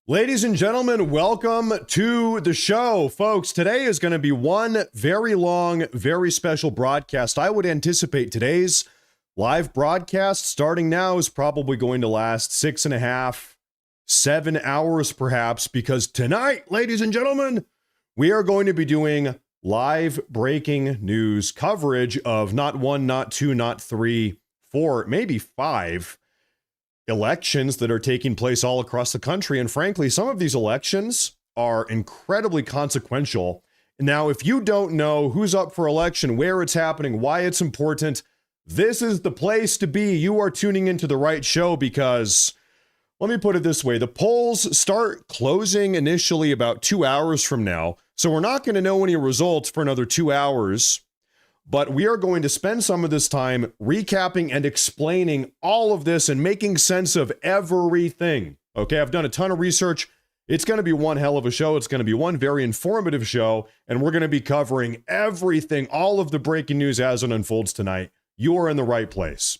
Ladies and gentlemen, welcome to the show. Folks, today is going to be one very long, very special broadcast. I would anticipate today's live broadcast starting now is probably going to last 6.5, 7 hours perhaps, because tonight, ladies and gentlemen, we are going to be doing live breaking news coverage of not one, not two, not three, four, maybe five elections that are taking place all across the country. And frankly, some of these elections are incredibly consequential. Now, if you don't know who's up for election, where it's happening, why it's important, this is the place to be. You are tuning into the right show because, let me put it this way, the polls start closing initially about 2 hours from now. So we're not going to know any results for another 2 hours. But we are going to spend some of this time recapping and explaining all of this and making sense of everything. Okay, I've done a ton of research. It's going to be one hell of a show. It's going to be one very informative show. And we're going to be covering everything, all of the breaking news as it unfolds tonight. You are in the right place.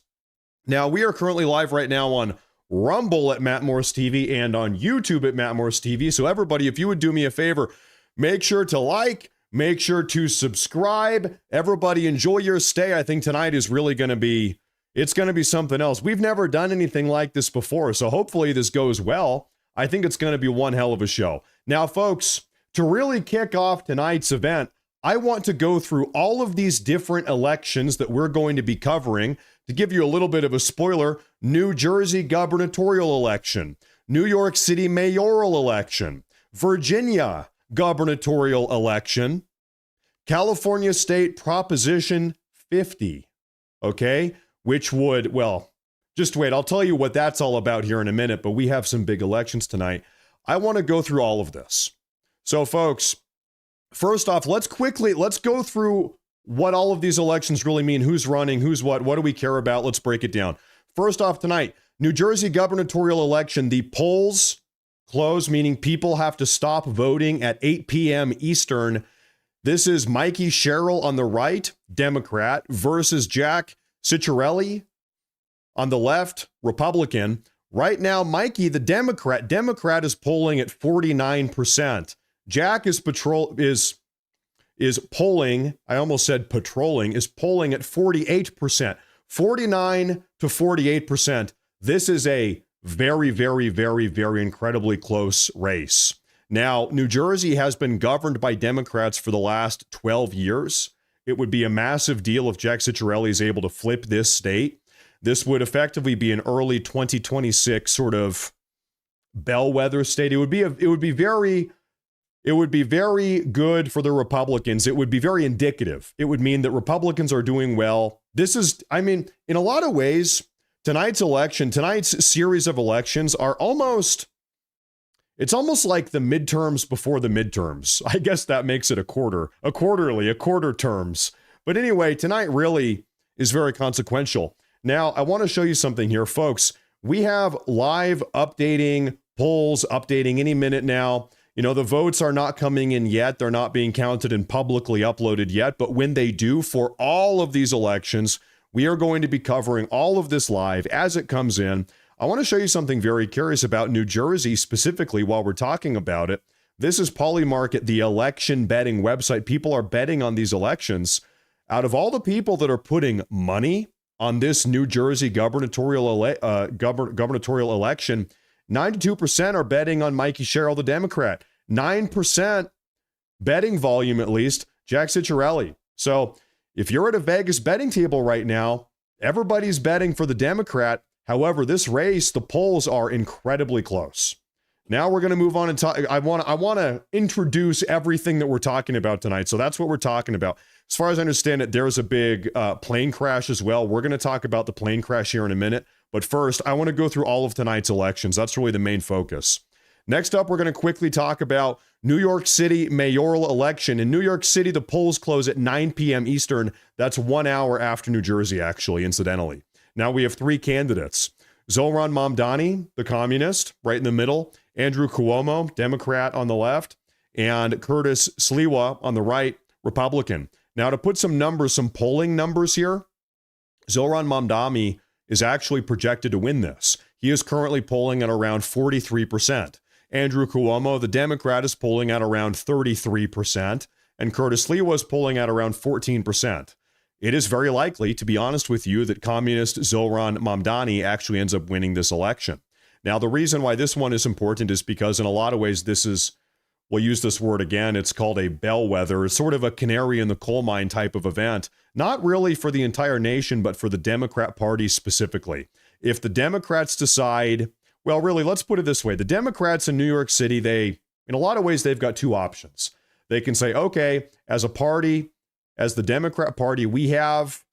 Now, we are currently live right now on Rumble at Matt Morris TV and on YouTube at Matt Morris TV. So everybody, if you would do me a favor, make sure to like, make sure to subscribe. Everybody enjoy your stay. I think tonight is really going to be, it's going to be something else. We've never done anything like this before, so hopefully this goes well. I think it's going to be one hell of a show. Now, folks, to really kick off tonight's event, I want to go through all of these different elections that we're going to be covering. To give you a little bit of a spoiler, New Jersey gubernatorial election, New York City mayoral election, Virginia gubernatorial election, California State Proposition 50, okay? Which would, well, just wait, I'll tell you what that's all about here in a minute, but we have some big elections tonight. I want to go through all of this. So, folks, first off, let's go through what all of these elections really mean, who's running, who's what do we care about? Let's break it down. First off tonight, New Jersey gubernatorial election, the polls close, meaning people have to stop voting at 8 p.m. Eastern. This is Mikey Sherrill on the right, Democrat, versus Jack Ciattarelli on the left, Republican. Right now, Mikey, the Democrat is polling at 49%. Jack is polling, I almost said patrolling, is polling at 48%. 49 to 48%. This is a very, very, very, very incredibly close race. Now, New Jersey has been governed by Democrats for the last 12 years. It would be a massive deal if Jack Ciattarelli is able to flip this state. This would effectively be an early 2026 sort of bellwether state. It would be very good for the Republicans. It would be very indicative. It would mean that Republicans are doing well. This is, I mean, in a lot of ways, tonight's series of elections are almost like the midterms before the midterms. I guess that makes it a quarter terms. But anyway, tonight really is very consequential. Now, I want to show you something here, folks. We have live updating polls updating any minute now. You know, the votes are not coming in yet. They're not being counted and publicly uploaded yet. But when they do, for all of these elections, we are going to be covering all of this live as it comes in. I want to show you something very curious about New Jersey specifically while we're talking about it. This is Polymarket, the election betting website. People are betting on these elections. Out of all the people that are putting money on this New Jersey gubernatorial election, 92% are betting on Mikey Sherrill, the Democrat. 9% betting volume, at least, Jack Ciattarelli. So if you're at a Vegas betting table right now, everybody's betting for the Democrat. However, this race, the polls are incredibly close. Now we're going to move on and talk. I want to introduce everything that we're talking about tonight. So that's what we're talking about. As far as I understand it, there's a big plane crash as well. We're going to talk about the plane crash here in a minute. But first, I want to go through all of tonight's elections. That's really the main focus. Next up, we're going to quickly talk about New York City mayoral election. In New York City, the polls close at 9 p.m. Eastern. That's 1 hour after New Jersey, actually, incidentally. Now we have three candidates. Zohran Mamdani, the communist, right in the middle. Andrew Cuomo, Democrat, on the left. And Curtis Sliwa on the right, Republican. Now, to put some numbers, some polling numbers here, Zohran Mamdani is actually projected to win this. He is currently polling at around 43%. Andrew Cuomo, the Democrat, is polling at around 33%, and Curtis Lee was polling at around 14%. It is very likely, to be honest with you, that communist Zohran Mamdani actually ends up winning this election. Now, the reason why this one is important is because in a lot of ways, this is, we'll use this word again, it's called a bellwether. It's sort of a canary in the coal mine type of event, not really for the entire nation, but for the Democrat Party specifically. If the Democrats decide, well, really, let's put it this way. The Democrats in New York City, in a lot of ways, they've got two options. They can say, okay, as a party, as the Democrat Party, we have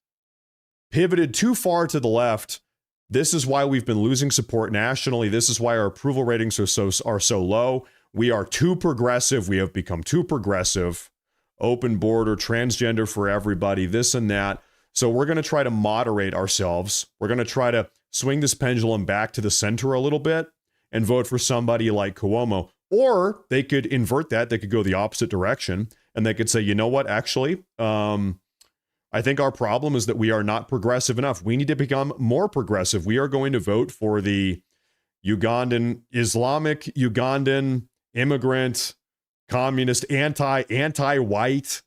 pivoted too far to the left. This is why we've been losing support nationally. This is why our approval ratings are so low. We are too progressive. We have become too progressive. Open border, transgender for everybody, this and that. So we're going to try to moderate ourselves. We're going to try to swing this pendulum back to the center a little bit and vote for somebody like Cuomo. Or they could invert that. They could go the opposite direction and they could say, you know what, actually, I think our problem is that we are not progressive enough. We need to become more progressive. We are going to vote for the Islamic Ugandan immigrant, communist, anti-white.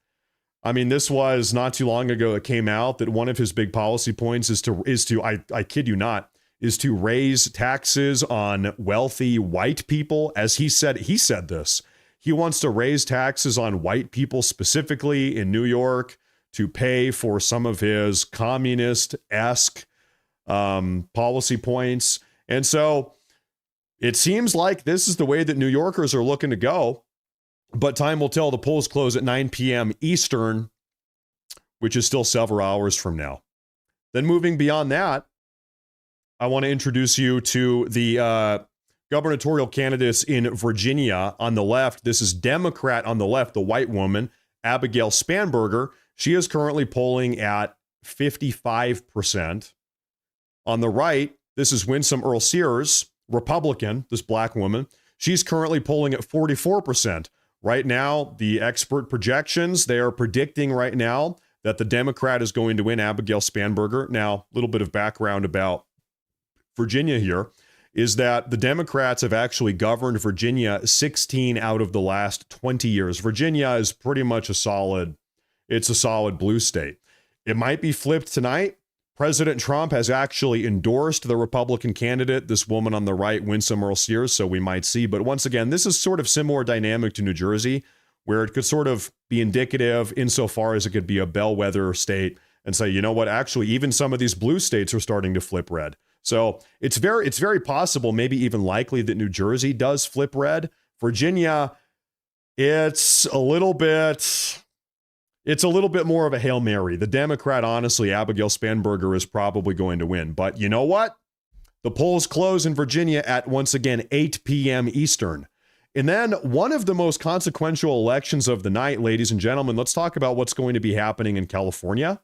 I mean, this was not too long ago it came out that one of his big policy points is to I kid you not, is to raise taxes on wealthy white people. As he said this. He wants to raise taxes on white people specifically in New York to pay for some of his communist-esque policy points. And so it seems like this is the way that New Yorkers are looking to go. But time will tell. The polls close at 9 p.m. Eastern, which is still several hours from now. Then moving beyond that, I want to introduce you to the gubernatorial candidates in Virginia on the left. This is Democrat on the left, the white woman, Abigail Spanberger. She is currently polling at 55%. On the right, this is Winsome Earl Sears, Republican, this black woman. She's currently polling at 44%. Right now, the expert projections, they are predicting right now that the Democrat is going to win, Abigail Spanberger. Now, a little bit of background about Virginia here is that the Democrats have actually governed Virginia 16 out of the last 20 years. Virginia is pretty much a solid blue state. It might be flipped tonight. President Trump has actually endorsed the Republican candidate, this woman on the right, Winsome Earl Sears, so we might see. But once again, this is sort of similar dynamic to New Jersey, where it could sort of be indicative insofar as it could be a bellwether state and say, you know what, actually, even some of these blue states are starting to flip red. So it's very possible, maybe even likely, that New Jersey does flip red. Virginia, it's a little bit more of a Hail Mary. The Democrat, honestly, Abigail Spanberger, is probably going to win. But you know what? The polls close in Virginia at, once again, 8 p.m. Eastern. And then one of the most consequential elections of the night, ladies and gentlemen, let's talk about what's going to be happening in California.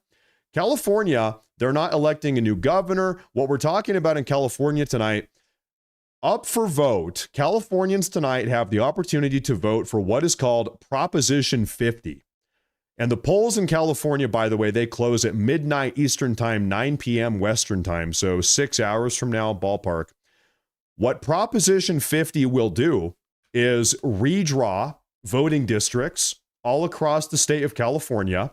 California, they're not electing a new governor. What we're talking about in California tonight, up for vote, Californians tonight have the opportunity to vote for what is called Proposition 50. And the polls in California, by the way, they close at midnight Eastern time, 9 p.m. Western time, so 6 hours from now, ballpark. What Proposition 50 will do is redraw voting districts all across the state of California.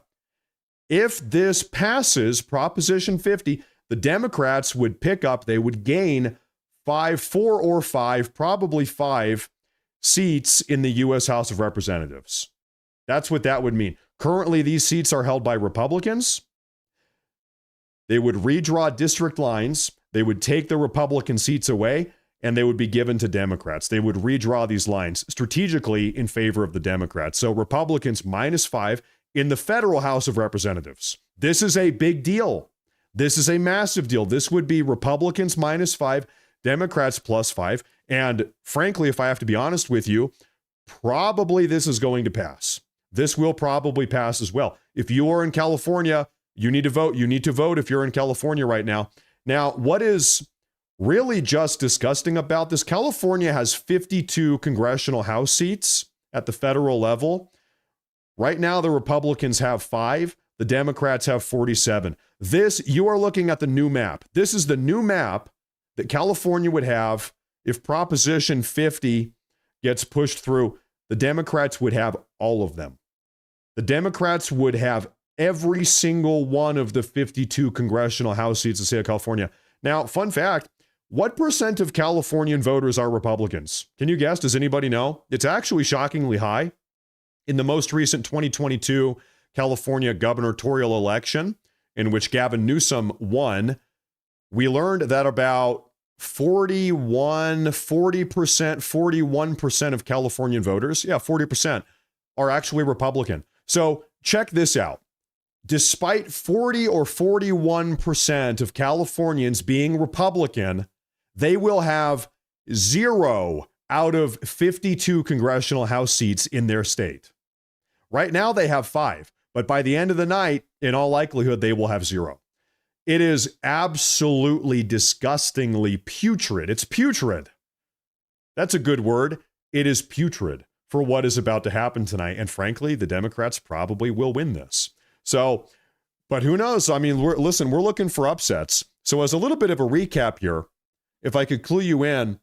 If this passes, Proposition 50, the Democrats would they would gain 4 or 5, probably 5 seats in the U.S. House of Representatives. That's what that would mean. Currently, these seats are held by Republicans. They would redraw district lines. They would take the Republican seats away, and they would be given to Democrats. They would redraw these lines strategically in favor of the Democrats. So Republicans -5 in the federal House of Representatives. This is a big deal. This is a massive deal. This would be Republicans -5, Democrats +5. And frankly, if I have to be honest with you, probably this is going to pass. This will probably pass as well. If you are in California, you need to vote. You need to vote if you're in California right now. Now, what is really just disgusting about this, California has 52 congressional House seats at the federal level. Right now, the Republicans have 5. The Democrats have 47. You are looking at the new map. This is the new map that California would have if Proposition 50 gets pushed through, the Democrats would have all of them. The Democrats would have every single one of the 52 congressional House seats in the state of California. Now, fun fact, what percent of Californian voters are Republicans? Can you guess? Does anybody know? It's actually shockingly high. In the most recent 2022 California gubernatorial election, in which Gavin Newsom won, we learned that about 41% of Californian voters, 40%, are actually Republican. So check this out. Despite 40 or 41% of Californians being Republican, they will have 0 out of 52 congressional House seats in their state. Right now, they have 5, but by the end of the night, in all likelihood, they will have 0. It is absolutely disgustingly putrid. It's putrid. That's a good word. It is putrid for what is about to happen tonight. And frankly, the Democrats probably will win this. So, but who knows? I mean, we're looking for upsets. So as a little bit of a recap here, if I could clue you in,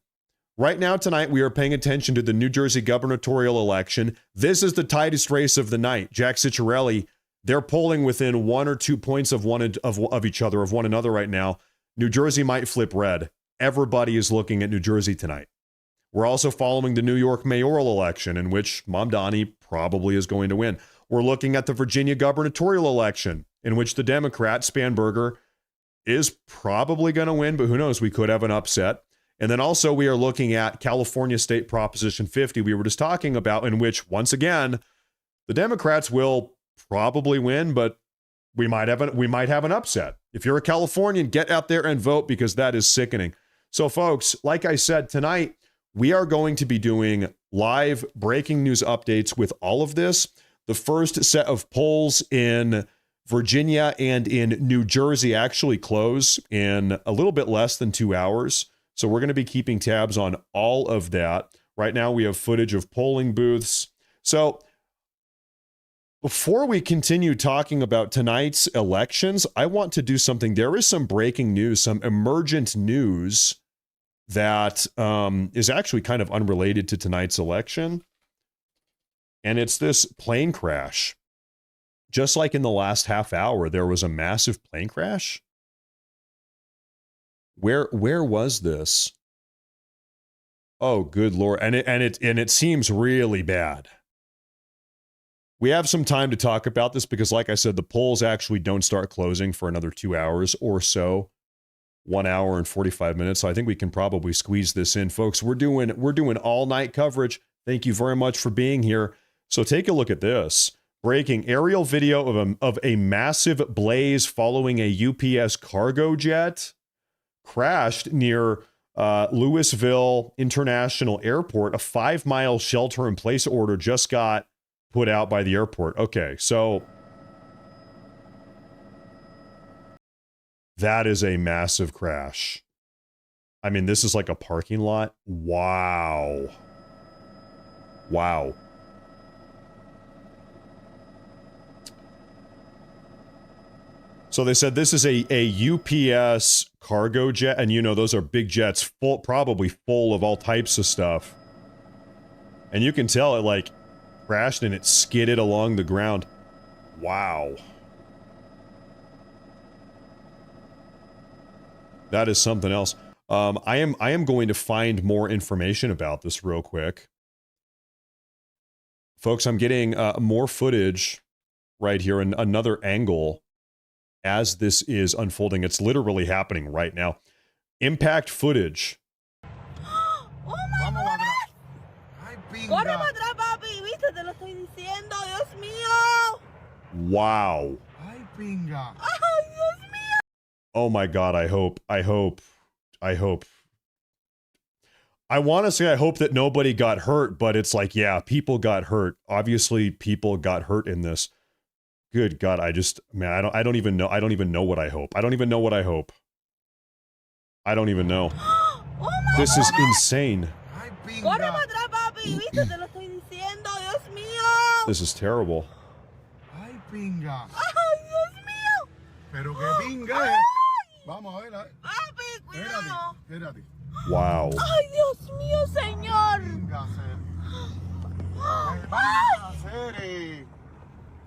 right now tonight we are paying attention to the New Jersey gubernatorial election. This is the tightest race of the night. Jack Ciattarelli, they're polling within 1 or 2 points of one another right now. New Jersey might flip red. Everybody is looking at New Jersey tonight. We're also following the New York mayoral election, in which Mamdani probably is going to win. We're looking at the Virginia gubernatorial election, in which the Democrat, Spanberger, is probably going to win, but who knows? We could have an upset. And then also we are looking at California State Proposition 50 we were just talking about, in which, once again, the Democrats will probably win, but we might have an upset. If you're a Californian, get out there and vote, because that is sickening. So folks, like I said, tonight we are going to be doing live breaking news updates with all of this. The first set of polls in Virginia and in New Jersey actually close in a little bit less than 2 hours. So we're going to be keeping tabs on all of that. Right now we have footage of polling booths. So before we continue talking about tonight's elections, I want to do something. There is some breaking news, some emergent news that is actually kind of unrelated to tonight's election. And it's this plane crash. Just like in the last half hour, there was a massive plane crash. Where was this? Oh, good Lord. And it seems really bad. We have some time to talk about this because, like I said, the polls actually don't start closing for another 2 hours or so. 1 hour and 45 minutes. So I think we can probably squeeze this in, folks. We're doing all night coverage. Thank you very much for being here. So take a look at this. Breaking aerial video of a massive blaze following a UPS cargo jet crashed near Louisville International Airport. A 5-mile shelter-in-place order just got put out by the airport. Okay, so that is a massive crash. I mean, this is like a parking lot. Wow. Wow. So they said this is a UPS cargo jet, and you know those are big jets, probably full of all types of stuff. And you can tell it like crashed and it skidded along the ground. Wow. That is something else. I am going to find more information about this real quick. Folks, I'm getting more footage right here and another angle as this is unfolding. It's literally happening right now. Impact footage. Oh my God! Corre para atrás, papi. ¿Viste? Te lo estoy diciendo. Dios mío. Wow. Ay, pinga. Ay, Dios mío. Oh my God, I hope. I want to say I hope that nobody got hurt, but it's like, yeah, people got hurt. Obviously, people got hurt in this. Good God, I don't even know. I don't even know what I hope. I don't even know what I hope. I don't even know. Oh my This God. is insane. Corre para atrás, papi. ¿Viste? Te lo estoy diciendo. Dios mío. This is terrible. Ay, pinga. Ay, Dios mío. Pero que pinga. Vamos a ver. Papi, cuidado. Espérate. Wow. Ay, Dios mío, señor. Pinga, van a hacer,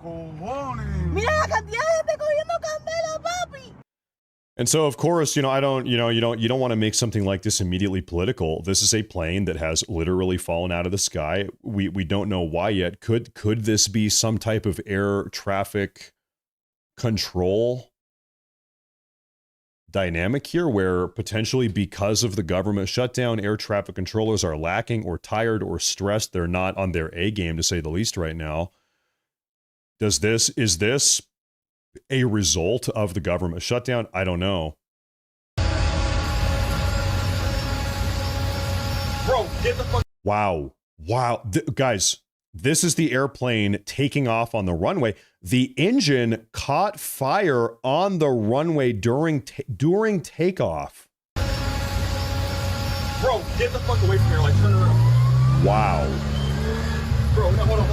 cojones? Mira la cantidad de gente cogiendo candela, papi. And so, of course, you don't want to make something like this immediately political. This is a plane that has literally fallen out of the sky. We don't know why yet. Could this be some type of air traffic control dynamic here, where potentially because of the government shutdown, air traffic controllers are lacking or tired or stressed? They're not on their A game, to say the least, right now. Is this a result of the government shutdown? I don't know. Bro, get the fuck. Wow. Guys, this is the airplane taking off on the runway. The engine caught fire on the runway during takeoff. Bro, get the fuck away from here. Like, turn around. Wow. Bro, no, hold on.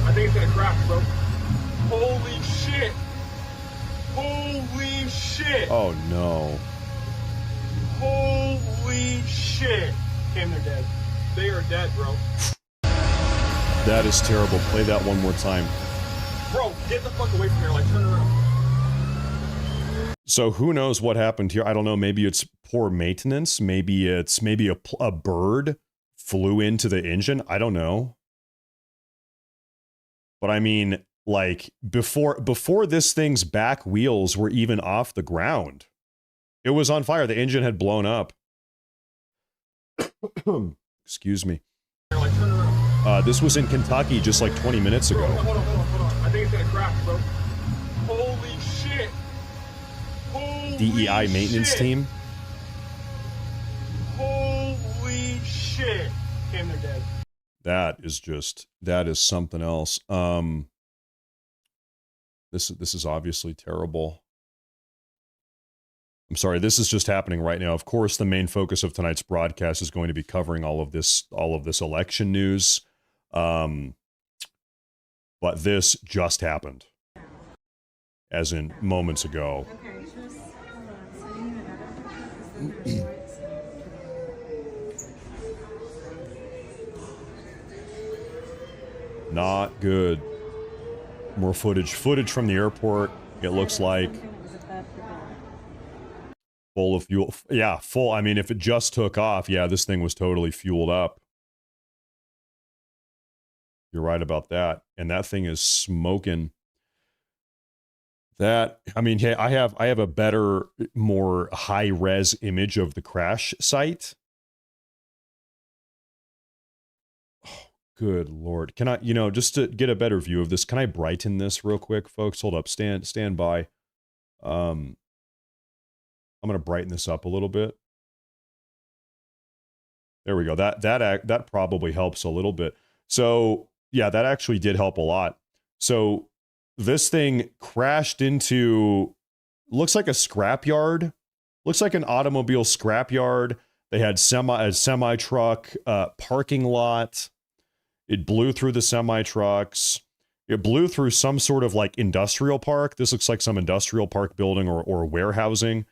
I think it's gonna crash, bro. Holy shit. Holy shit. Oh, no. Holy shit. Damn, they're dead. They are dead, bro. That is terrible. Play that one more time. Bro, get the fuck away from here. Like, turn around. So who knows what happened here? I don't know. Maybe it's poor maintenance. Maybe a bird flew into the engine. I don't know. But I mean, like, before this thing's back wheels were even off the ground, it was on fire. The engine had blown up. Excuse me. Like, turn around. This was in Kentucky just like 20 minutes ago. Bro, no, hold on. I think it's gonna crash, bro. Holy shit. Holy DEI maintenance shit. team. Holy shit. Damn, they're dead. That is something else. This is obviously terrible. I'm sorry, this is just happening right now. Of course, the main focus of tonight's broadcast is going to be covering all of this election news. But this just happened. As in moments ago. Not good. More footage from the airport. It looks like full of fuel. Yeah, full. I mean, if it just took off, yeah, this thing was totally fueled up. You're right about that. And that thing is smoking. That, I mean, hey, I have a better, more high-res image of the crash site. Good Lord. Can I, just to get a better view of this, can I brighten this real quick, folks? Hold up. Stand by. I'm going to brighten this up a little bit. There we go. That probably helps a little bit. So, yeah, that actually did help a lot. So, this thing crashed into, looks like a scrapyard. Looks like an automobile scrapyard. They had a semi-truck parking lot. It blew through the semi-trucks. It blew through some sort of like industrial park. This looks like some industrial park building or warehousing.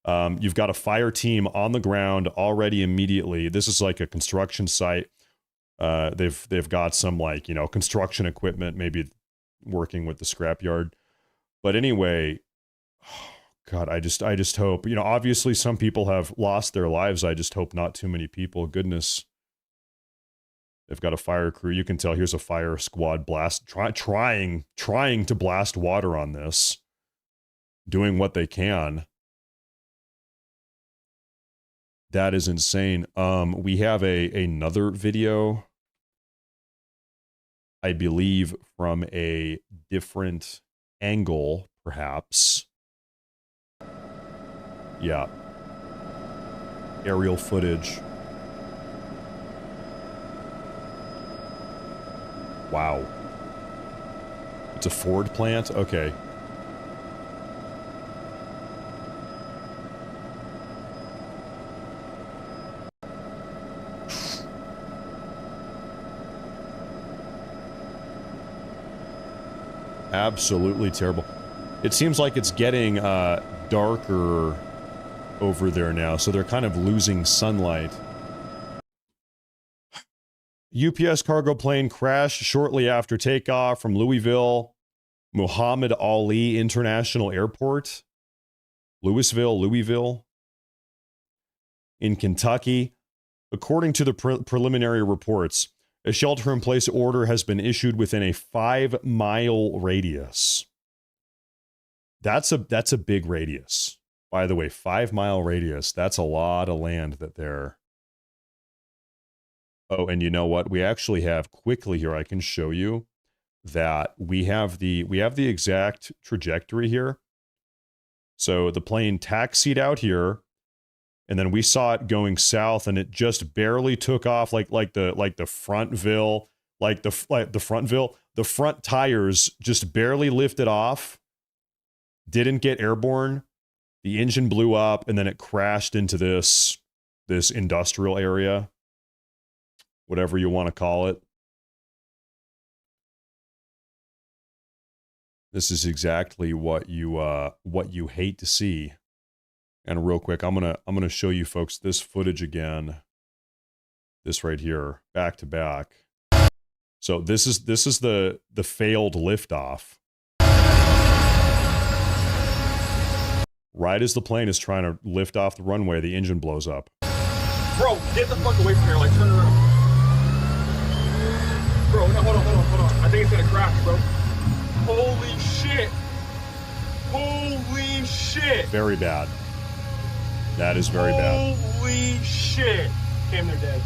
You've got a fire team on the ground already immediately. This is like a construction site. They've got some like, construction equipment, maybe working with the scrapyard. But anyway, oh God, I just hope, obviously some people have lost their lives. I just hope not too many people. Goodness. They've got a fire crew. You can tell here's a fire squad trying to blast water on this, doing what they can. That is insane. We have another video, I believe, from a different angle, perhaps. Yeah. Aerial footage. Wow. It's a Ford plant? Okay. Absolutely terrible. It seems like it's getting darker over there now, so they're kind of losing sunlight. UPS cargo plane crashed shortly after takeoff from Louisville Muhammad Ali International Airport. Louisville, in Kentucky. According to the preliminary reports, a shelter-in-place order has been issued within a 5-mile radius. That's a big radius. By the way, 5-mile radius, that's a lot of land that they're... Oh, and you know what? We actually have quickly here, I can show you that we have the exact trajectory here. So the plane taxied out here, and then we saw it going south, and it just barely took off, like the frontville, the front tires just barely lifted off, didn't get airborne, the engine blew up, and then it crashed into this industrial area, whatever you want to call it. This is exactly what you hate to see. And real quick, I'm gonna show you folks this footage again. This right here, back to back. So this is the failed liftoff. Right as the plane is trying to lift off the runway, the engine blows up. Bro, get the fuck away from here, like turn around. Bro, no, hold on. I think it's gonna crash, bro. Holy shit. Holy shit. Very bad. That is very bad. Holy shit. Damn, they're dead.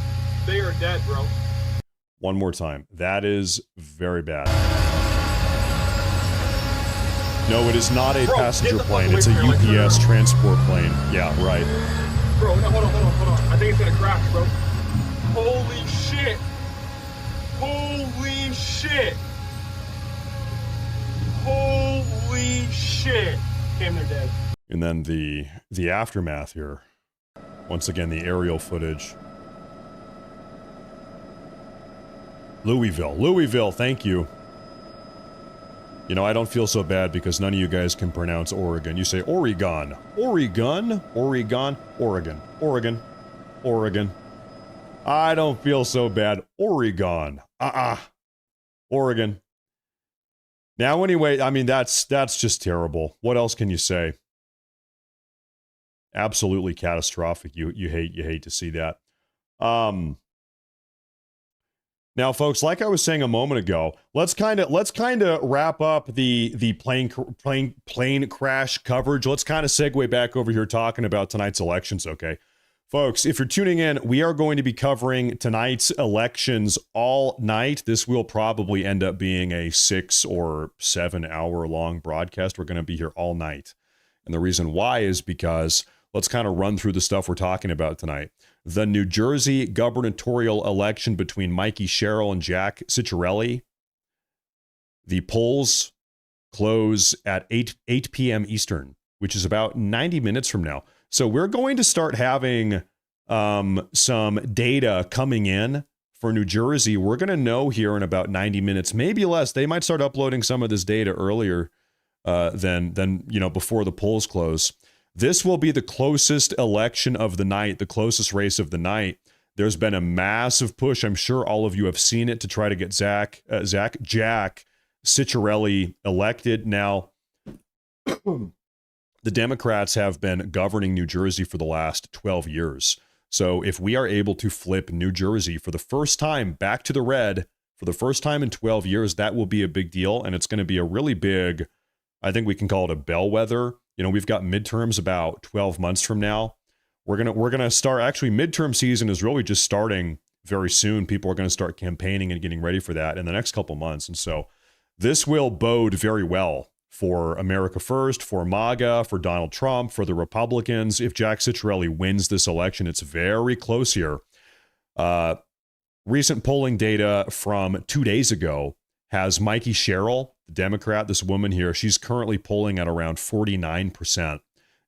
They are dead, bro. One more time. That is very bad. No, it is not a passenger plane. It's a UPS transport plane. Yeah, right. Bro, no, hold on. I think it's gonna crash, bro. Holy shit. Holy shit. Holy shit. Damn, they're dead. And then the aftermath here. Once again, the aerial footage. Louisville, thank you. You know, I don't feel so bad because none of you guys can pronounce Oregon. You say Oregon. Oregon. I don't feel so bad. Oregon. Oregon. Now, anyway, I mean, that's just terrible. What else can you say? Absolutely catastrophic. You hate to see that. Now, folks, like I was saying a moment ago, let's kind of wrap up the plane crash coverage. Let's kind of segue back over here talking about tonight's elections, okay? Folks, if you're tuning in, we are going to be covering tonight's elections all night. This will probably end up being a 6 or 7 hour long broadcast. We're going to be here all night. And the reason why is because let's kind of run through the stuff we're talking about tonight. The New Jersey gubernatorial election between Mikey Sherrill and Jack Ciattarelli. The polls close at 8 p.m. Eastern, which is about 90 minutes from now. So we're going to start having some data coming in for New Jersey. We're going to know here in about 90 minutes, maybe less. They might start uploading some of this data earlier than before the polls close. This will be the closest election of the night, the closest race of the night. There's been a massive push. I'm sure all of you have seen it to try to get Jack Ciattarelli elected. Now, the Democrats have been governing New Jersey for the last 12 years. So if we are able to flip New Jersey for the first time back to the red for the first time in 12 years, that will be a big deal. And it's going to be a really big, I think we can call it a bellwether. You know, we've got midterms about 12 months from now. We're going to start, actually midterm season is really just starting very soon. People are going to start campaigning and getting ready for that in the next couple months. And so this will bode very well for America First, for MAGA, for Donald Trump, for the Republicans. If Jack Ciattarelli wins this election, it's very close here. Recent polling data from 2 days ago has Mikey Sherrill, the Democrat, this woman here, she's currently polling at around 49%.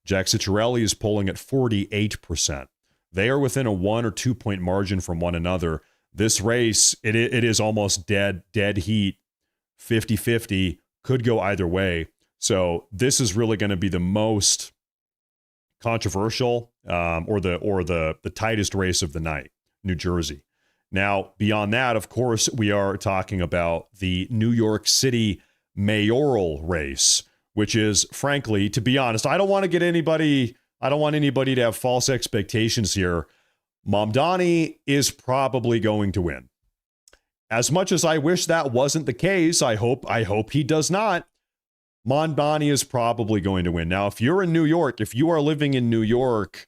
Jack Ciattarelli is polling at 48%. They are within a 1 or 2 point margin from one another. This race, it is almost dead heat, 50-50. Could go either way. So this is really going to be the most controversial or the tightest race of the night, New Jersey. Now, beyond that, of course, we are talking about the New York City mayoral race, which is, frankly, to be honest, I don't want anybody to have false expectations here. Mamdani is probably going to win. As much as I wish that wasn't the case, I hope he does not. Mamdani is probably going to win. Now, if you're in New York, if you are living in New York,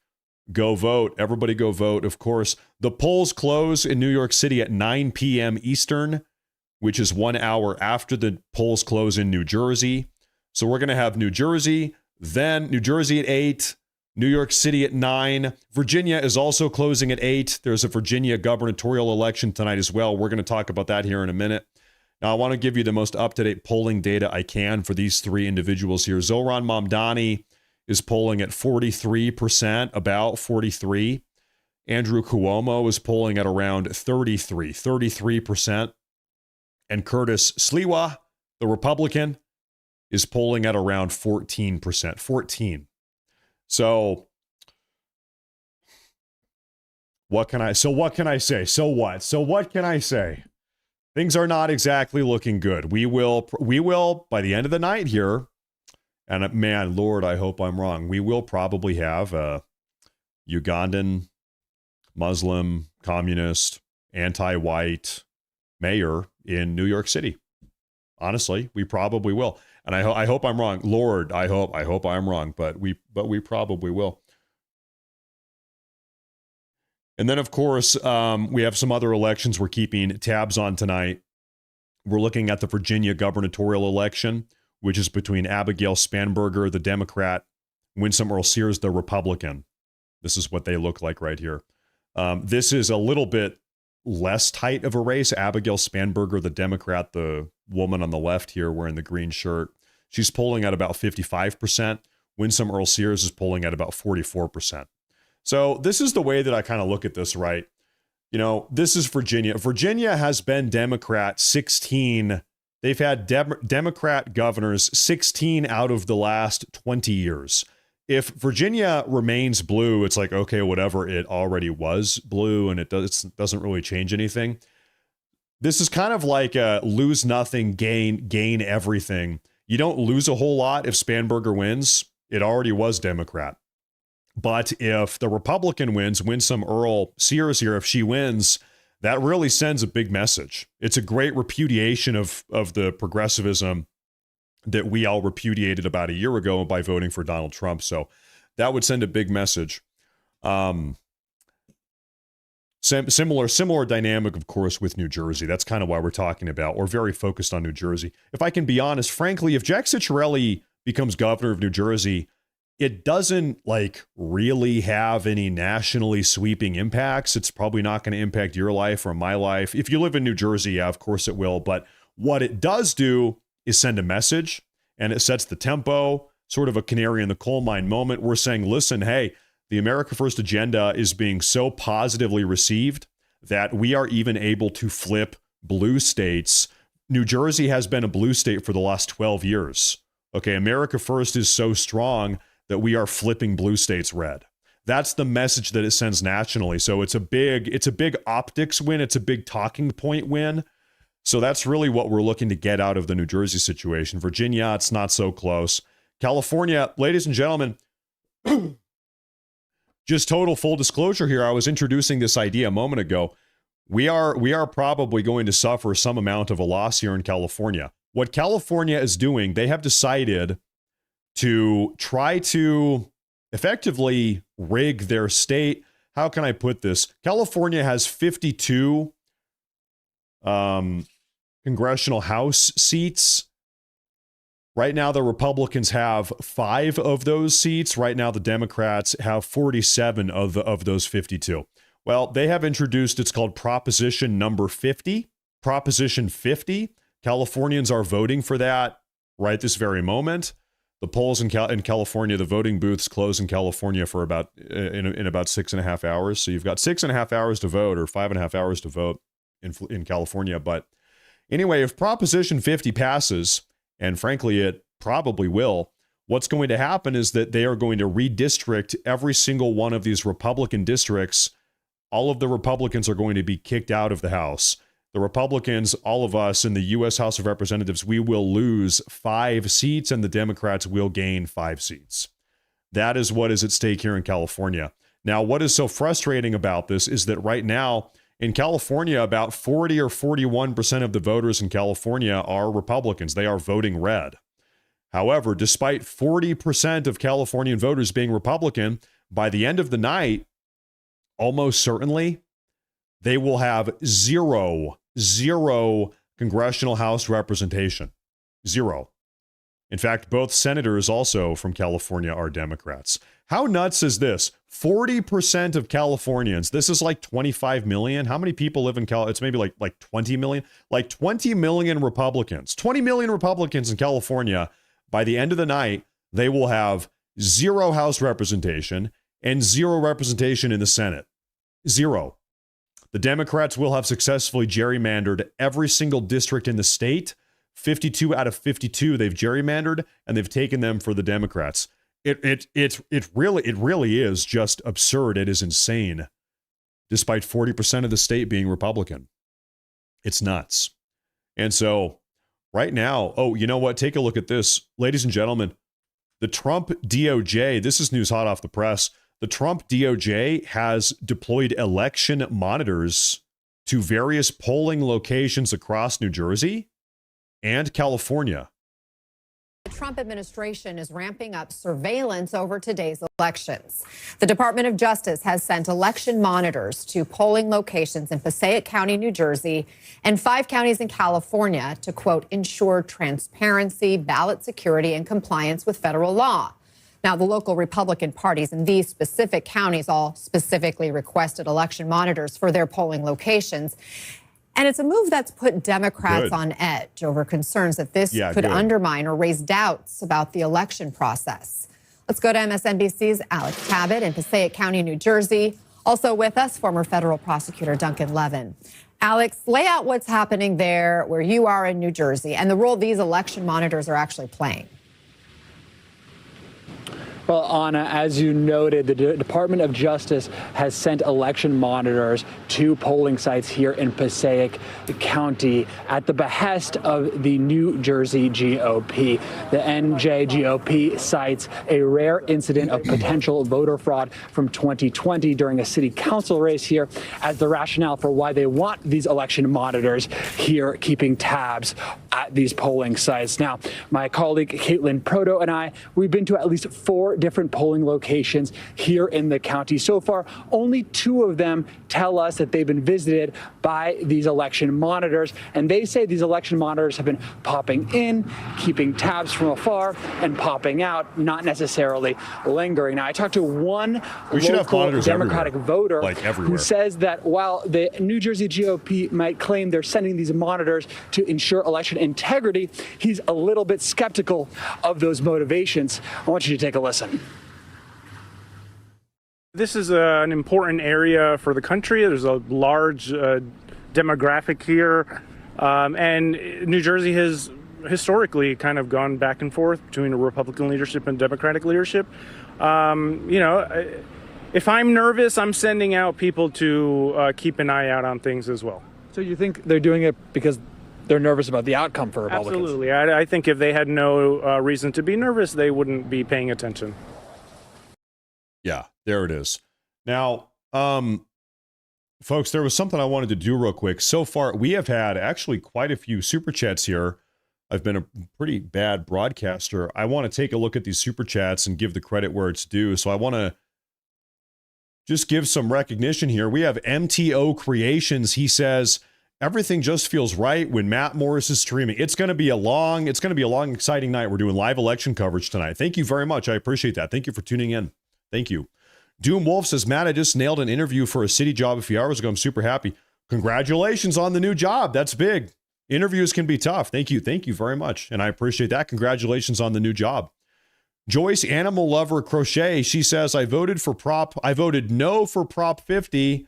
go vote. Everybody go vote. Of course, the polls close in New York City at 9 p.m. Eastern, which is 1 hour after the polls close in New Jersey. So we're going to have New Jersey, then New Jersey at 8, New York City at 9. Virginia is also closing at 8. There's a Virginia gubernatorial election tonight as well. We're going to talk about that here in a minute. Now, I want to give you the most up-to-date polling data I can for these three individuals here. Zohran Mamdani is polling at 43%, about 43. Andrew Cuomo is polling at around 33%. And Curtis Sliwa, the Republican, is polling at around 14%. 14. So what can I say? So what can I say? Things are not exactly looking good. We will by the end of the night here, and man, Lord, I hope I'm wrong. We will probably have a Ugandan, Muslim, communist, anti-white mayor in New York City. Honestly, we probably will. And I hope I'm wrong. Lord, I hope I'm wrong, but we probably will. And then, of course, we have some other elections we're keeping tabs on tonight. We're looking at the Virginia gubernatorial election, which is between Abigail Spanberger, the Democrat, Winsome Earl Sears, the Republican. This is what they look like right here. This is a little bit less tight of a race. Abigail Spanberger, the Democrat, the woman on the left here wearing the green shirt, she's polling at about 55%. Winsome Earl Sears is polling at about 44%. So this is the way that I kind of look at this, right? You know, this is Virginia. Virginia has been Democrat 16. They've had Democrat governors 16 out of the last 20 years. If Virginia remains blue, it's like, okay, whatever, it already was blue and it doesn't really change anything. This is kind of like a lose nothing, gain everything. You don't lose a whole lot if Spanberger wins. It already was Democrat. But if the Republican wins, Winsome Earl Sears here, if she wins, that really sends a big message. It's a great repudiation of the progressivism that we all repudiated about a year ago by voting for Donald Trump. So that would send a big message. Similar dynamic, of course, with New Jersey. That's kind of why we're talking about. We're very focused on New Jersey. If I can be honest, frankly, if Jack Ciattarelli becomes governor of New Jersey, it doesn't really have any nationally sweeping impacts. It's probably not going to impact your life or my life. If you live in New Jersey, yeah, of course it will. But what it does do is send a message, and it sets the tempo, sort of a canary in the coal mine moment. We're saying, listen, hey, the America First agenda is being so positively received that we are even able to flip blue states. New Jersey has been a blue state for the last 12 years. Okay, America First is so strong that we are flipping blue states red. That's the message that it sends nationally. So it's a big optics win. It's a big talking point win. So that's really what we're looking to get out of the New Jersey situation. Virginia, it's not so close. California, ladies and gentlemen, just total full disclosure here. I was introducing this idea a moment ago. We are probably going to suffer some amount of a loss here in California. What California is doing, they have decided to try to effectively rig their state. How can I put this? California has 52 congressional House seats. Right now, the Republicans have 5 of those seats. Right now, the Democrats have 47 of those 52. Well, they have introduced, it's called Proposition number 50. Proposition 50. Californians are voting for that right this very moment. The polls in California, the voting booths close in California for about in about 6.5 hours. So you've got 6.5 hours to vote, or 5.5 hours to vote in California. But anyway, if Proposition 50 passes, and frankly, it probably will, what's going to happen is that they are going to redistrict every single one of these Republican districts all of the Republicans are going to be kicked out of the House. The Republicans, all of us in the U.S. House of Representatives, we will lose 5 seats and the Democrats will gain 5 seats. That is what is at stake here in California. Now, what is so frustrating about this is that right now in California, about 40 or 41% of the voters in California are Republicans. They are voting red. However, despite 40% of Californian voters being Republican, by the end of the night, almost certainly, they will have zero congressional House representation. Zero. In fact, both senators also from California are Democrats. How nuts is this? 40% of Californians, this is like 25 million. How many people live in California? It's maybe like 20 million. Like 20 million Republicans. 20 million Republicans in California. By the end of the night, they will have zero House representation and zero representation in the Senate. Zero. The Democrats will have successfully gerrymandered every single district in the state. 52 out of 52 they've gerrymandered, and they've taken them for the Democrats. It really is just absurd. It is insane. Despite 40% of the state being Republican. It's nuts. And so right now, oh, you know what? Take a look at this. Ladies and gentlemen, the Trump DOJ, this is news hot off the press. The Trump DOJ has deployed election monitors to various polling locations across New Jersey and California. The Trump administration is ramping up surveillance over today's elections. The Department of Justice has sent election monitors to polling locations in Passaic County, New Jersey, and 5 counties in California to, quote, ensure transparency, ballot security, and compliance with federal law. Now, the local Republican parties in these specific counties all specifically requested election monitors for their polling locations. And it's a move that's put Democrats on edge over concerns that this could undermine or raise doubts about the election process. Let's go to MSNBC's Alex Tabbitt in Passaic County, New Jersey. Also with us, former federal prosecutor Duncan Levin. Alex, lay out what's happening there where you are in New Jersey and the role these election monitors are actually playing. Well, Anna, as you noted, the Department of Justice has sent election monitors to polling sites here in Passaic County at the behest of the New Jersey GOP. The NJGOP cites a rare incident of potential voter fraud from 2020 during a city council race here as the rationale for why they want these election monitors here keeping tabs at these polling sites. Now, my colleague Caitlin Proto and I, we've been to at least 4 different polling locations here in the county. So far, only 2 of them tell us that they've been visited by these election monitors. And they say these election monitors have been popping in, keeping tabs from afar, and popping out, not necessarily lingering. Now, I talked to one local Democratic voter who says that while the New Jersey GOP might claim they're sending these monitors to ensure election integrity, he's a little bit skeptical of those motivations. I want you to take a listen. This is an important area for the country. There's a large demographic here, and New Jersey has historically kind of gone back and forth between a Republican leadership and Democratic leadership. If I'm nervous, I'm sending out people to keep an eye out on things as well. So you think they're doing it because they're nervous about the outcome for Republicans? Absolutely. I think if they had no reason to be nervous, they wouldn't be paying attention. Yeah, there it is. Now, folks, there was something I wanted to do real quick. So far, we have had actually quite a few super chats here. I've been a pretty bad broadcaster. I want to take a look at these super chats and give the credit where it's due. So I want to just give some recognition here. We have MTO Creations. He says, everything just feels right when Matt Morris is streaming. It's going to be a long, exciting night. We're doing live election coverage tonight. Thank you very much. I appreciate that. Thank you for tuning in. Thank you. Doom Wolf says, Matt, I just nailed an interview for a city job a few hours ago. I'm super happy. Congratulations on the new job. That's big. Interviews can be tough. Thank you. Thank you very much. And I appreciate that. Congratulations on the new job. Joyce Animal Lover Crochet, she says, I voted no for Prop 50,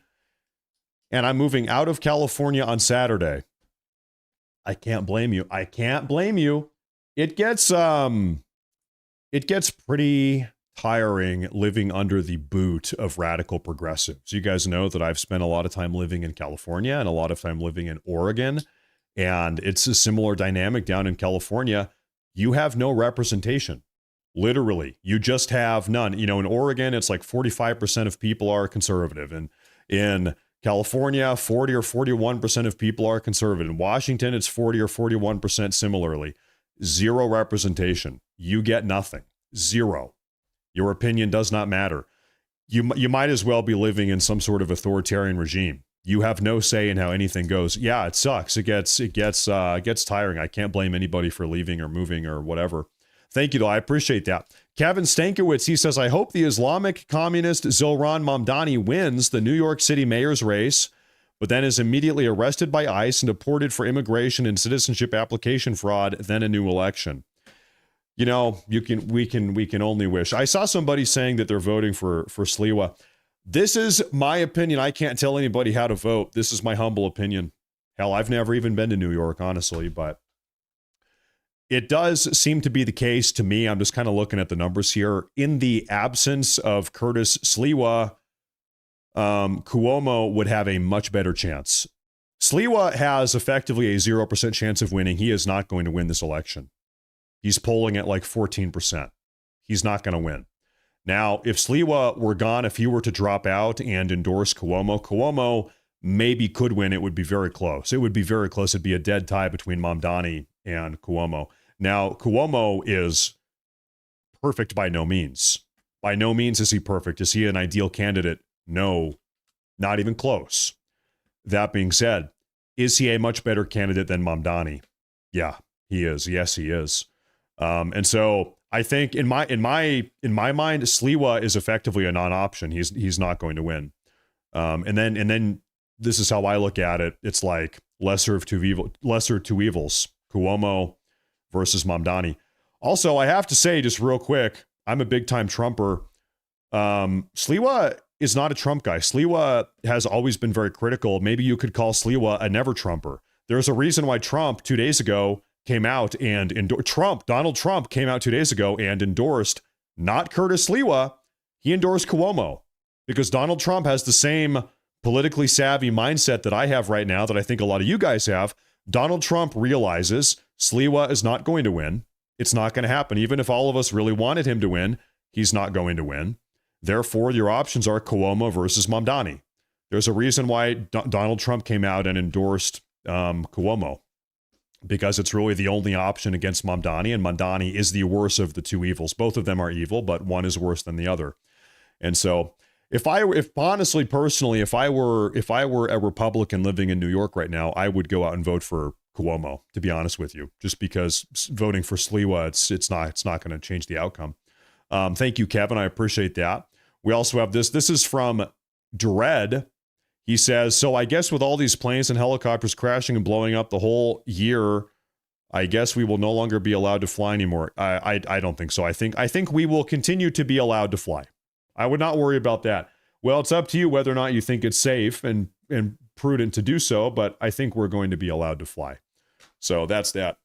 and I'm moving out of California on Saturday. I can't blame you. I can't blame you. It gets pretty tiring living under the boot of radical progressives. You guys know that I've spent a lot of time living in California and a lot of time living in Oregon, and it's a similar dynamic down in California. You have no representation. Literally, you just have none. You know, in Oregon, it's like 45% of people are conservative, and in California, 40 or 41% of people are conservative. In Washington, it's 40 or 41% similarly. Zero representation. You get nothing. Zero. Your opinion does not matter. You might as well be living in some sort of authoritarian regime. You have no say in how anything goes. Yeah, it sucks. It gets tiring. I can't blame anybody for leaving or moving or whatever. Thank you, though. I appreciate that. Kevin Stankiewicz, he says, I hope the Islamic communist Zohran Mamdani wins the New York City mayor's race, but then is immediately arrested by ICE and deported for immigration and citizenship application fraud, then a new election. You know, we can only wish. I saw somebody saying that they're voting for Sliwa. This is my opinion. I can't tell anybody how to vote. This is my humble opinion. Hell, I've never even been to New York, honestly, but it does seem to be the case to me. I'm just kind of looking at the numbers here. In the absence of Curtis Sliwa, Cuomo would have a much better chance. Sliwa has effectively a 0% chance of winning. He is not going to win this election. He's polling at like 14%. He's not going to win. Now, if Sliwa were gone, if he were to drop out and endorse Cuomo, Cuomo maybe could win. It would be very close. It would be very close. It'd be a dead tie between Mamdani and Cuomo. Now, Cuomo is perfect by no means. By no means is he perfect. Is he an ideal candidate? No, not even close. That being said, is he a much better candidate than Mamdani? Yeah, he is. Yes, he is. And so I think in my mind, Sliwa is effectively a non-option. He's not going to win. And then this is how I look at it. It's like lesser two evils. Cuomo versus Mamdani. Also, I have to say, just real quick, I'm a big time Trumper. Sliwa is not a Trump guy. Sliwa has always been very critical. Maybe you could call Sliwa a never Trumper. There's a reason why Trump 2 days ago came out and Donald Trump came out 2 days ago and endorsed not Curtis Sliwa. He endorsed Cuomo because Donald Trump has the same politically savvy mindset that I have right now that I think a lot of you guys have. Donald Trump realizes Sliwa is not going to win. It's not going to happen. Even if all of us really wanted him to win, he's not going to win. Therefore, your options are Cuomo versus Mamdani. There's a reason why Donald Trump came out and endorsed Cuomo, because it's really the only option against Mamdani, and Mamdani is the worst of the two evils. Both of them are evil, but one is worse than the other. And so, if I were a Republican living in New York right now, I would go out and vote for Cuomo, to be honest with you, just because voting for Sliwa, it's not going to change the outcome. Thank you, Kevin. I appreciate that. We also have this. This is from Dread. He says, so I guess with all these planes and helicopters crashing and blowing up the whole year, I guess we will no longer be allowed to fly anymore. I don't think so. I think we will continue to be allowed to fly. I would not worry about that. Well, it's up to you whether or not you think it's safe and prudent to do so, but I think we're going to be allowed to fly. So that's that.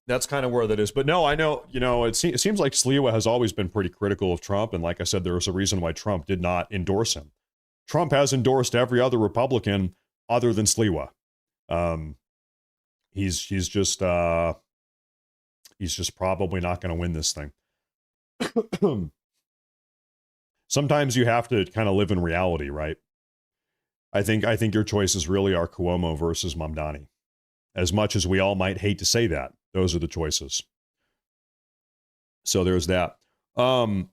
That's kind of where that is. But no, I know, it seems like Sliwa has always been pretty critical of Trump. And like I said, there was a reason why Trump did not endorse him. Trump has endorsed every other Republican other than Sliwa. He's just probably not going to win this thing. Sometimes you have to kind of live in reality, right? I think your choices really are Cuomo versus Mamdani. As much as we all might hate to say that, those are the choices. So there's that. I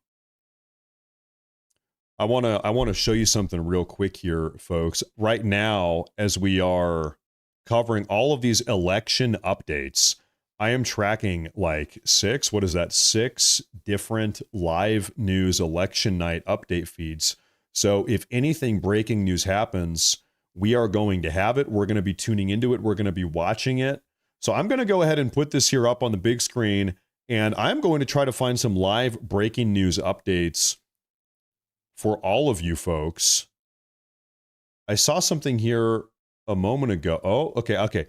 want to show you something real quick here, folks. Right now, as we are covering all of these election updates, I am tracking like six different live news election night update feeds. So if anything breaking news happens, we are going to have it. We're going to be tuning into it. We're going to be watching it. So I'm going to go ahead and put this here up on the big screen, and I'm going to try to find some live breaking news updates for all of you folks. I saw something here a moment ago. Oh, okay.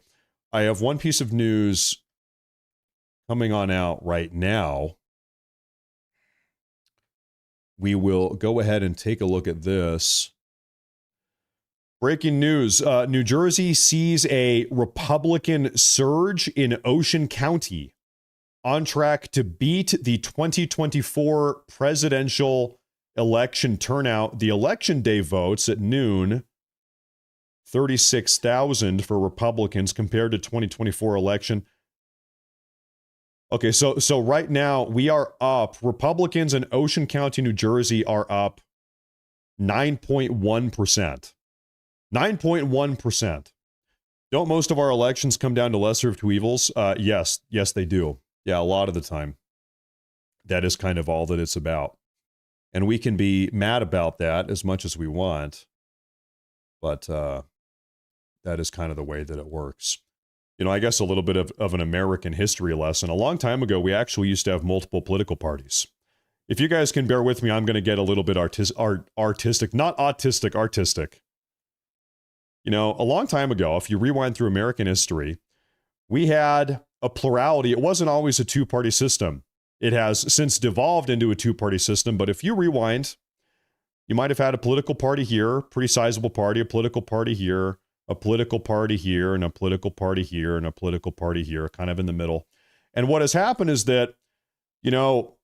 I have one piece of news coming on out right now. we will go ahead and take a look at this. Breaking news, New Jersey sees a Republican surge in Ocean County, on track to beat the 2024 presidential election turnout. The election day votes at noon, 36,000 for Republicans compared to 2024 election. Okay, so right now we are up. Republicans in Ocean County, New Jersey are up 9.1%. 9.1%. Don't most of our elections come down to lesser of two evils? Yes, they do. Yeah, a lot of the time. That is kind of all that it's about. And we can be mad about that as much as we want. But that is kind of the way that it works. You know, I guess a little bit of an American history lesson. A long time ago, we actually used to have multiple political parties. If you guys can bear with me, I'm going to get a little bit artistic. Not autistic, artistic. You know, a long time ago, if you rewind through American history, we had a plurality. It wasn't always a two-party system. It has since devolved into a two-party system, but if you rewind, you might have had a political party here, pretty sizable party, a political party here, a political party here, and a political party here, and a political party here, kind of in the middle. And what has happened is that, you know,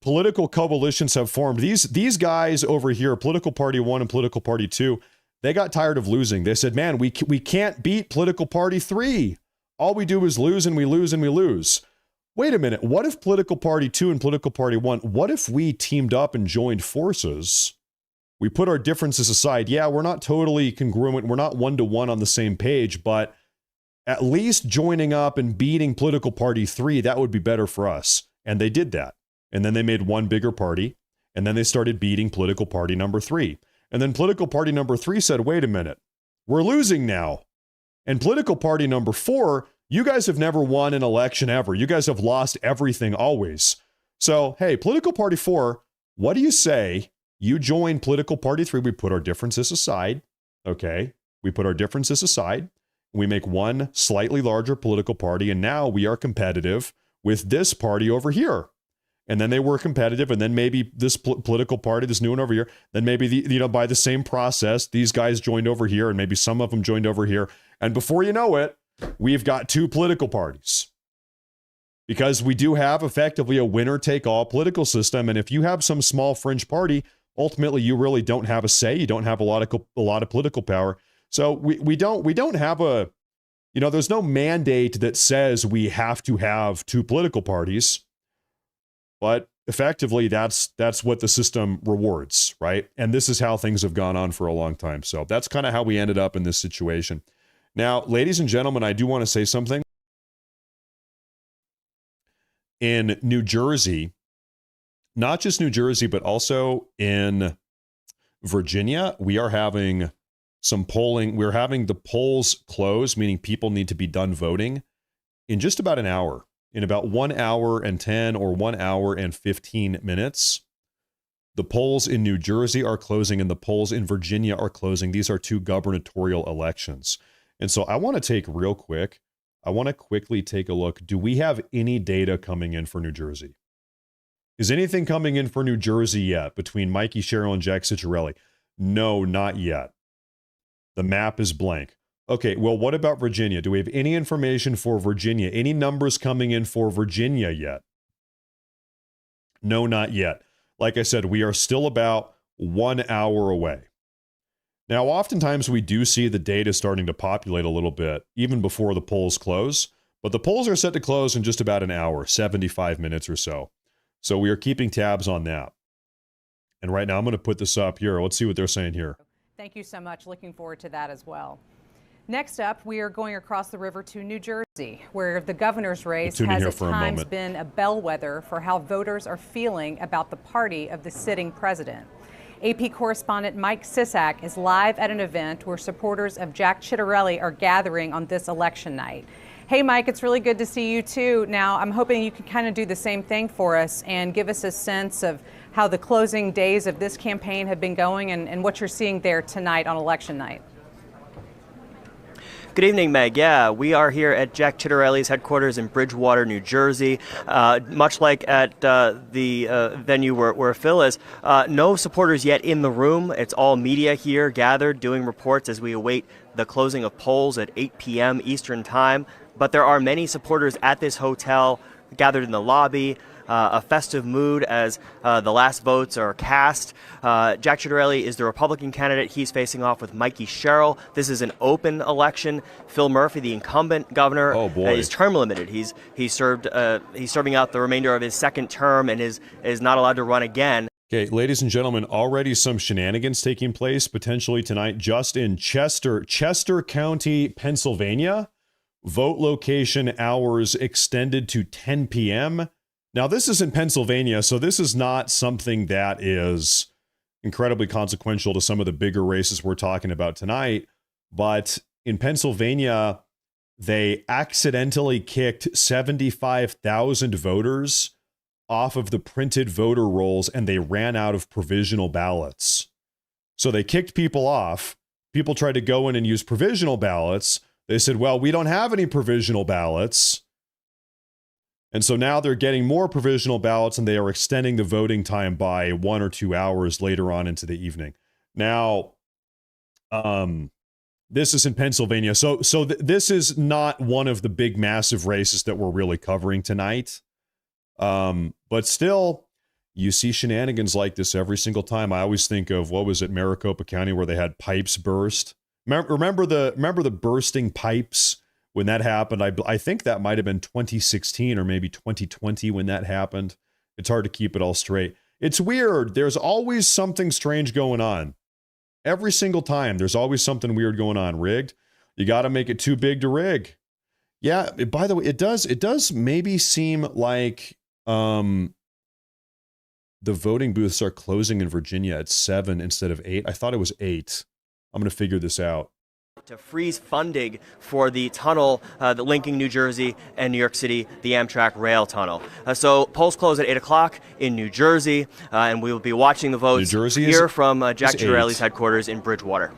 political coalitions have formed. These guys over here, political party 1 and political party 2, they got tired of losing. They said, man, we can't beat political party 3. All we do is lose and we lose and we lose. Wait a minute. What if political party 2 and political party 1, what if we teamed up and joined forces? We put our differences aside. Yeah, we're not totally congruent. We're not one-to-one on the same page, but at least joining up and beating political party 3, that would be better for us. And they did that. And then they made one bigger party. And then they started beating political party number 3. And then political party number 3 said, wait a minute, we're losing now. And political party number 4, you guys have never won an election ever. You guys have lost everything always. So, hey, political party 4, what do you say? You join political party 3. We put our differences aside. Okay. We put our differences aside. We make one slightly larger political party. And now we are competitive with this party over here. And then they were competitive, and then maybe this political party, this new one over here, then maybe by the same process, these guys joined over here, and maybe some of them joined over here. And before you know it, we've got 2 political parties. Because we do have effectively a winner-take-all political system, and if you have some small fringe party, ultimately you really don't have a say. You don't have a lot of political power. So we don't have a, you know, there's no mandate that says we have to have 2 political parties. But effectively, that's what the system rewards, right? And this is how things have gone on for a long time. So that's kind of how we ended up in this situation. Now, ladies and gentlemen, I do want to say something. In New Jersey, not just New Jersey, but also in Virginia, we are having some polling. We're having the polls close, meaning people need to be done voting in just about an hour. In about 1 hour and 10 or 1 hour and 15 minutes. The polls in New Jersey are closing and the polls in Virginia are closing. These are 2 gubernatorial elections. And so I want to quickly take a look. Do we have any data coming in for New Jersey? Is anything coming in for New Jersey yet between Mikey Sherrill and Jack Ciccarelli? No, not yet. The map is blank. Okay, well, what about Virginia? Do we have any information for Virginia? Any numbers coming in for Virginia yet? No, not yet. Like I said, we are still about 1 hour away. Now, oftentimes we do see the data starting to populate a little bit, even before the polls close, but the polls are set to close in just about an hour, 75 minutes or so. So we are keeping tabs on that. And right now I'm going to put this up here. Let's see what they're saying here. Thank you so much. Looking forward to that as well. Next up, we are going across the river to New Jersey, where the governor's race has at times been a bellwether for how voters are feeling about the party of the sitting president. AP correspondent Mike Sisak is live at an event where supporters of Jack Ciccarelli are gathering on this election night. Hey, Mike, it's really good to see you, too. Now, I'm hoping you can kind of do the same thing for us and give us a sense of how the closing days of this campaign have been going and what you're seeing there tonight on election night. Good evening, Meg. Yeah, we are here at Jack Ciattarelli's headquarters in Bridgewater, New Jersey. Much like at the venue where Phil is, no supporters yet in the room. It's all media here gathered doing reports as we await the closing of polls at 8 p.m. Eastern Time. But there are many supporters at this hotel gathered in the lobby. A festive mood as the last votes are cast. Jack Ciattarelli is the Republican candidate. He's facing off with Mikey Sherrill. This is an open election. Phil Murphy, the incumbent governor, is term limited. He's serving out the remainder of his second term and is not allowed to run again. Okay, ladies and gentlemen, already some shenanigans taking place potentially tonight just in Chester County, Pennsylvania. Vote location hours extended to 10 p.m. Now, this is in Pennsylvania, so this is not something that is incredibly consequential to some of the bigger races we're talking about tonight. But in Pennsylvania, they accidentally kicked 75,000 voters off of the printed voter rolls, and they ran out of provisional ballots. So they kicked people off. People tried to go in and use provisional ballots. They said, well, we don't have any provisional ballots. And so now they're getting more provisional ballots, and they are extending the voting time by 1 or 2 hours later on into the evening. Now, this is in Pennsylvania. So this is not one of the big, massive races that we're really covering tonight. But still, you see shenanigans like this every single time. I always think of, what was it, Maricopa County, where they had pipes burst. Remember the bursting pipes? When that happened, I think that might have been 2016 or maybe 2020 when that happened. It's hard to keep it all straight. It's weird. There's always something strange going on. Every single time, there's always something weird going on. Rigged. You got to make it too big to rig. Yeah, by the way, it does maybe seem like the voting booths are closing in Virginia at 7 instead of 8. I thought it was 8. I'm going to figure this out. To freeze funding for the tunnel linking New Jersey and New York City, the Amtrak rail tunnel. So polls close at 8 o'clock in New Jersey, and we will be watching the votes here from Jack Ciattarelli's headquarters in Bridgewater.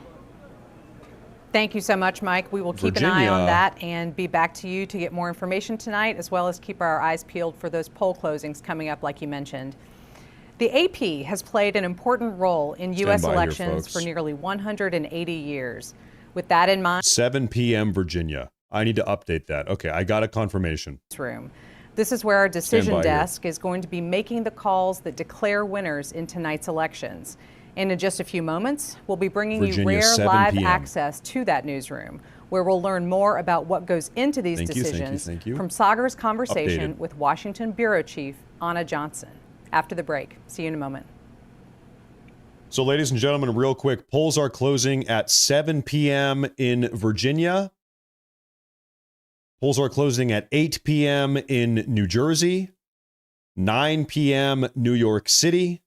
Thank you so much, Mike. We will keep an eye on that and be back to you to get more information tonight, as well as keep our eyes peeled for those poll closings coming up, like you mentioned. The AP has played an important role in U.S. elections for nearly 180 years. With that in mind, 7 p.m. Virginia. I need to update that. Okay, I got a confirmation. This is where our decision desk is going to be making the calls that declare winners in tonight's elections. And in just a few moments, we'll be bringing you rare live access to that newsroom, where we'll learn more about what goes into these decisions from Saagar's conversation with Washington Bureau Chief Anna Johnson. After the break. See you in a moment. So, ladies and gentlemen, real quick, polls are closing at 7 p.m. in Virginia. Polls are closing at 8 p.m. in New Jersey, 9 p.m. New York City,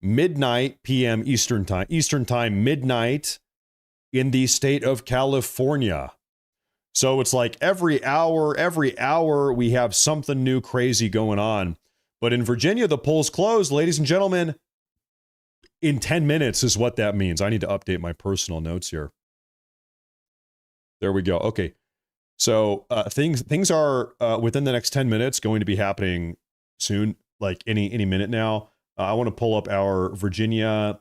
midnight p.m. Eastern time, midnight in the state of California. So it's like every hour we have something new crazy going on. But in Virginia, the polls close, ladies and gentlemen, in 10 minutes is what that means. I need to update my personal notes here. There we go. Okay. So things are within the next 10 minutes going to be happening soon, like any minute now. I want to pull up our Virginia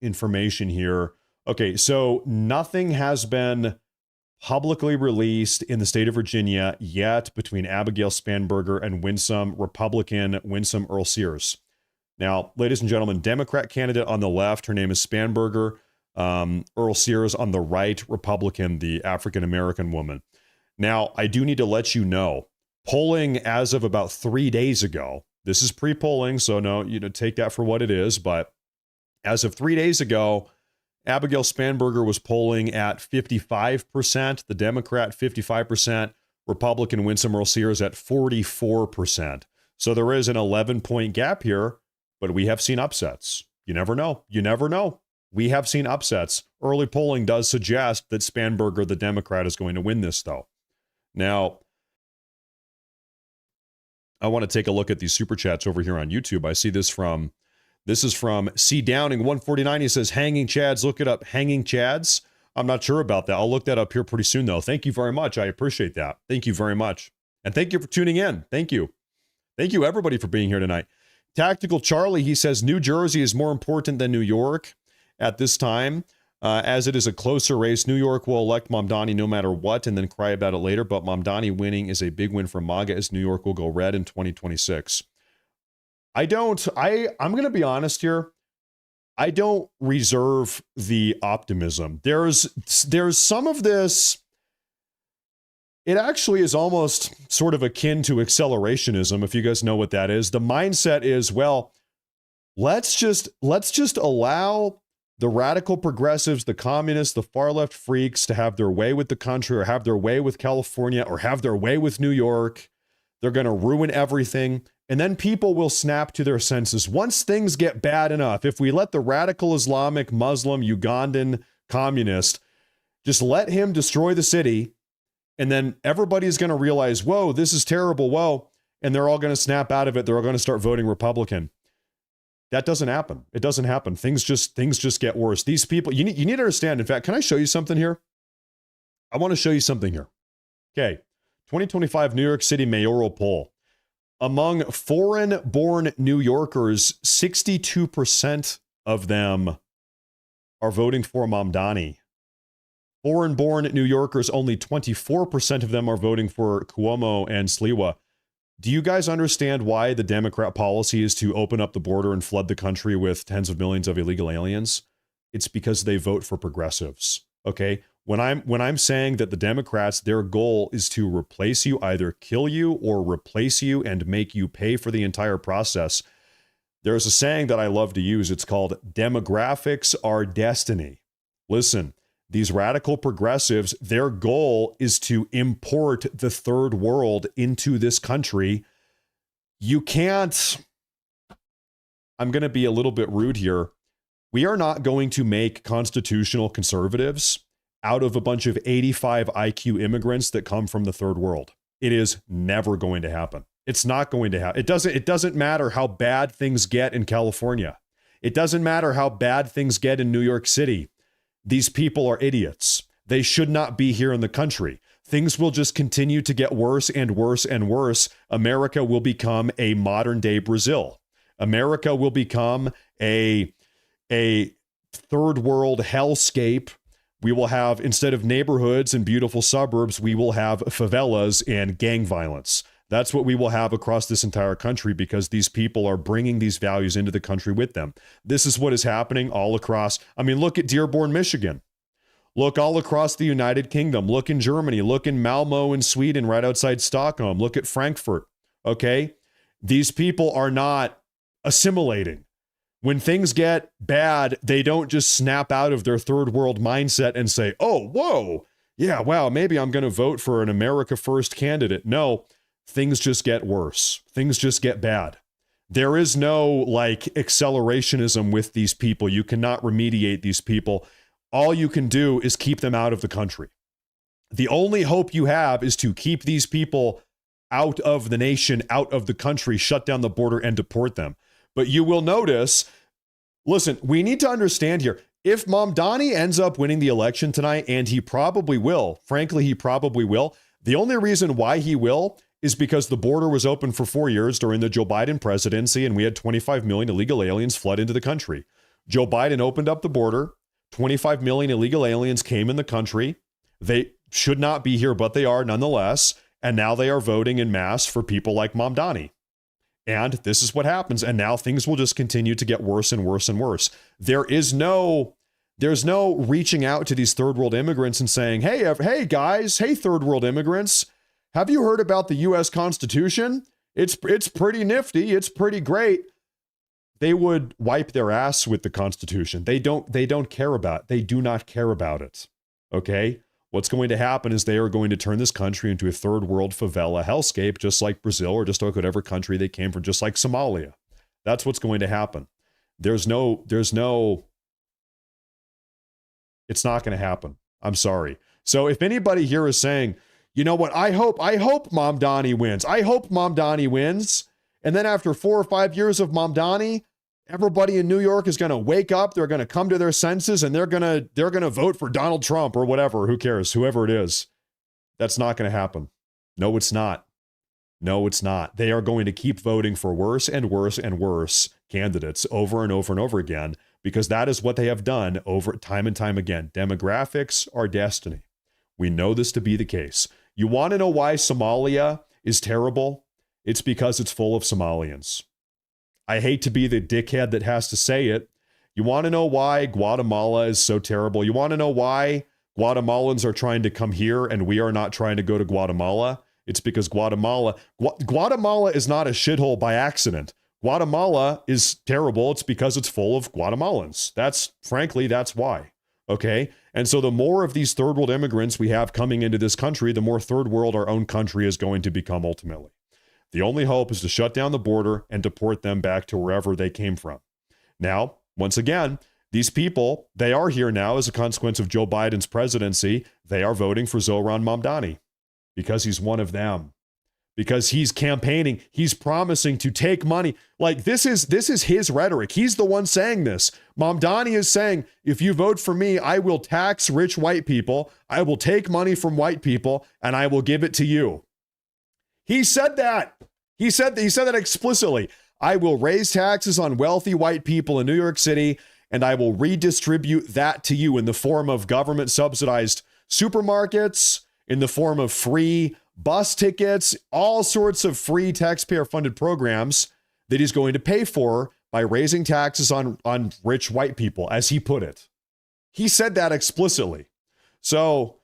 information here. Okay, so nothing has been publicly released in the state of Virginia yet between Abigail Spanberger and Republican Winsome Earl-Sears. Now, ladies and gentlemen, Democrat candidate on the left, her name is Spanberger. Earl-Sears on the right, Republican, the African-American woman. Now, I do need to let you know, polling as of about 3 days ago, this is pre-polling, so no, take that for what it is, but as of 3 days ago, Abigail Spanberger was polling at 55%, the Democrat 55%, Republican Winsome Earl-Sears at 44%. So there is an 11-point gap here, but we have seen upsets. You never know. You never know. We have seen upsets. Early polling does suggest that Spanberger, the Democrat, is going to win this, though. Now, I want to take a look at these super chats over here on YouTube. I see this is from C. Downing 149. He says, Hanging Chads. Look it up. Hanging Chads. I'm not sure about that. I'll look that up here pretty soon, though. Thank you very much. I appreciate that. Thank you very much. And thank you for tuning in. Thank you. Thank you, everybody, for being here tonight. Tactical Charlie, he says, New Jersey is more important than New York at this time, as it is a closer race. New York will elect Mamdani no matter what and then cry about it later, but Mamdani winning is a big win for MAGA, as New York will go red in 2026. I'm going to be honest here. I don't reserve the optimism. There's some of this. It actually is almost sort of akin to accelerationism, if you guys know what that is. The mindset is, well, let's just allow the radical progressives, the communists, the far left freaks to have their way with the country, or have their way with California, or have their way with New York. They're going to ruin everything. And then people will snap to their senses. Once things get bad enough, if we let the radical Islamic, Muslim, Ugandan communist, just let him destroy the city, and then everybody's going to realize, whoa, this is terrible, whoa, and they're all going to snap out of it. They're all going to start voting Republican. That doesn't happen. It doesn't happen. Things just get worse. These people, you need to understand. In fact, can I show you something here? I want to show you something here. Okay, 2025 New York City mayoral poll. Among foreign-born New Yorkers, 62% of them are voting for Mamdani. Foreign-born New Yorkers, only 24% of them are voting for Cuomo and Sliwa. Do you guys understand why the Democrat policy is to open up the border and flood the country with tens of millions of illegal aliens? It's because they vote for progressives. Okay? When I'm saying that the Democrats, their goal is to replace you, either kill you or replace you and make you pay for the entire process, there's a saying that I love to use. It's called demographics are destiny. Listen, these radical progressives, their goal is to import the third world into this country. You can't, I'm going to be a little bit rude here. We are not going to make constitutional conservatives out of a bunch of 85 IQ immigrants that come from the third world. It is never going to happen. It's not going to happen. It doesn't matter how bad things get in California. It doesn't matter how bad things get in New York City. These people are idiots. They should not be here in the country. Things will just continue to get worse and worse and worse. America will become a modern day Brazil. America will become a third world hellscape. We will have, instead of neighborhoods and beautiful suburbs, we will have favelas and gang violence. That's what we will have across this entire country, because these people are bringing these values into the country with them. This is what is happening all across. I mean, look at Dearborn, Michigan. Look all across the United Kingdom. Look in Germany. Look in Malmo in Sweden, right outside Stockholm. Look at Frankfurt. Okay? These people are not assimilating. When things get bad, they don't just snap out of their third world mindset and say, oh, whoa, yeah, wow, maybe I'm going to vote for an America First candidate. No, things just get worse. Things just get bad. There is no like accelerationism with these people. You cannot remediate these people. All you can do is keep them out of the country. The only hope you have is to keep these people out of the nation, out of the country, shut down the border and deport them. But you will notice, listen, we need to understand here, if Mamdani ends up winning the election tonight, and he probably will, frankly, he probably will, the only reason why he will is because the border was open for 4 years during the Joe Biden presidency, and we had 25 million illegal aliens flood into the country. Joe Biden opened up the border. 25 million illegal aliens came in the country. They should not be here, but they are nonetheless. And now they are voting en masse for people like Mamdani. And this is what happens. And now things will just continue to get worse and worse and worse. There's no reaching out to these third world immigrants and saying, hey guys, hey third world immigrants, have you heard about the U.S. Constitution? It's pretty nifty. It's pretty great. They would wipe their ass with the Constitution. They don't care about it. They do not care about it. Okay? What's going to happen is they are going to turn this country into a third world favela hellscape, just like Brazil, or just like whatever country they came from, just like Somalia. That's what's going to happen. It's not going to happen. I'm sorry. So if anybody here is saying, you know what, I hope Mamdani wins. I hope Mamdani wins. And then after 4 or 5 years of Mamdani, everybody in New York is going to wake up, they're going to come to their senses, and they're going to vote for Donald Trump or whatever, who cares, whoever it is. That's not going to happen. No, it's not. No, it's not. They are going to keep voting for worse and worse and worse candidates over and over and over again, because that is what they have done over time and time again. Demographics are destiny. We know this to be the case. You want to know why Somalia is terrible? It's because it's full of Somalians. I hate to be the dickhead that has to say it. You want to know why Guatemala is so terrible? You want to know why Guatemalans are trying to come here and we are not trying to go to Guatemala? It's because Guatemala is not a shithole by accident. Guatemala is terrible. It's because it's full of Guatemalans. That's why. Okay. And so the more of these third world immigrants we have coming into this country, the more third world our own country is going to become ultimately. The only hope is to shut down the border and deport them back to wherever they came from. Now, once again, these people, they are here now as a consequence of Joe Biden's presidency. They are voting for Zohran Mamdani because he's one of them. Because he's campaigning, he's promising to take money. Like this is his rhetoric. He's the one saying this. Mamdani is saying, if you vote for me, I will tax rich white people. I will take money from white people and I will give it to you. He said that. He said that explicitly. I will raise taxes on wealthy white people in New York City, and I will redistribute that to you in the form of government subsidized supermarkets, in the form of free bus tickets, all sorts of free taxpayer funded programs that he's going to pay for by raising taxes on rich white people, as he put it. He said that explicitly. So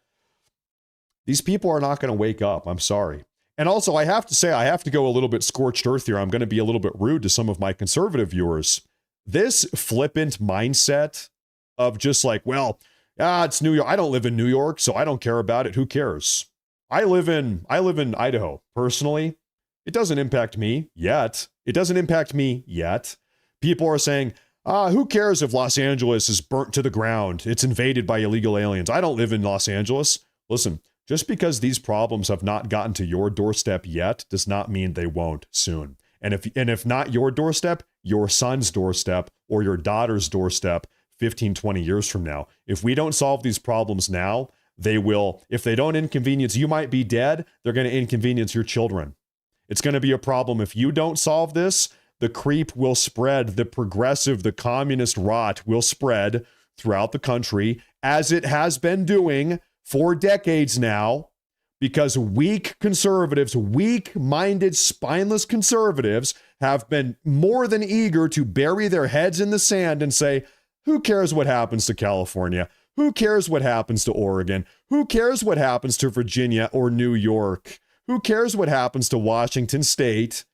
these people are not going to wake up. I'm sorry. And also, I have to say, I have to go a little bit scorched earth here. I'm going to be a little bit rude to some of my conservative viewers. This flippant mindset of just like, well, it's New York. I don't live in New York, so I don't care about it. Who cares? I live in Idaho. Personally, it doesn't impact me yet. People are saying, who cares if Los Angeles is burnt to the ground? It's invaded by illegal aliens. I don't live in Los Angeles. Listen, just because these problems have not gotten to your doorstep yet does not mean they won't soon. And if not your doorstep, your son's doorstep or your daughter's doorstep 15, 20 years from now. If we don't solve these problems now, they will. If they don't inconvenience, you might be dead. They're going to inconvenience your children. It's going to be a problem. If you don't solve this, the creep will spread. The progressive, the communist rot will spread throughout the country, as it has been doing for decades now, because weak conservatives, weak-minded, spineless conservatives have been more than eager to bury their heads in the sand and say, who cares what happens to California? Who cares what happens to Oregon? Who cares what happens to Virginia or New York? Who cares what happens to Washington State?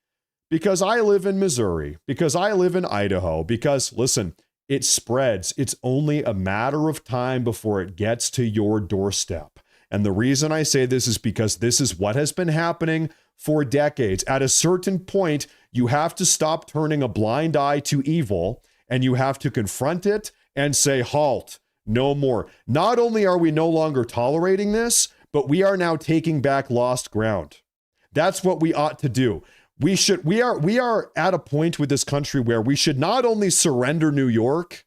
Because I live in Missouri, because I live in Idaho, because, listen, it spreads. It's only a matter of time before it gets to your doorstep. And the reason I say this is because this is what has been happening for decades. At a certain point, you have to stop turning a blind eye to evil, and you have to confront it and say, halt, no more. Not only are we no longer tolerating this, but we are now taking back lost ground. That's what we ought to do. We are at a point with this country where we should not only surrender New York,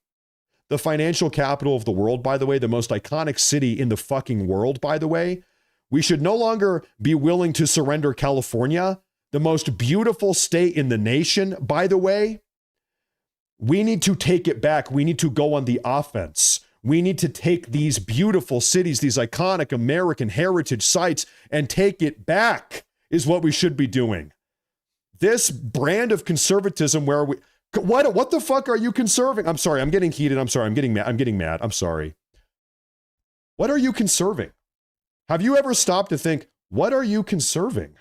the financial capital of the world, by the way, the most iconic city in the fucking world, by the way. We should no longer be willing to surrender California, the most beautiful state in the nation, by the way. We need to take it back. We need to go on the offense. We need to take these beautiful cities, these iconic American heritage sites, and take it back, is what we should be doing. This brand of conservatism where what the fuck are you conserving? I'm sorry, I'm getting heated. I'm sorry, I'm getting mad. I'm sorry. What are you conserving? Have you ever stopped to think, what are you conserving?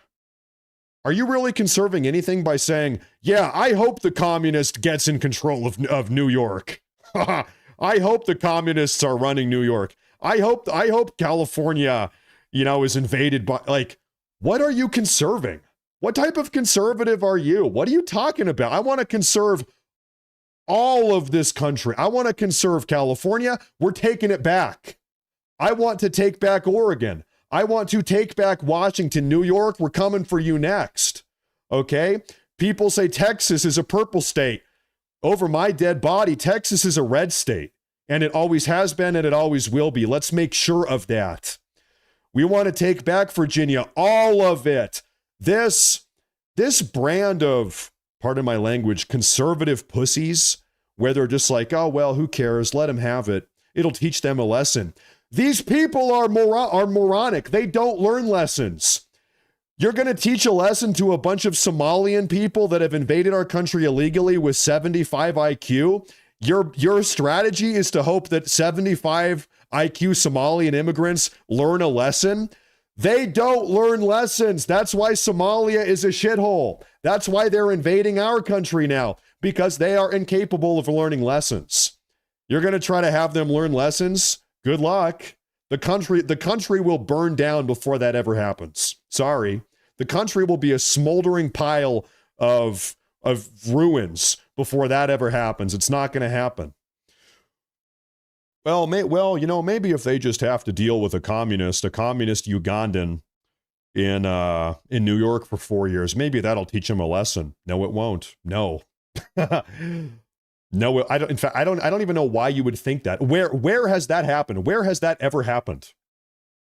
Are you really conserving anything by saying, yeah, I hope the communist gets in control of New York. I hope the communists are running New York. I hope California, is invaded by, like, what are you conserving? What type of conservative are you? What are you talking about? I want to conserve all of this country. I want to conserve California. We're taking it back. I want to take back Oregon. I want to take back Washington, New York. We're coming for you next. Okay? People say Texas is a purple state. over my dead body. Texas is a red state, and it always has been, and it always will be. Let's make sure of that. We want to take back Virginia, all of it. This brand of, pardon my language, conservative pussies, where they're just like, oh, well, who cares? Let them have it. It'll teach them a lesson. These people are moronic. They don't learn lessons. You're going to teach a lesson to a bunch of Somalian people that have invaded our country illegally with 75 IQ. Your strategy is to hope that 75 IQ Somalian immigrants learn a lesson. They don't learn lessons. That's why Somalia is a shithole. That's why they're invading our country now, because they are incapable of learning lessons. You're going to try to have them learn lessons? Good luck. The country will burn down before that ever happens. Sorry. The country will be a smoldering pile of ruins before that ever happens. It's not going to happen. Well, maybe if they just have to deal with a communist Ugandan in New York for 4 years, maybe that'll teach them a lesson. No, it won't. No. No, I don't. In fact, I don't even know why you would think that. Where has that happened? Where has that ever happened?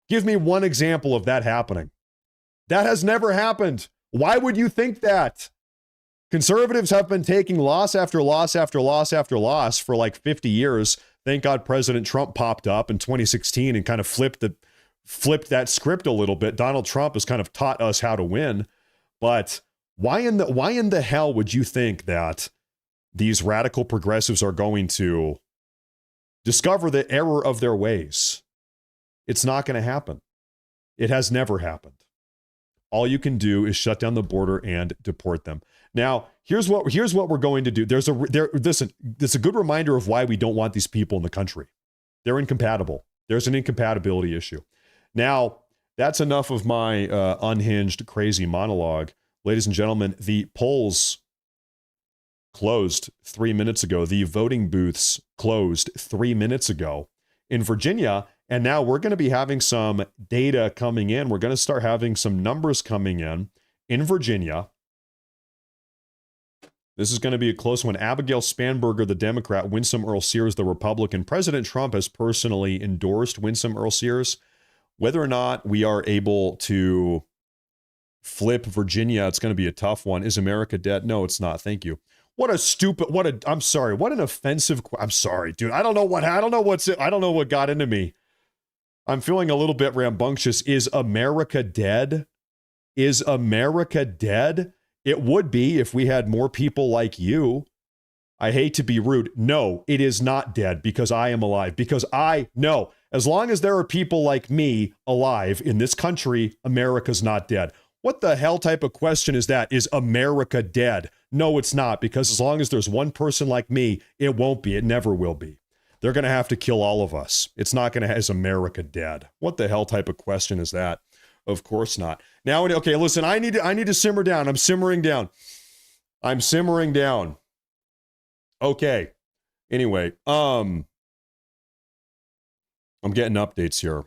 Give me one example of that happening. That has never happened. Why would you think that? Conservatives have been taking loss after loss after loss after loss for like 50 years. Thank God President Trump popped up in 2016 and kind of flipped that script a little bit. Donald Trump has kind of taught us how to win. But why in the hell would you think that these radical progressives are going to discover the error of their ways? It's not going to happen. It has never happened. All you can do is shut down the border and deport them. Now, here's what we're going to do. Listen, this is a good reminder of why we don't want these people in the country. They're incompatible. There's an incompatibility issue. Now, that's enough of my unhinged, crazy monologue. Ladies and gentlemen, the polls closed 3 minutes ago. The voting booths closed 3 minutes ago in Virginia. And now we're going to be having some data coming in. We're going to start having some numbers coming in Virginia. This is going to be a close one. Abigail Spanberger, the Democrat, Winsome Earl Sears, the Republican. President Trump has personally endorsed Winsome Earl Sears. Whether or not we are able to flip Virginia, it's going to be a tough one. Is America dead? No, it's not. Thank you. What an offensive, I'm sorry, dude. I don't know what got into me. I'm feeling a little bit rambunctious. Is America dead? Is America dead? It would be if we had more people like you. I hate to be rude. No, it is not dead because I am alive. Because I know as long as there are people like me alive in this country, America's not dead. What the hell type of question is that? Is America dead? No, it's not, because as long as there's one person like me, it won't be. It never will be. They're going to have to kill all of us. It's not going to, is America dead? What the hell type of question is that? Of course not. Now, okay, listen, I need to simmer down. I'm simmering down. Okay. Anyway, I'm getting updates here.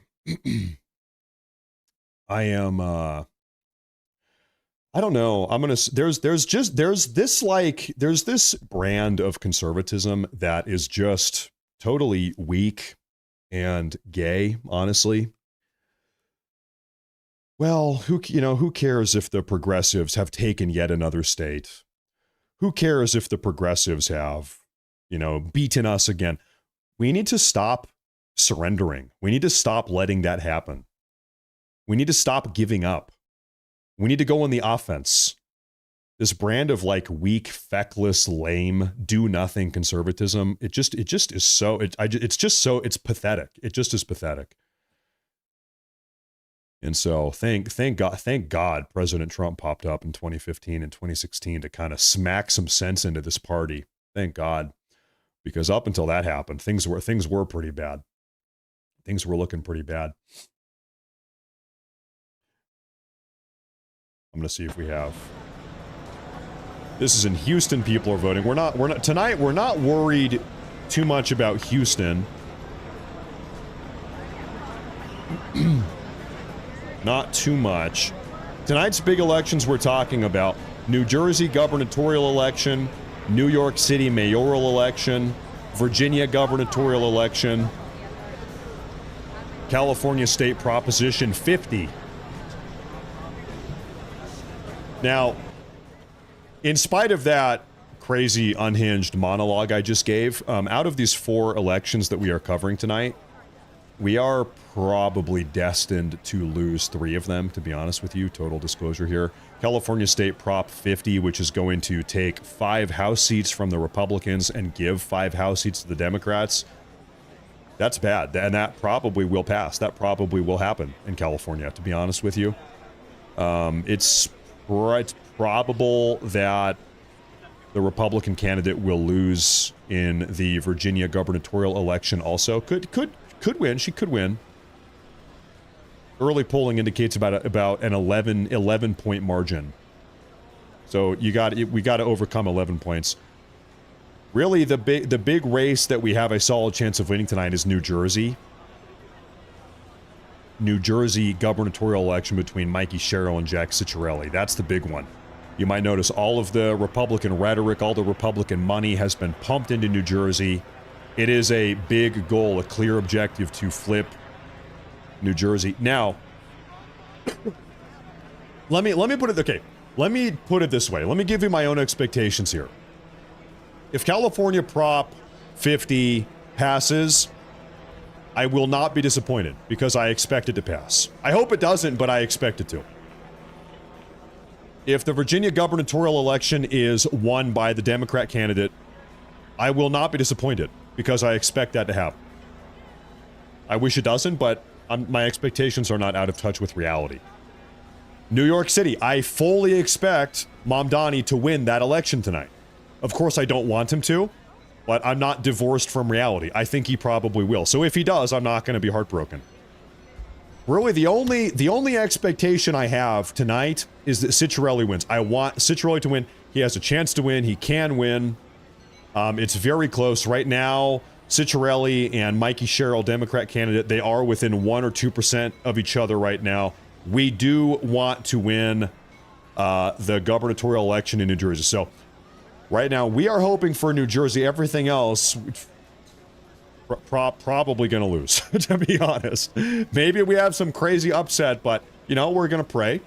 I don't know. There's this brand of conservatism that is just totally weak and gay, honestly. Well, who cares if the progressives have taken yet another state? Who cares if the progressives have, beaten us again? We need to stop surrendering. We need to stop letting that happen. We need to stop giving up. We need to go on the offense. This brand of like weak, feckless, lame, do nothing conservatism, it's pathetic. It just is pathetic. And so thank God President Trump popped up in 2015 and 2016 to kind of smack some sense into this party. Thank God. Because up until that happened, things were pretty bad. Things were looking pretty bad. I'm going to see if we have. This is in Houston. People are voting. We're not tonight. We're not worried too much about Houston. Not too much. Tonight's big elections we're talking about: New Jersey gubernatorial election, New York City mayoral election, Virginia gubernatorial election, California State Proposition 50. Now, in spite of that crazy unhinged monologue I just gave, out of these 4 elections that we are covering tonight, we are probably destined to lose 3 of them, to be honest with you. Total disclosure here. California State Prop 50, which is going to take 5 House seats from the Republicans and give 5 House seats to the Democrats. That's bad, and that probably will pass. That probably will happen in California, to be honest with you. It's probable that the Republican candidate will lose in the Virginia gubernatorial election also. Could win. She could win. Early polling indicates about an 11 point margin. So we got to overcome 11 points. Really, the big race that we have a solid chance of winning tonight is New Jersey. New Jersey gubernatorial election between Mikey Sherrill and Jack Ciattarelli. That's the big one. You might notice all of the Republican rhetoric, all the Republican money has been pumped into New Jersey. It is a big goal, a clear objective to flip New Jersey. Now, let me put it, okay, let me put it this way. Let me give you my own expectations here. If California Prop 50 passes, I will not be disappointed because I expect it to pass. I hope it doesn't, but I expect it to. If the Virginia gubernatorial election is won by the Democrat candidate, I will not be disappointed because I expect that to happen. I wish it doesn't, but my expectations are not out of touch with reality. New York City, I fully expect Mamdani to win that election tonight. Of course, I don't want him to, but I'm not divorced from reality. I think he probably will. So if he does, I'm not going to be heartbroken. Really, the only expectation I have tonight is that Ciattarelli wins. I want Ciattarelli to win. He has a chance to win. He can win. It's very close. Right now, Ciattarelli and Mikey Sherrill, Democrat candidate, they are within 1 or 2% of each other right now. We do want to win the gubernatorial election in New Jersey. So right now, we are hoping for New Jersey. Everything else, probably going to lose, to be honest. Maybe we have some crazy upset, but, you know, we're going to pray.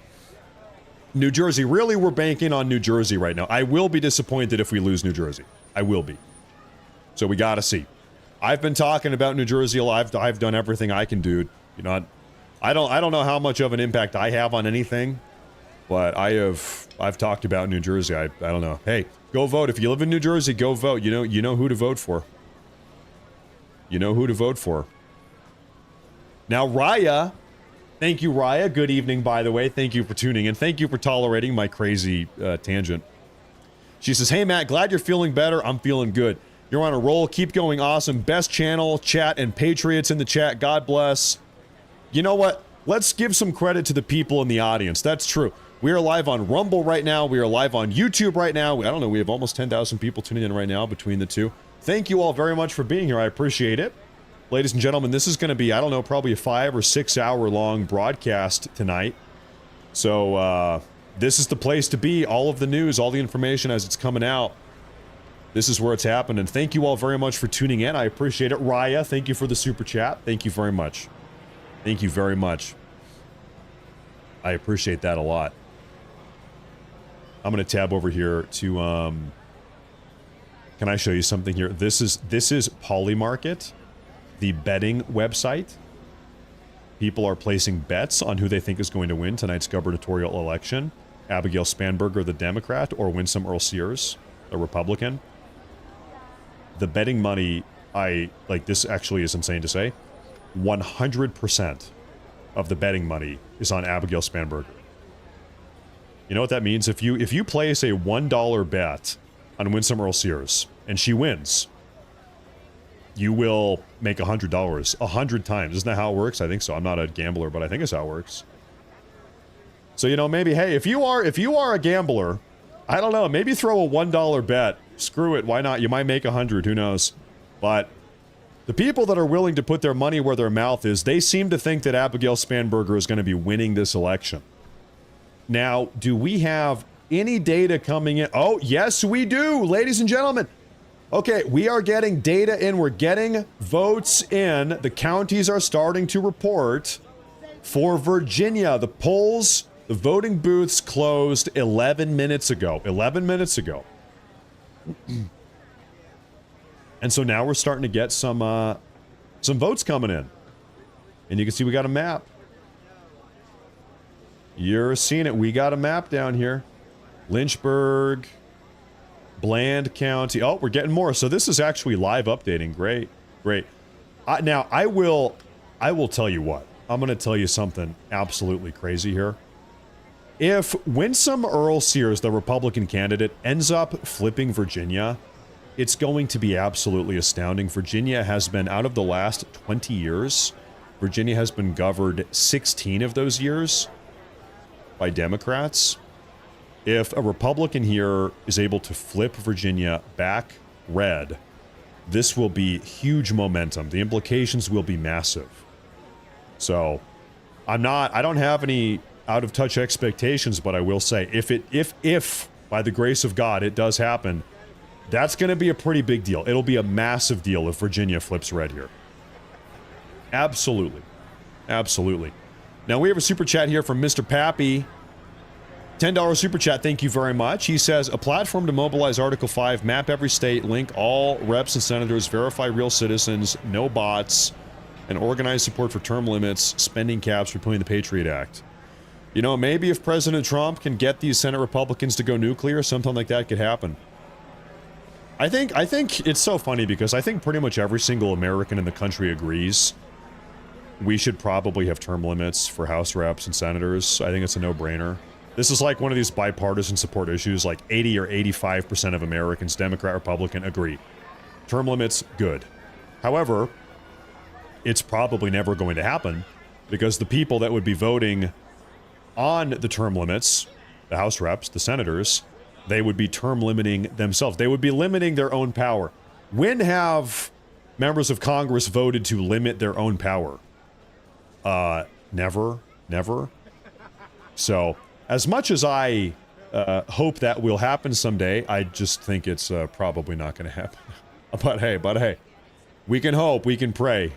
New Jersey, really, we're banking on New Jersey right now. I will be disappointed if we lose New Jersey. I will be. So we got to see. I've been talking about New Jersey. I've done everything I can do. You know, I don't know how much of an impact I have on anything, but I've talked about New Jersey. I don't know. Hey, go vote. If you live in New Jersey, go vote. You know who to vote for. You know who to vote for. Now, Raya, thank you, Raya. Good evening, by the way. Thank you for tuning in. Thank you for tolerating my crazy tangent. She says, hey, Matt, glad you're feeling better. I'm feeling good. You're on a roll. Keep going. Awesome. Best channel, chat, and Patriots in the chat. God bless. You know what? Let's give some credit to the people in the audience. That's true. We are live on Rumble right now. We are live on YouTube right now. I don't know. We have almost 10,000 people tuning in right now between the two. Thank you all very much for being here. I appreciate it. Ladies and gentlemen, this is going to be, I don't know, probably a 5 or 6 hour long broadcast tonight. So, this is the place to be. All of the news, all the information as it's coming out. This is where it's happened. And thank you all very much for tuning in. I appreciate it. Raya, thank you for the super chat. Thank you very much. Thank you very much. I appreciate that a lot. I'm going to tab over here to, can I show you something here? This is Polymarket, the betting website. People are placing bets on who they think is going to win tonight's gubernatorial election. Abigail Spanberger, the Democrat, or Winsome Earl-Sears, a Republican. The betting money, this actually is insane to say. 100% of the betting money is on Abigail Spanberger. You know what that means? If you place a $1 bet on Winsome Earl-Sears and she wins, you will make $100 100 times. Isn't that how it works? I think so. I'm not a gambler, but I think it's how it works. So, you know, maybe, hey, if you are a gambler, I don't know, maybe throw a $1 bet. Screw it. Why not? You might make 100. Who knows? But the people that are willing to put their money where their mouth is, they seem to think that Abigail Spanberger is going to be winning this election. Now, do we have any data coming in? Oh, yes, we do, ladies and gentlemen. Okay, we are getting data in. We're getting votes in. The counties are starting to report. For Virginia, the polls, the voting booths closed 11 minutes ago. 11 minutes ago. And so now we're starting to get some votes coming in. And you can see we got a map. You're seeing it. We got a map down here. Lynchburg, Bland County. Oh, we're getting more. So this is actually live updating. Great, great. Now, I will tell you what. I'm going to tell you something absolutely crazy here. If Winsome Earl Sears, the Republican candidate, ends up flipping Virginia, it's going to be absolutely astounding. Virginia has been, out of the last 20 years, Virginia has been governed 16 of those years by Democrats. If a Republican here is able to flip Virginia back red, this will be huge momentum. The implications will be massive. So, I don't have any out of touch expectations, but I will say if by the grace of God it does happen, that's going to be a pretty big deal. It'll be a massive deal if Virginia flips red here. Absolutely. Absolutely. Now we have a super chat here from Mr. Pappy. $10 super chat, thank you very much. He says, a platform to mobilize Article 5, map every state, link all reps and senators, verify real citizens, no bots, and organize support for term limits, spending caps, repealing the Patriot Act. You know, maybe if President Trump can get these Senate Republicans to go nuclear, something like that could happen. I think it's so funny because I think pretty much every single American in the country agrees we should probably have term limits for House reps and senators. I think it's a no-brainer. This is like one of these bipartisan support issues, like 80 or 85% of Americans, Democrat, Republican, agree. Term limits, good. However, it's probably never going to happen because the people that would be voting on the term limits, the House reps, the senators, they would be term limiting themselves. They would be limiting their own power. When have members of Congress voted to limit their own power? Never. So, as much as I hope that will happen someday, I just think it's probably not going to happen. But hey, we can hope, we can pray.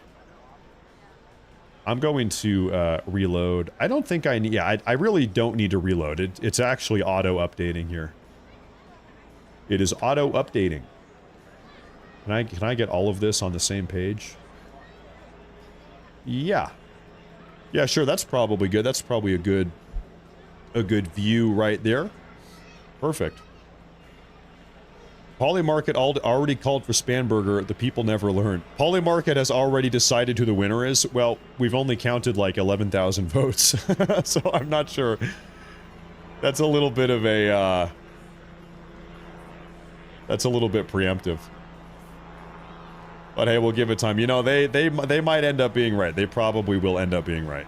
I'm going to reload. I don't think I need... Yeah, I really don't need to reload. It's actually auto-updating here. It is auto-updating. Can I get all of this on the same page? Yeah. Yeah, sure, that's probably good. That's probably a good view right there. Perfect. Polymarket already called for Spanberger. The people never learn. Polymarket has already decided who the winner is. Well, we've only counted like 11,000 votes. So I'm not sure. That's a little bit of a, that's a little bit preemptive. But hey, we'll give it time. You know, they might end up being right. They probably will end up being right.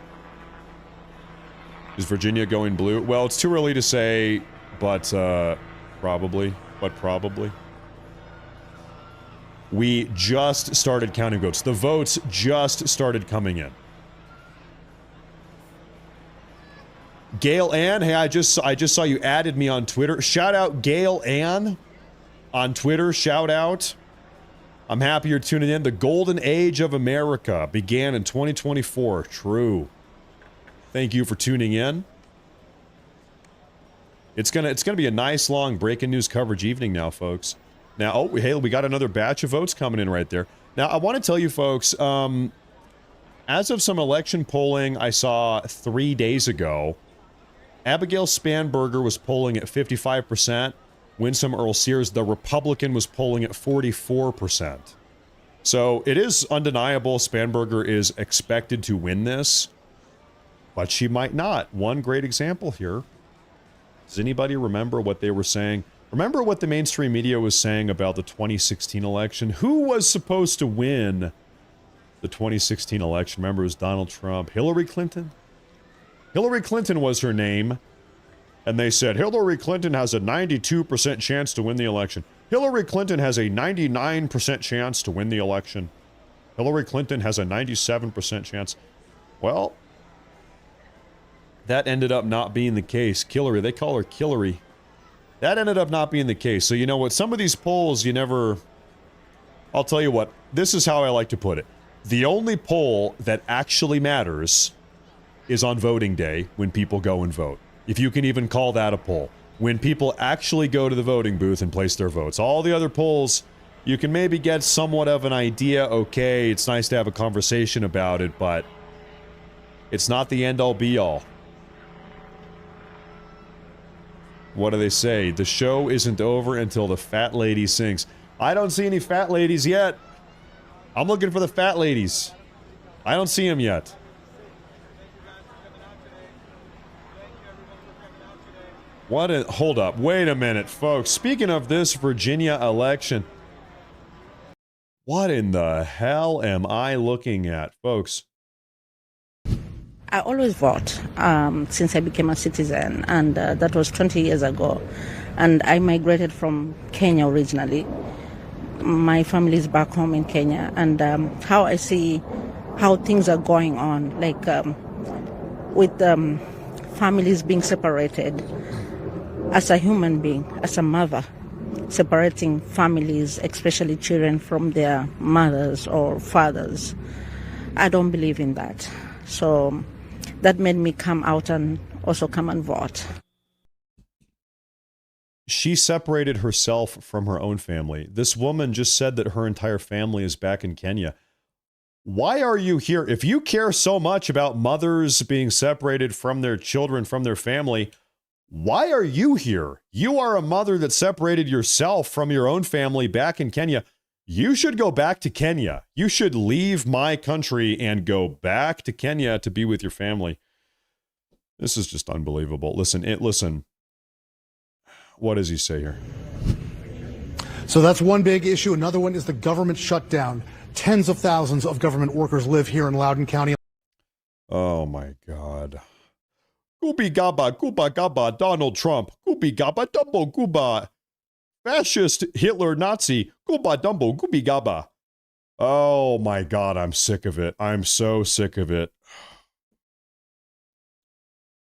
Is Virginia going blue? Well, it's too early to say, but probably. But probably. We just started counting votes. The votes just started coming in. Gail Ann, hey, I just saw you added me on Twitter. Shout out Gail Ann on Twitter. Shout out. I'm happy you're tuning in. The golden age of America began in 2024. True. Thank you for tuning in. It's gonna be a nice long breaking news coverage evening now, folks. Now, oh, hey, we got another batch of votes coming in right there. Now, I want to tell you folks, as of some election polling I saw 3 days ago, Abigail Spanberger was polling at 55%. Winsome Earl Sears, the Republican, was polling at 44%. So it is undeniable Spanberger is expected to win this, but she might not. One great example here. Does anybody remember what they were saying? Remember what the mainstream media was saying about the 2016 election? Who was supposed to win the 2016 election? Remember, it was Donald Trump. Hillary Clinton? Hillary Clinton was her name. And they said, Hillary Clinton has a 92% chance to win the election. Hillary Clinton has a 99% chance to win the election. Hillary Clinton has a 97% chance. Well, that ended up not being the case. Killary, they call her Killary. That ended up not being the case. So you know what? Some of these polls, you never... I'll tell you what. This is how I like to put it. The only poll that actually matters is on voting day when people go and vote. If you can even call that a poll. When people actually go to the voting booth and place their votes. All the other polls, you can maybe get somewhat of an idea. Okay, it's nice to have a conversation about it, but it's not the end-all be-all. What do they say? The show isn't over until the fat lady sings. I don't see any fat ladies yet. I'm looking for the fat ladies. I don't see them yet. What a... Hold up. Wait a minute, folks. Speaking of this Virginia election... What in the hell am I looking at, folks? I always vote since I became a citizen, and that was 20 years ago. And I migrated from Kenya originally. My family is back home in Kenya, and how I see how things are going on, like with families being separated. As a human being, as a mother, separating families, especially children, from their mothers or fathers, I don't believe in that. So that made me come out and also come and vote. She separated herself from her own family. This woman just said that her entire family is back in Kenya. Why are you here? If you care so much about mothers being separated from their children, from their family, why are you here? You are a mother that separated yourself from your own family back in Kenya. You should go back to Kenya. You should leave my country and go back to Kenya to be with your family. This is just unbelievable. Listen. What does he say here? So that's one big issue. Another one is the government shutdown. Tens of thousands of government workers live here in Loudoun County. Oh my God. Gooby gaba, gooba gaba, Donald Trump. Gooby gaba, dumbo gooba. Fascist Hitler Nazi. Gooba dumbo, gooby gaba. Oh my God, I'm sick of it. I'm so sick of it.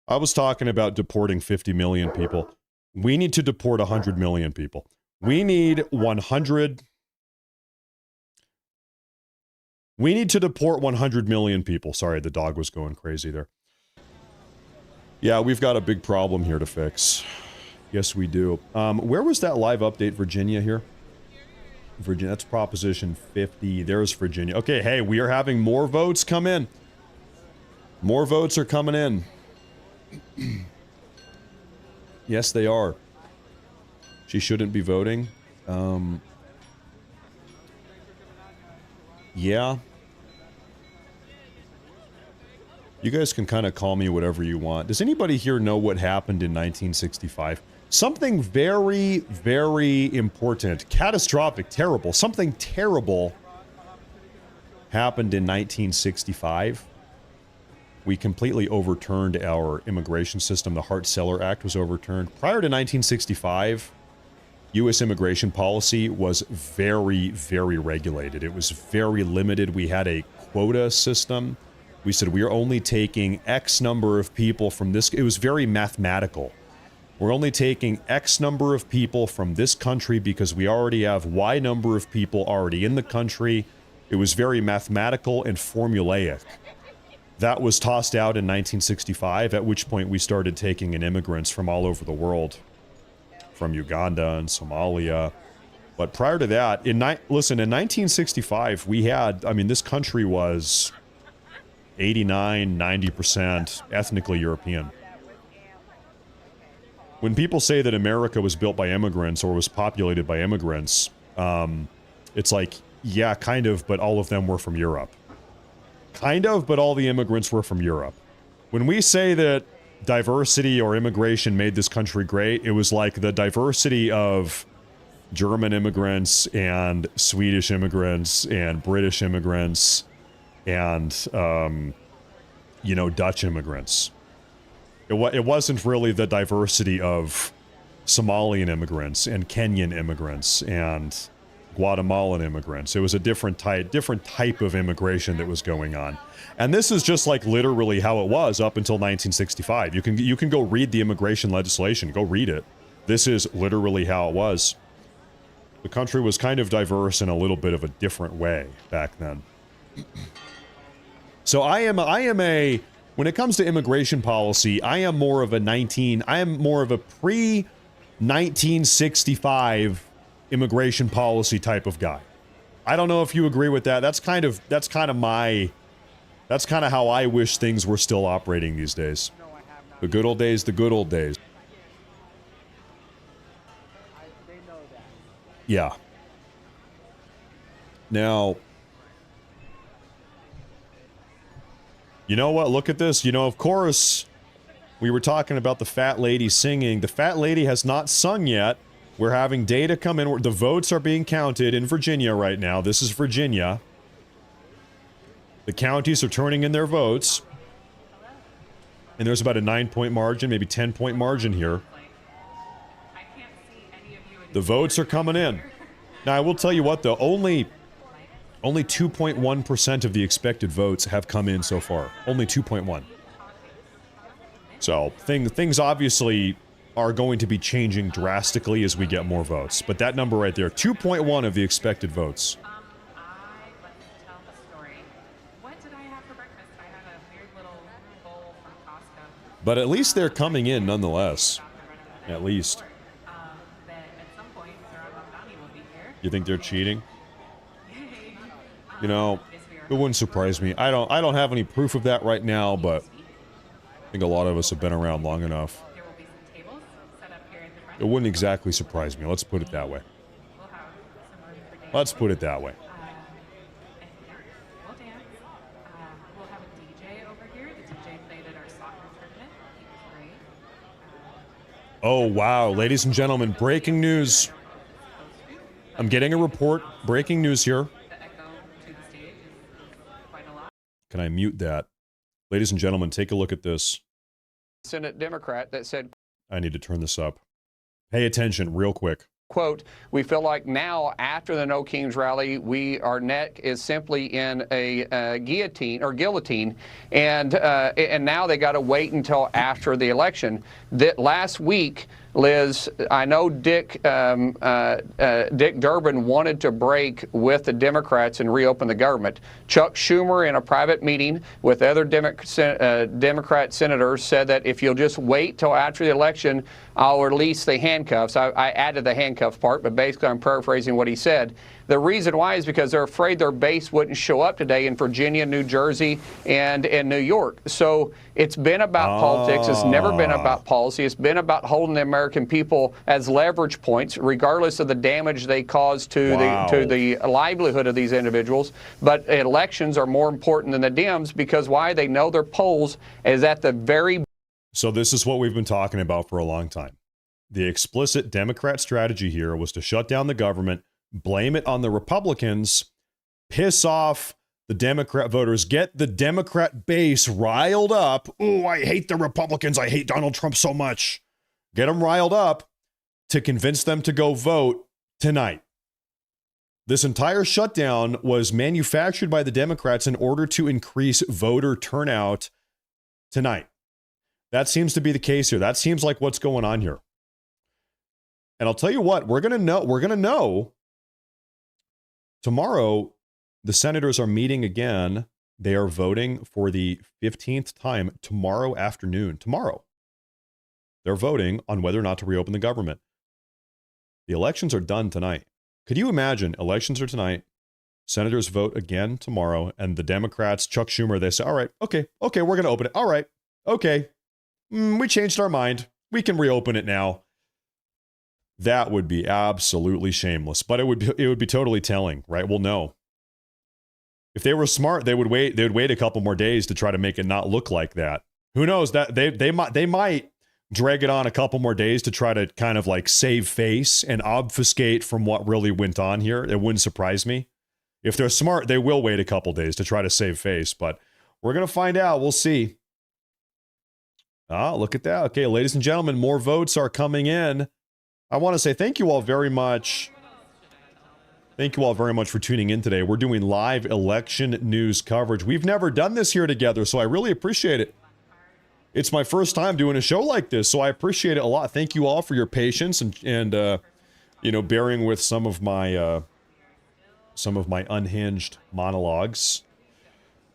I was talking about deporting 50 million people. We need to deport 100 million people. We need 100... We need to deport 100 million people. Sorry, the dog was going crazy there. Yeah, we've got a big problem here to fix. Yes, we do. Where was that live update, Virginia, here? Virginia, that's Proposition 50. There's Virginia. Okay, hey, we are having more votes come in. More votes are coming in. Yes, they are. She shouldn't be voting. Yeah. You guys can kind of call me whatever you want. Does anybody here know what happened in 1965? Something very, very important, catastrophic, terrible, something terrible happened in 1965. We completely overturned our immigration system. The Hart-Celler Act was overturned. Prior to 1965, U.S. immigration policy was very, very regulated. It was very limited. We had a quota system. We said we are only taking X number of people from this. It was very mathematical. We're only taking X number of people from this country because we already have Y number of people already in the country. It was very mathematical and formulaic. That was tossed out in 1965, at which point we started taking in immigrants from all over the world, from Uganda and Somalia. But prior to that, in 1965, we had, I mean, this country was 89, 90% ethnically European. When people say that America was built by immigrants or was populated by immigrants, it's like, yeah, kind of, but all of them were from Europe. Kind of, but all the immigrants were from Europe. When we say that diversity or immigration made this country great, it was like the diversity of German immigrants and Swedish immigrants and British immigrants and, you know, Dutch immigrants. It wasn't really the diversity of Somalian immigrants and Kenyan immigrants and Guatemalan immigrants. It was a different type of immigration that was going on. And this is just like literally how it was up until 1965. You can go read the immigration legislation. Go read it. This is literally how it was. The country was kind of diverse in a little bit of a different way back then. So I am a, when it comes to immigration policy, I am more of a pre-1965 immigration policy type of guy. I don't know if you agree with that. That's kind of how I wish things were still operating these days. The good old days, the good old days. Yeah. Now, you know what? Look at this. You know, of course, we were talking about the fat lady singing. The fat lady has not sung yet. We're having data come in. The votes are being counted in Virginia right now. This is Virginia. The counties are turning in their votes. And there's about a 9-point margin, maybe 10-point margin here. The votes are coming in. Now, I will tell you what, though. Only 2.1% of the expected votes have come in so far. Only 2.1. So, things obviously are going to be changing drastically as we get more votes. But that number right there, 2.1 of the expected votes. But at least they're coming in nonetheless. At least. You think they're cheating? You know, it wouldn't surprise me. I don't have any proof of that right now, but I think a lot of us have been around long enough. It wouldn't exactly surprise me. Let's put it that way. Let's put it that way. Oh, wow. Ladies and gentlemen, breaking news. I'm getting a report. Breaking news here. Can I mute that? Ladies and gentlemen, take a look at this. Senate Democrat that said, I need to turn this up. Pay attention real quick. quote, we feel like now after the No Kings rally, our neck is simply in a guillotine, and now they got to wait until after the election. That last week, Liz, I know Dick Durbin wanted to break with the Democrats and reopen the government. Chuck Schumer, in a private meeting with other Democrat senators, said that if you'll just wait till after the election, I'll release the handcuffs. I added the handcuff part, but basically I'm paraphrasing what he said. The reason why is because they're afraid their base wouldn't show up today in Virginia, New Jersey, and in New York. So it's been about politics. It's never been about policy. It's been about holding the American people as leverage points, regardless of the damage they cause to the livelihood of these individuals. But elections are more important than the Dems because why? They know their polls is at the very. So this is what we've been talking about for a long time. The explicit Democrat strategy here was to shut down the government, blame it on the Republicans, piss off the Democrat voters, get the Democrat base riled up. Oh, I hate the Republicans. I hate Donald Trump so much. Get them riled up to convince them to go vote tonight. This entire shutdown was manufactured by the Democrats in order to increase voter turnout tonight. That seems to be the case here. That seems like what's going on here. And I'll tell you what, we're going to know tomorrow. The senators are meeting again. They are voting for the 15th time tomorrow afternoon. Tomorrow. They're voting on whether or not to reopen the government. The elections are done tonight. Could you imagine? Elections are tonight. Senators vote again tomorrow. And the Democrats, Chuck Schumer, they say, all right, okay, we're going to open it. All right, okay. We changed our mind. We can reopen it now. That would be absolutely shameless, but it would be totally telling, right? Well, no. If they were smart, they would wait a couple more days to try to make it not look like that. Who knows? That they might drag it on a couple more days to try to kind of like save face and obfuscate from what really went on here. It wouldn't surprise me. If they're smart, they will wait a couple days to try to save face, but we're going to find out. We'll see. Ah, look at that. Okay, ladies and gentlemen, more votes are coming in. I want to say thank you all very much. Thank you all very much for tuning in today. We're doing live election news coverage. We've never done this here together, so I really appreciate it. It's my first time doing a show like this, so I appreciate it a lot. Thank you all for your patience and you know, bearing with some of my unhinged monologues.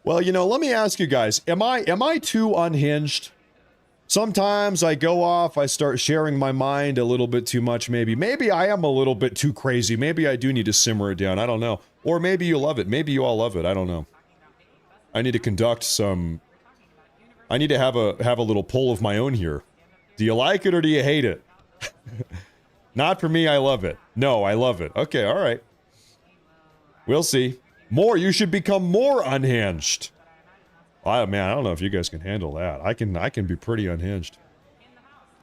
Well, you know, let me ask you guys, am I too unhinged? Sometimes I go off, I start sharing my mind a little bit too much, maybe. Maybe I am a little bit too crazy. Maybe I do need to simmer it down. I don't know. Or maybe you love it. Maybe you all love it. I don't know. I need to conduct some... I need to have a little poll of my own here. Do you like it or do you hate it? Not for me, I love it. No, I love it. Okay, all right. We'll see. More, you should become more unhinged. Man, I don't know if you guys can handle that. I can be pretty unhinged.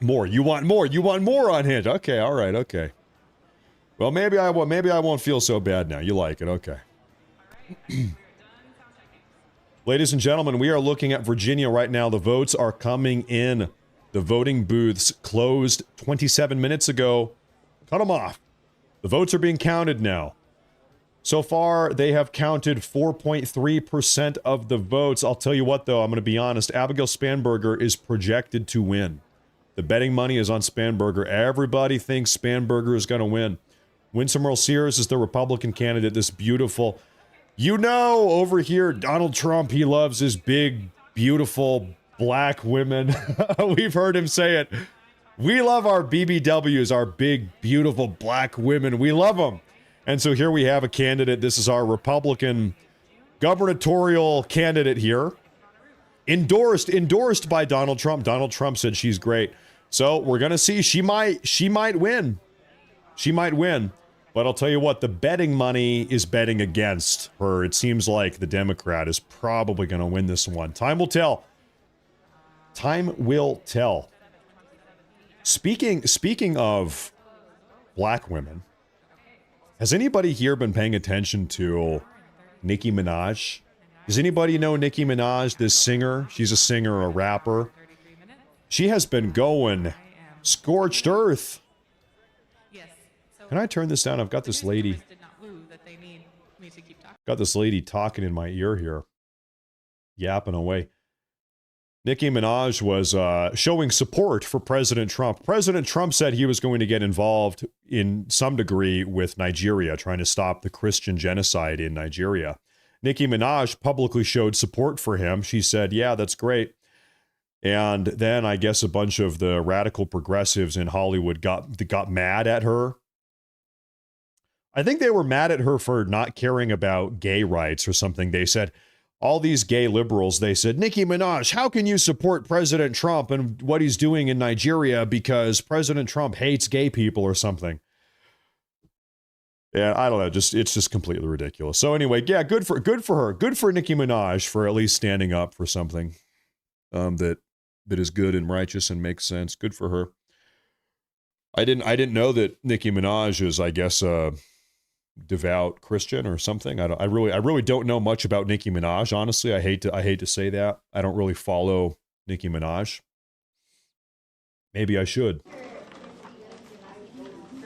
More, you want more unhinged. Okay, all right, okay. Well, maybe I won't feel so bad now. You like it, okay. Ladies and gentlemen, we are looking at Virginia right now. The votes are coming in. The voting booths closed 27 minutes ago. Cut them off. The votes are being counted now. So far, they have counted 4.3% of the votes. I'll tell you what, though, I'm going to be honest. Abigail Spanberger is projected to win. The betting money is on Spanberger. Everybody thinks Spanberger is going to win. Winsome Earl-Sears is the Republican candidate, this beautiful... You know, over here, Donald Trump, he loves his big, beautiful black women. We've heard him say it. We love our BBWs, our big, beautiful black women. We love them. And so here we have a candidate. This is our Republican gubernatorial candidate here. Endorsed by Donald Trump. Donald Trump said she's great. So we're going to see. She might win. She might win. But I'll tell you what, the betting money is betting against her. It seems like the Democrat is probably going to win this one. Time will tell. Time will tell. Speaking of black women, has anybody here been paying attention to Nicki Minaj? Does anybody know Nicki Minaj, this singer? She's a singer, a rapper. She has been going scorched earth. Can I turn this down? I've got this lady. Got this lady talking in my ear here. Yapping away. Nicki Minaj was showing support for President Trump. President Trump said he was going to get involved in some degree with Nigeria, trying to stop the Christian genocide in Nigeria. Nicki Minaj publicly showed support for him. She said, yeah, that's great. And then I guess a bunch of the radical progressives in Hollywood got mad at her. I think they were mad at her for not caring about gay rights or something. They said, all these gay liberals, they said, Nicki Minaj, how can you support President Trump and what he's doing in Nigeria because President Trump hates gay people or something? Yeah, I don't know. It's just completely ridiculous. So anyway, yeah, good for her. Good for Nicki Minaj for at least standing up for something that is good and righteous and makes sense. Good for her. I didn't know that Nicki Minaj is, I guess, devout Christian or something. I really don't know much about Nicki Minaj. Honestly, I hate to say that. I don't really follow Nicki Minaj. Maybe I should.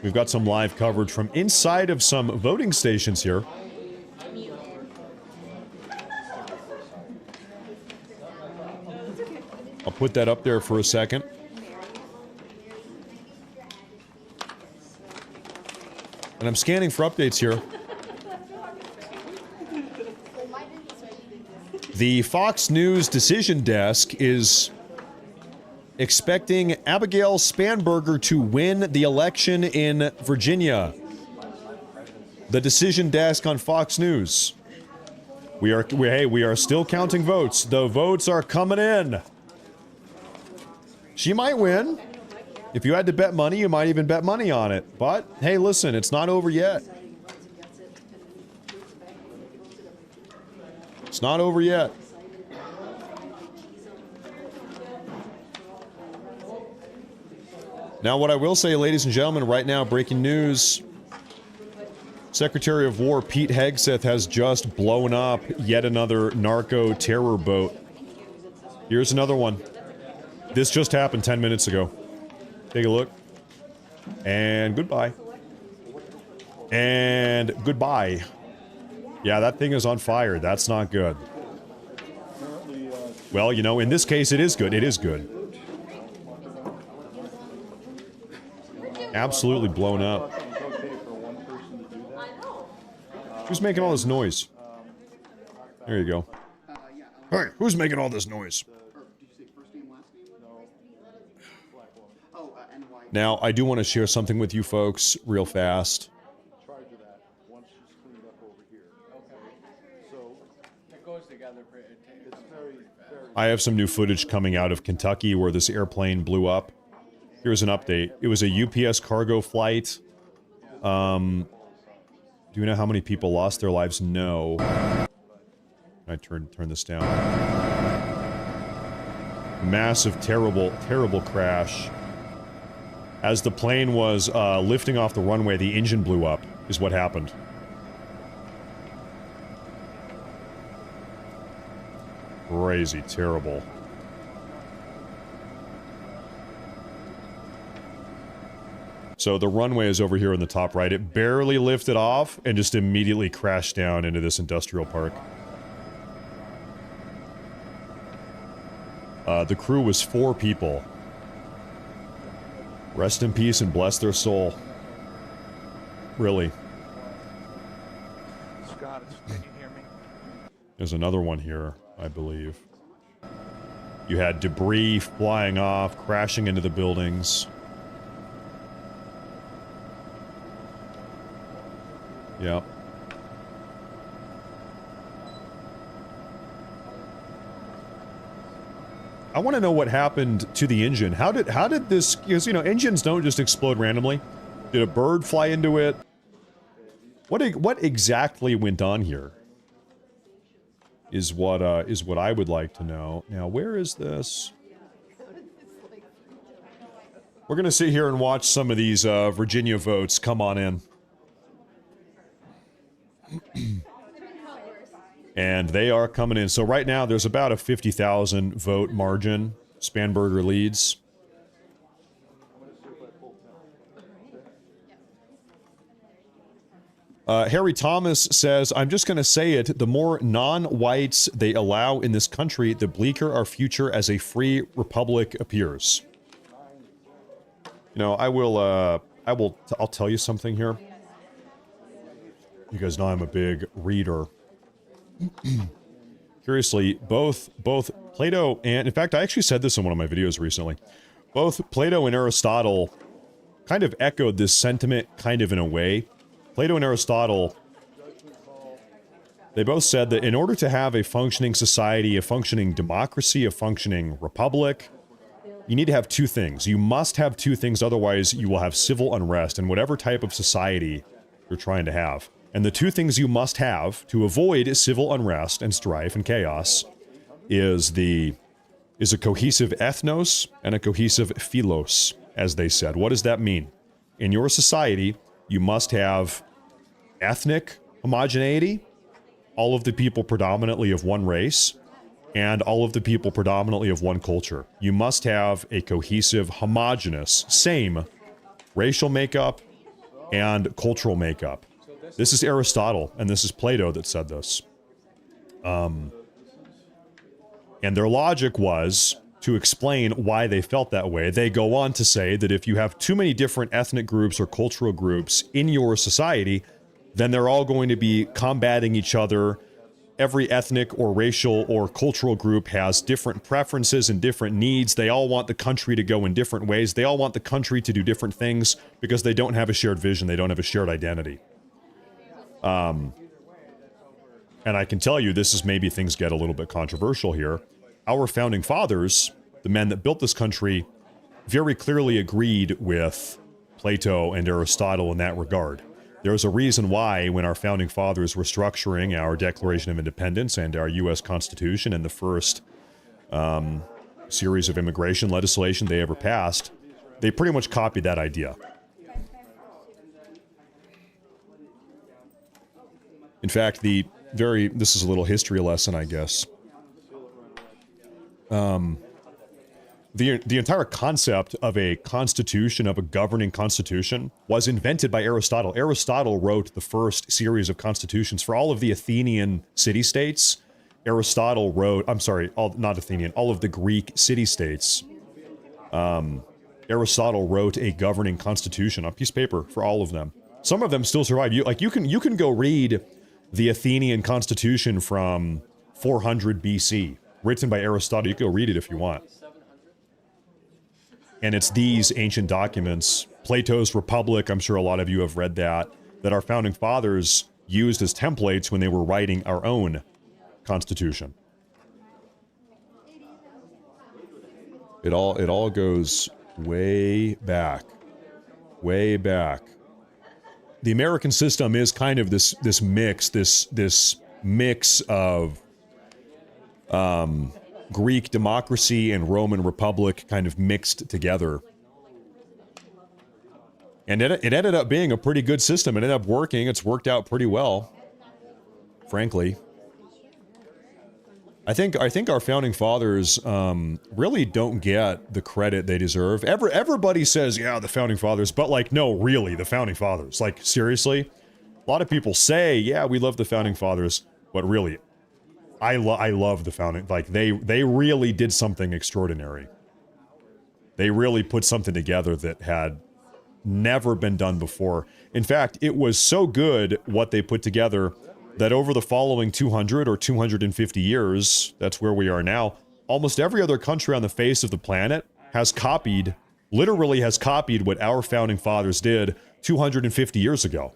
We've got some live coverage from inside of some voting stations here. I'll put that up there for a second. And I'm scanning for updates here. The Fox News decision desk is expecting Abigail Spanberger to win the election in Virginia. The decision desk on Fox News. We are still counting votes. The votes are coming in. She might win. If you had to bet money, you might even bet money on it. But, hey, listen, it's not over yet. It's not over yet. Now, what I will say, ladies and gentlemen, right now, breaking news. Secretary of War Pete Hegseth has just blown up yet another narco terror boat. Here's another one. This just happened 10 minutes ago. Take a look. And goodbye. And goodbye. Yeah, that thing is on fire. That's not good. Well, you know, in this case, it is good. It is good. Absolutely blown up. Who's making all this noise? There you go. All right, who's making all this noise? Now, I do want to share something with you folks real fast. I have some new footage coming out of Kentucky where this airplane blew up. Here's an update. It was a UPS cargo flight. Do you know how many people lost their lives? No. I turn this down. Massive, terrible, terrible crash. As the plane was lifting off the runway, the engine blew up, is what happened. Crazy, terrible. So the runway is over here in the top right. It barely lifted off and just immediately crashed down into this industrial park. The crew was 4 people. Rest in peace and bless their soul. Really. Scott, can you hear me? There's another one here, I believe. You had debris flying off, crashing into the buildings. Yep. I want to know what happened to the engine. How did this, because, you know, engines don't just explode randomly. Did a bird fly into it? What exactly went on here? Is what I would like to know. Now, where is this? We're gonna sit here and watch some of these Virginia votes come on in. And they are coming in. So right now, there's about a 50,000 vote margin. Spanberger leads. Harry Thomas says, I'm just going to say it, the more non-whites they allow in this country, the bleaker our future as a free republic appears. You know, I'll tell you something here. You guys know I'm a big reader. Curiously, both Plato and, in fact, I actually said this in one of my videos recently. Both Plato and Aristotle kind of echoed this sentiment kind of in a way. Plato and Aristotle, they both said that in order to have a functioning society, a functioning democracy, a functioning republic, you need to have 2 things. You must have 2 things, otherwise you will have civil unrest in whatever type of society you're trying to have. And the 2 things you must have to avoid civil unrest and strife and chaos is a cohesive ethnos and a cohesive philos, as they said. What does that mean? In your society, you must have ethnic homogeneity, all of the people predominantly of one race, and all of the people predominantly of one culture. You must have a cohesive, homogeneous, same racial makeup and cultural makeup. This is Aristotle, and this is Plato that said this. And their logic was to explain why they felt that way. They go on to say that if you have too many different ethnic groups or cultural groups in your society, then they're all going to be combating each other. Every ethnic or racial or cultural group has different preferences and different needs. They all want the country to go in different ways. They all want the country to do different things because they don't have a shared vision. They don't have a shared identity. And I can tell you, this is maybe things get a little bit controversial here. Our founding fathers, the men that built this country, very clearly agreed with Plato and Aristotle in that regard. There's a reason why, when our founding fathers were structuring our Declaration of Independence and our U.S. Constitution and the first series of immigration legislation they ever passed, they pretty much copied that idea. In fact, this is a little history lesson, I guess. The entire concept of a constitution, of a governing constitution, was invented by Aristotle. Aristotle wrote the first series of constitutions for all of the Athenian city-states. Aristotle wrote, I'm sorry, not Athenian, all of the Greek city-states, Aristotle wrote a governing constitution on a piece of paper for all of them. Some of them still survive. You can go read the Athenian constitution from 400 BC, written by Aristotle. You can go read it if you want. And it's these ancient documents, Plato's Republic, I'm sure a lot of you have read that our founding fathers used as templates when they were writing our own Constitution. It all goes way back. Way back. The American system is kind of this mix of Greek democracy and Roman Republic kind of mixed together. And it ended up being a pretty good system. It ended up working. It's worked out pretty well, frankly. I think our founding fathers really don't get the credit they deserve. Everybody says, yeah, the founding fathers, but like, no, really, the founding fathers. Like, seriously? A lot of people say, yeah, we love the founding fathers, but really, I love the founding, like, they really did something extraordinary. They really put something together that had never been done before. In fact, it was so good what they put together that over the following 200 or 250 years, that's where we are now, almost every other country on the face of the planet literally has copied what our founding fathers did 250 years ago.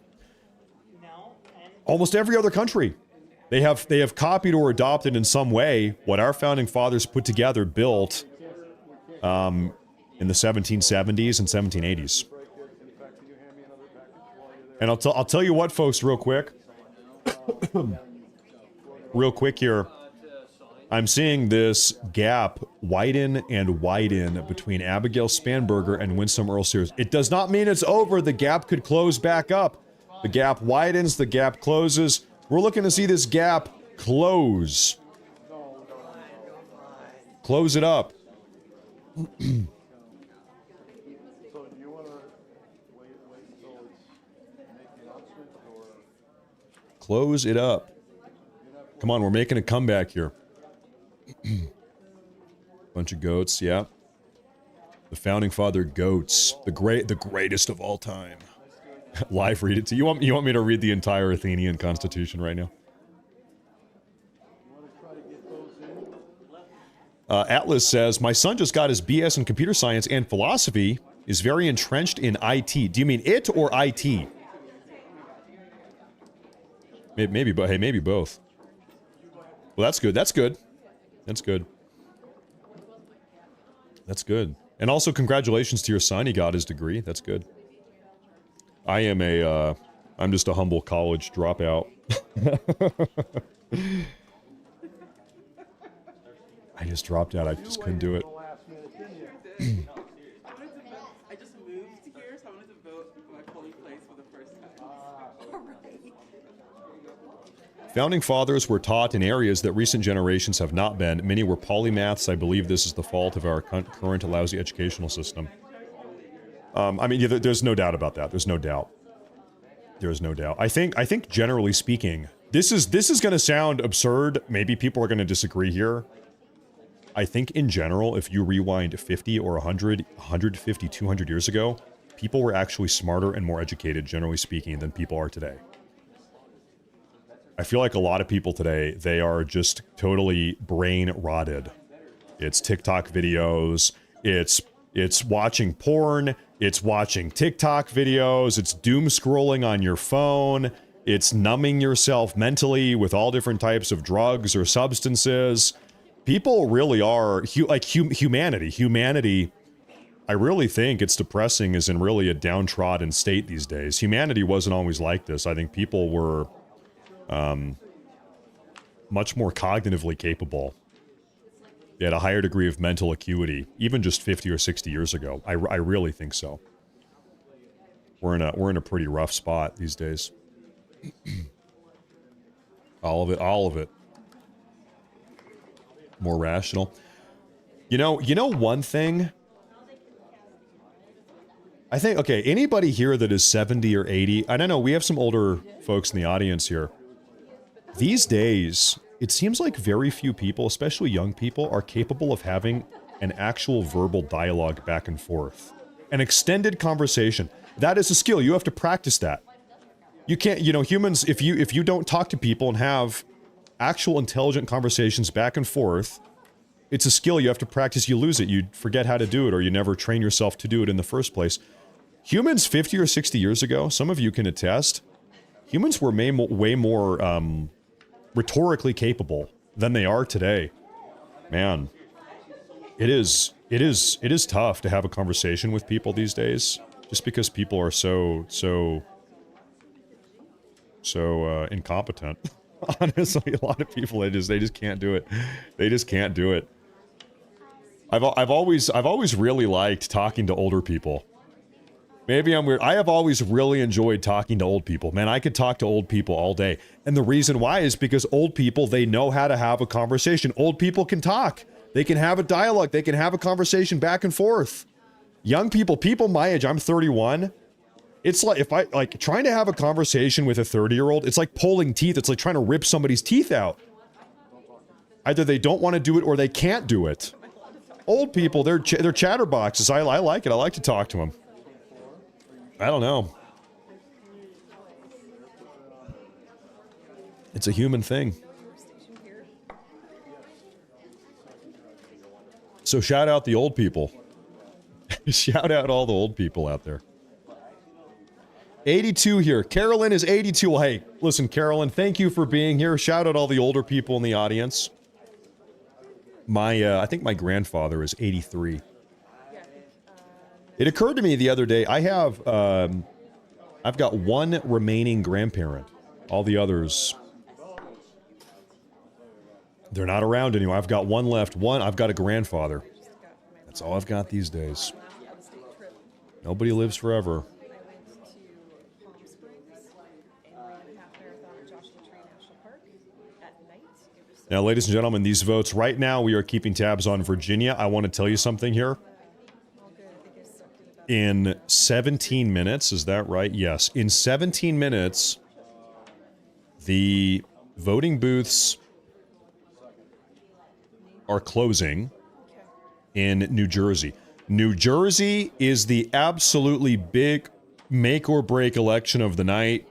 Almost every other country. They have copied or adopted in some way what our founding fathers put together, built in the 1770s and 1780s. And I'll tell you what, folks, real quick. Real quick here. I'm seeing this gap widen and widen between Abigail Spanberger and Winsome Earl Sears. It does not mean it's over. The gap could close back up. The gap widens, the gap closes. We're looking to see this gap close. Close it up. Close it up. Come on, we're making a comeback here. Bunch of goats, yeah. The founding father goats, the greatest of all time. Live read it to you. You want me to read the entire Athenian Constitution right now? Atlas says, my son just got his BS in computer science and philosophy, is very entrenched in IT. Do you mean it or IT? Maybe, but hey, maybe both. Well, that's good. That's good. That's good. That's good. And also, congratulations to your son. He got his degree. That's good. I'm just a humble college dropout. I just dropped out. I just couldn't do it. I just moved here, so I wanted to vote for my polling place for the first time. Founding fathers were taught in areas that recent generations have not been. Many were polymaths. I believe this is the fault of our current lousy educational system. I mean, yeah, there's no doubt about that. There's no doubt. There's no doubt. I think generally speaking, this is going to sound absurd. Maybe people are going to disagree here. I think in general, if you rewind 50 or 100, 150, 200 years ago, people were actually smarter and more educated, generally speaking, than people are today. I feel like a lot of people today, they are just totally brain rotted. It's TikTok videos, it's watching porn, it's watching TikTok videos, it's doom scrolling on your phone, it's numbing yourself mentally with all different types of drugs or substances. People really are, humanity, I really think it's depressing, is in really a downtrodden state these days. Humanity wasn't always like this. I think people were much more cognitively capable. They had a higher degree of mental acuity, even just 50 or 60 years ago. I really think so. We're in a pretty rough spot these days. All of it. More rational. You know one thing? I think, okay, anybody here that is 70 or 80, I don't know, we have some older folks in the audience here. These days, it seems like very few people, especially young people, are capable of having an actual verbal dialogue back and forth. An extended conversation. That is a skill. You have to practice that. You can't, you know, humans, if you don't talk to people and have actual intelligent conversations back and forth, it's a skill you have to practice. You lose it. You forget how to do it, or you never train yourself to do it in the first place. Humans 50 or 60 years ago, some of you can attest, humans were way more rhetorically capable than they are today. Man, it is tough to have a conversation with people these days, just because people are so incompetent. Honestly, a lot of people, they just can't do it. They just can't do it. I've always really liked talking to older people. Maybe I'm weird. I have always really enjoyed talking to old people. Man, I could talk to old people all day. And the reason why is because old people, they know how to have a conversation. Old people can talk. They can have a dialogue. They can have a conversation back and forth. Young people, people my age, I'm 31. It's like, if I, like, trying to have a conversation with a 30-year-old, it's like pulling teeth. It's like trying to rip somebody's teeth out. Either they don't want to do it or they can't do it. Old people, they're chatterboxes. I like it. I like to talk to them. I don't know. It's a human thing. So shout out the old people. Shout out all the old people out there. 82 here. Carolyn is 82. Well, hey, listen, Carolyn, thank you for being here. Shout out all the older people in the audience. I think my grandfather is 83. It occurred to me the other day, I've got one remaining grandparent. All the others, they're not around anymore. I've got one left. I've got a grandfather. That's all I've got these days. Nobody lives forever. Now, ladies and gentlemen, these votes, right now we are keeping tabs on Virginia. I want to tell you something here. In 17 minutes, is that right? Yes. In 17 minutes, the voting booths are closing in New Jersey. New Jersey is the absolutely big make or break election of the night.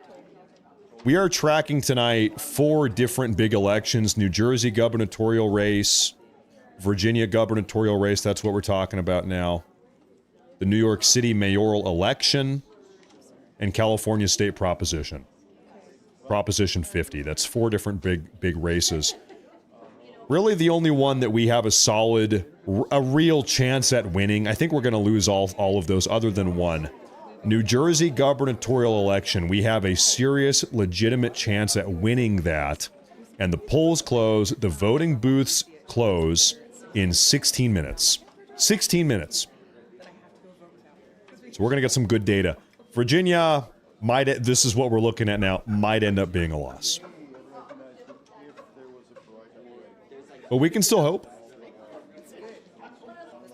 We are tracking tonight 4 different big elections. New Jersey gubernatorial race, Virginia gubernatorial race, that's what we're talking about now. The New York City mayoral election, and California state proposition. Proposition 50. That's 4 different big races. Really the only one that we have a real chance at winning. I think we're going to lose all of those other than one. New Jersey gubernatorial election, we have a serious, legitimate chance at winning that. And the polls close, the voting booths close in 16 minutes. 16 minutes. So we're going to get some good data. Virginia, this is what we're looking at now, might end up being a loss. But we can still hope.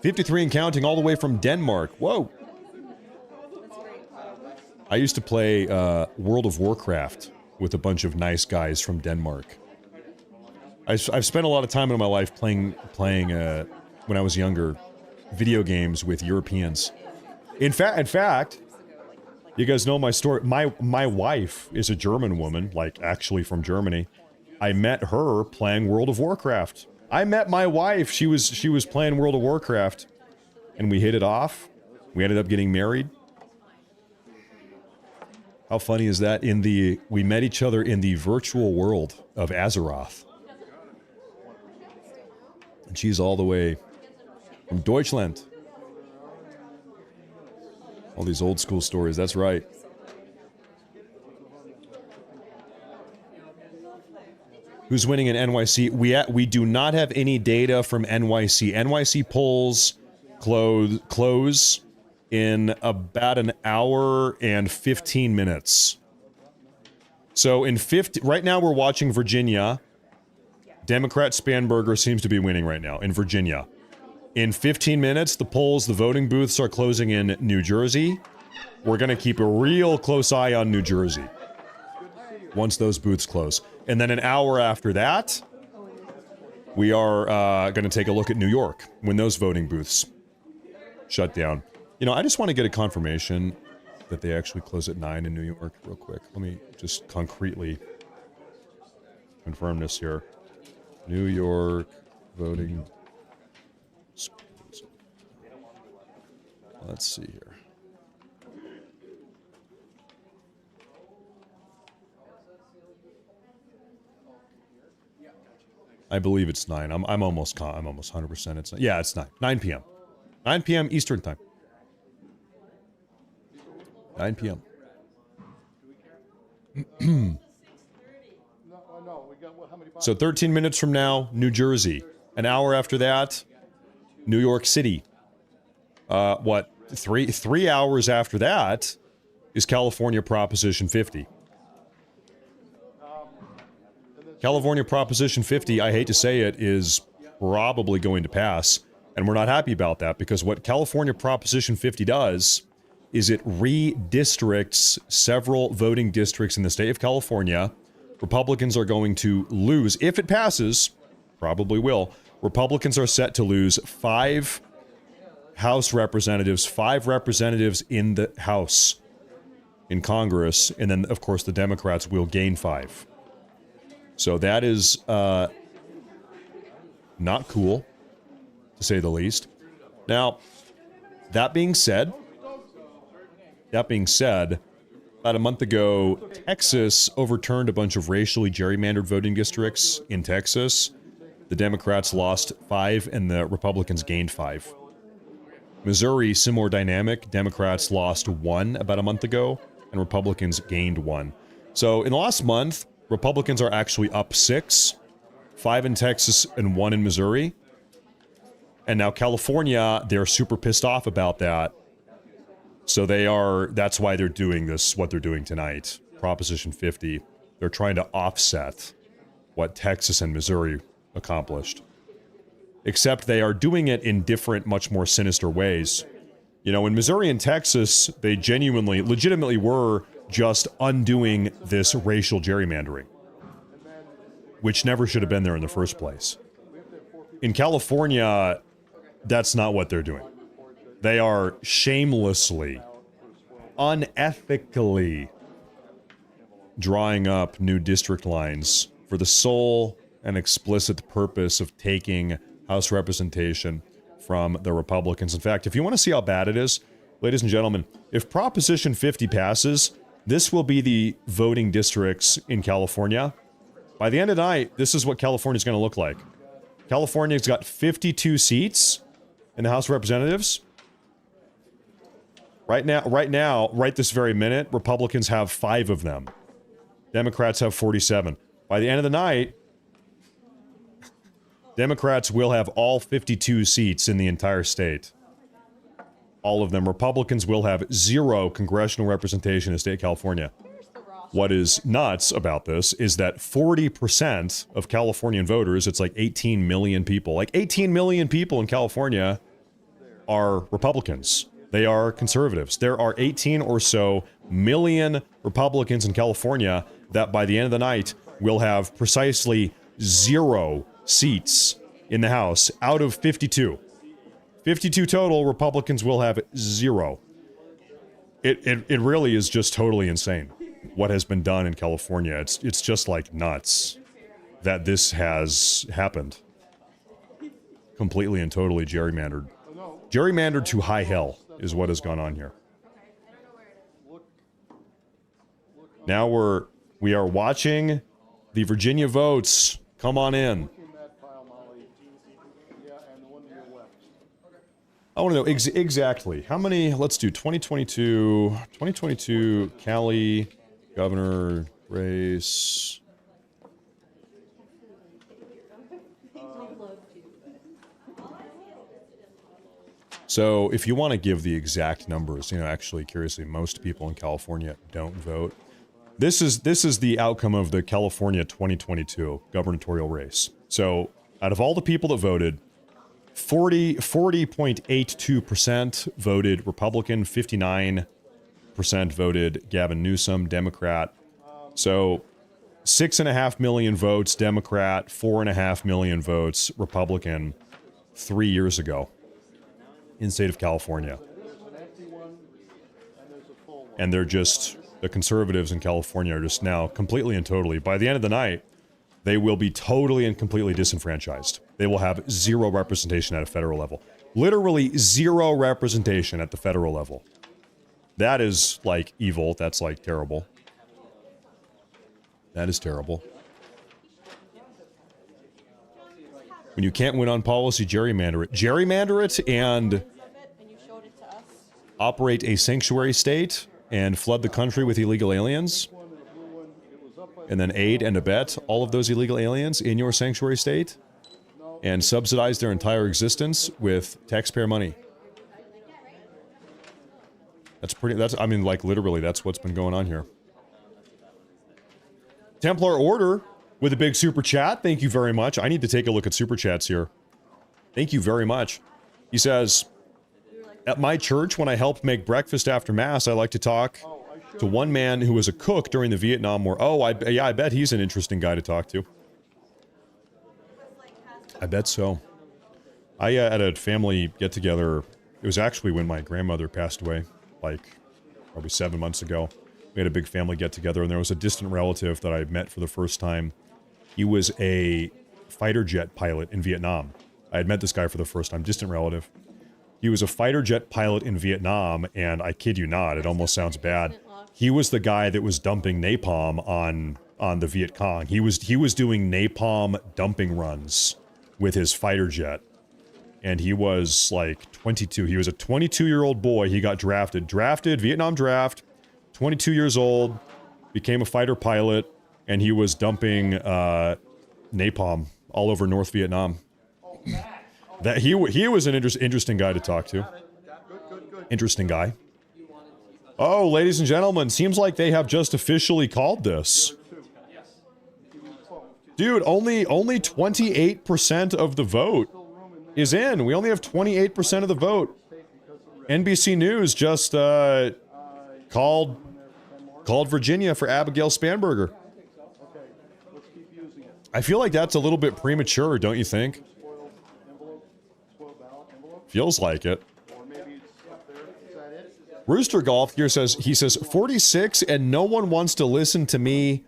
53 and counting all the way from Denmark. Whoa. I used to play World of Warcraft with a bunch of nice guys from Denmark. I've spent a lot of time in my life playing when I was younger, video games with Europeans. In fact, you guys know my story. My wife is a German woman, like actually from Germany. I met her playing World of Warcraft. I met my wife. She was playing World of Warcraft, and we hit it off. We ended up getting married. How funny is that? We met each other in the virtual world of Azeroth. And she's all the way from Deutschland. All these old school stories, that's right. Who's winning in NYC? We do not have any data from NYC. NYC polls close in about an hour and 15 minutes. So right now we're watching Virginia. Democrat Spanberger seems to be winning right now in Virginia. In 15 minutes, the voting booths are closing in New Jersey. We're going to keep a real close eye on New Jersey once those booths close. And then an hour after that, We are going to take a look at New York when those voting booths shut down. You know, I just want to get a confirmation that they actually close at 9 in New York real quick. Let me just concretely confirm this here. New York voting. Let's see here. I believe it's 9. I'm almost 100%. It's 9. Yeah, it's 9. 9 p.m. 9 p.m. Eastern time. 9 p.m. So 13 minutes from now, New Jersey. An hour after that, New York City. What? Three hours after that is California Proposition 50. California Proposition 50, I hate to say it, is probably going to pass. And we're not happy about that because what California Proposition 50 does is it redistricts several voting districts in the state of California. Republicans are going to lose, if it passes, probably will. Republicans are set to lose 5 House representatives, 5 representatives in the House, in Congress, and then, of course, the Democrats will gain 5. So that is not cool, to say the least. Now, that being said, about a month ago, Texas overturned a bunch of racially gerrymandered voting districts in Texas. The Democrats lost 5 and the Republicans gained 5. Missouri, similar dynamic. Democrats lost 1 about a month ago, and Republicans gained 1. So in the last month, Republicans are actually up 6, 5 in Texas and 1 in Missouri. And now California, they're super pissed off about that. So that's why they're doing this, what they're doing tonight. Proposition 50. They're trying to offset what Texas and Missouri accomplished. Except they are doing it in different, much more sinister ways. You know, in Missouri and Texas, they legitimately were just undoing this racial gerrymandering, which never should have been there in the first place. In California, that's not what they're doing. They are shamelessly, unethically drawing up new district lines for the sole and explicit purpose of taking House representation from the Republicans. In fact, if you want to see how bad it is, ladies and gentlemen, if Proposition 50 passes, this will be the voting districts in California. By the end of the night, this is what California is going to look like. California's got 52 seats in the House of Representatives. Right now, right this very minute, Republicans have 5 of them. Democrats have 47. By the end of the night, Democrats will have all 52 seats in the entire state. All of them. Republicans will have 0 congressional representation in the state of California. What is nuts about this is that 40% of Californian voters, it's like 18 million people, like 18 million people in California are Republicans. They are conservatives. There are 18 or so million Republicans in California that by the end of the night will have precisely 0 seats in the House out of 52. 52 total, Republicans will have 0. It really is just totally insane what has been done in California. It's just like nuts that this has happened. Completely and totally gerrymandered. Gerrymandered to high hell is what has gone on here. Now we are watching the Virginia votes. Come on in. I want to know exactly how many. Let's do 2022 Cali governor race. So if you want to give the exact numbers, actually, curiously, most people in California don't vote. This is the outcome of the California 2022 gubernatorial race. So out of all the people that voted, 40.82% voted Republican, 59% voted Gavin Newsom, Democrat. So 6.5 million votes Democrat, 4.5 million votes Republican 3 years ago in the state of California. And they're just, the conservatives in California are just now completely and totally, by the end of the night, they will be totally and completely disenfranchised. They will have zero representation at a federal level. Literally zero representation at the federal level. That is like evil. That's like terrible. That is terrible. When you can't win on policy, gerrymander it. Gerrymander it and operate a sanctuary state and flood the country with illegal aliens, and then aid and abet all of those illegal aliens in your sanctuary state, and subsidize their entire existence with taxpayer money. I mean, like, literally, that's what's been going on here. Templar Order with a big super chat. Thank you very much. I need to take a look at super chats here. Thank you very much. He says, at my church, when I help make breakfast after Mass, I like to talk to one man who was a cook during the Vietnam War. Oh, I bet he's an interesting guy to talk to. I bet so. I had a family get-together. It was actually when my grandmother passed away, like probably 7 months ago. We had a big family get-together, and there was a distant relative that I met for the first time. He was a fighter jet pilot in Vietnam. I had met this guy for the first time, distant relative. He was a fighter jet pilot in Vietnam, and I kid you not, it almost sounds bad. He was the guy that was dumping napalm on the Viet Cong. He was doing napalm dumping runs with his fighter jet. And he was like 22. He was a 22-year-old boy. He got drafted, Vietnam draft, 22 years old, became a fighter pilot, and he was dumping napalm all over North Vietnam. That he was an interesting guy to talk to. Interesting guy. Oh, ladies and gentlemen, seems like they have just officially called this. Dude, only 28% of the vote is in. We only have 28% of the vote. NBC News just called Virginia for Abigail Spanberger. I feel like that's a little bit premature, don't you think? Feels like it. Rooster Golf here says, 46 and no one wants to listen to me.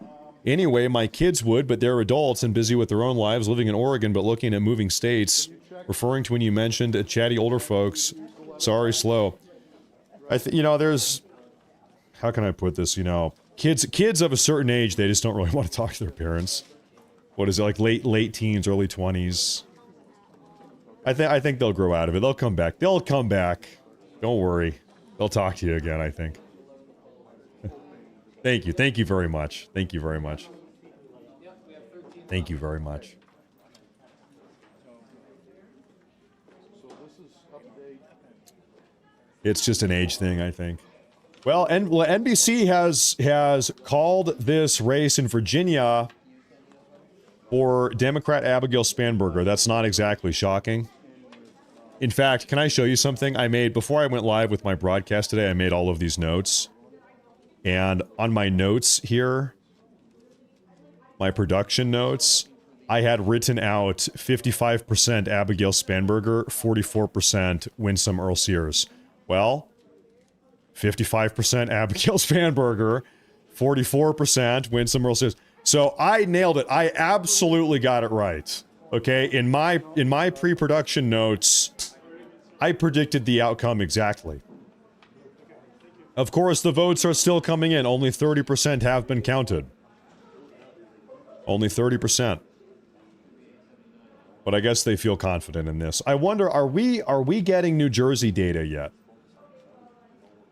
Anyway, my kids would, but they're adults and busy with their own lives, living in Oregon, but looking at moving states. Referring to when you mentioned chatty older folks. Sorry, slow. There's, how can I put this? Kids of a certain age, they just don't really want to talk to their parents. What is it, like late teens, early 20s? I think they'll grow out of it. They'll come back. Don't worry. They'll talk to you again, I think. Thank you. Thank you very much. Thank you very much. Thank you very much. It's just an age thing, I think. Well, NBC has called this race in Virginia for Democrat Abigail Spanberger. That's not exactly shocking. In fact, can I show you something I made before I went live with my broadcast today? I made all of these notes. And on my notes here, my production notes, I had written out 55% Abigail Spanberger, 44% Winsome Earl Sears. Well, 55% Abigail Spanberger, 44% Winsome Earl Sears. So I nailed it. I absolutely got it right. Okay, in my pre-production notes, I predicted the outcome exactly. Of course, the votes are still coming in. Only 30% have been counted. Only 30%. But I guess they feel confident in this. I wonder, are we getting New Jersey data yet?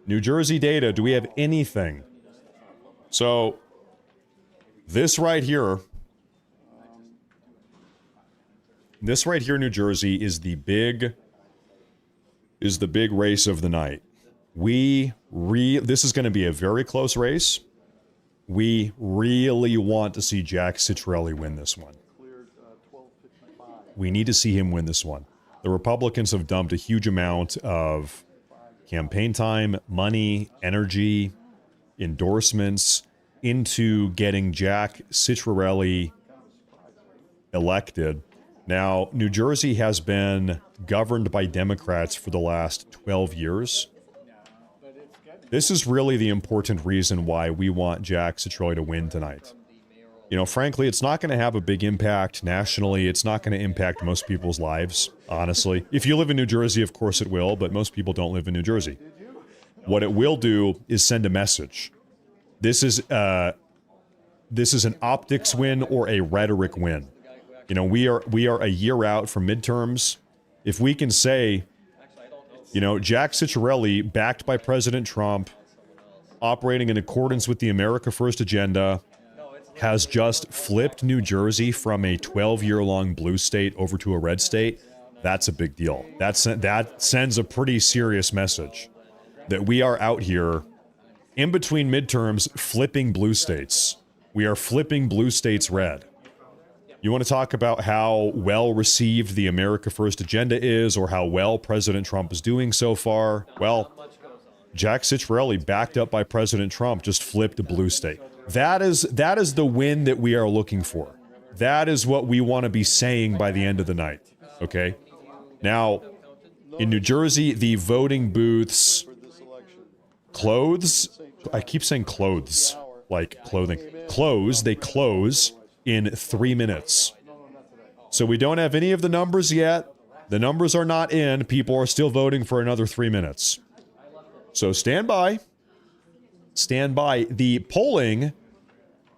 New Jersey data, do we have anything? So, this right here, New Jersey, is the big race of the night. This is going to be a very close race. We really want to see Jack Citrelli win this one. We need to see him win this one. The Republicans have dumped a huge amount of campaign time, money, energy, endorsements, into getting Jack Ciattarelli elected. Now, New Jersey has been governed by Democrats for the last 12 years. This is really the important reason why we want Jack Ciattarelli to win tonight. You know, frankly, it's not going to have a big impact nationally. It's not going to impact most people's lives, honestly. If you live in New Jersey, of course it will, but most people don't live in New Jersey. What it will do is send a message. This is an optics win or a rhetoric win. You know, we are a year out from midterms. If we can say, you know, Jack Ciattarelli, backed by President Trump, operating in accordance with the America First agenda, has just flipped New Jersey from a 12-year-long blue state over to a red state, that's a big deal. That sends a pretty serious message that we are out here in between midterms flipping blue states. We are flipping blue states red. You want to talk about how well received the America First agenda is or how well President Trump is doing so far? Well, Jack Ciattarelli, backed up by President Trump, just flipped a blue state. That is the win that we are looking for. That is what we want to be saying by the end of the night. Okay? Now, in New Jersey, the voting booths clothes. I keep saying clothes, like clothing. They close in 3 minutes. So we don't have any of the numbers yet. The numbers are not in. People are still voting for another 3 minutes. So stand by. Stand by. The polling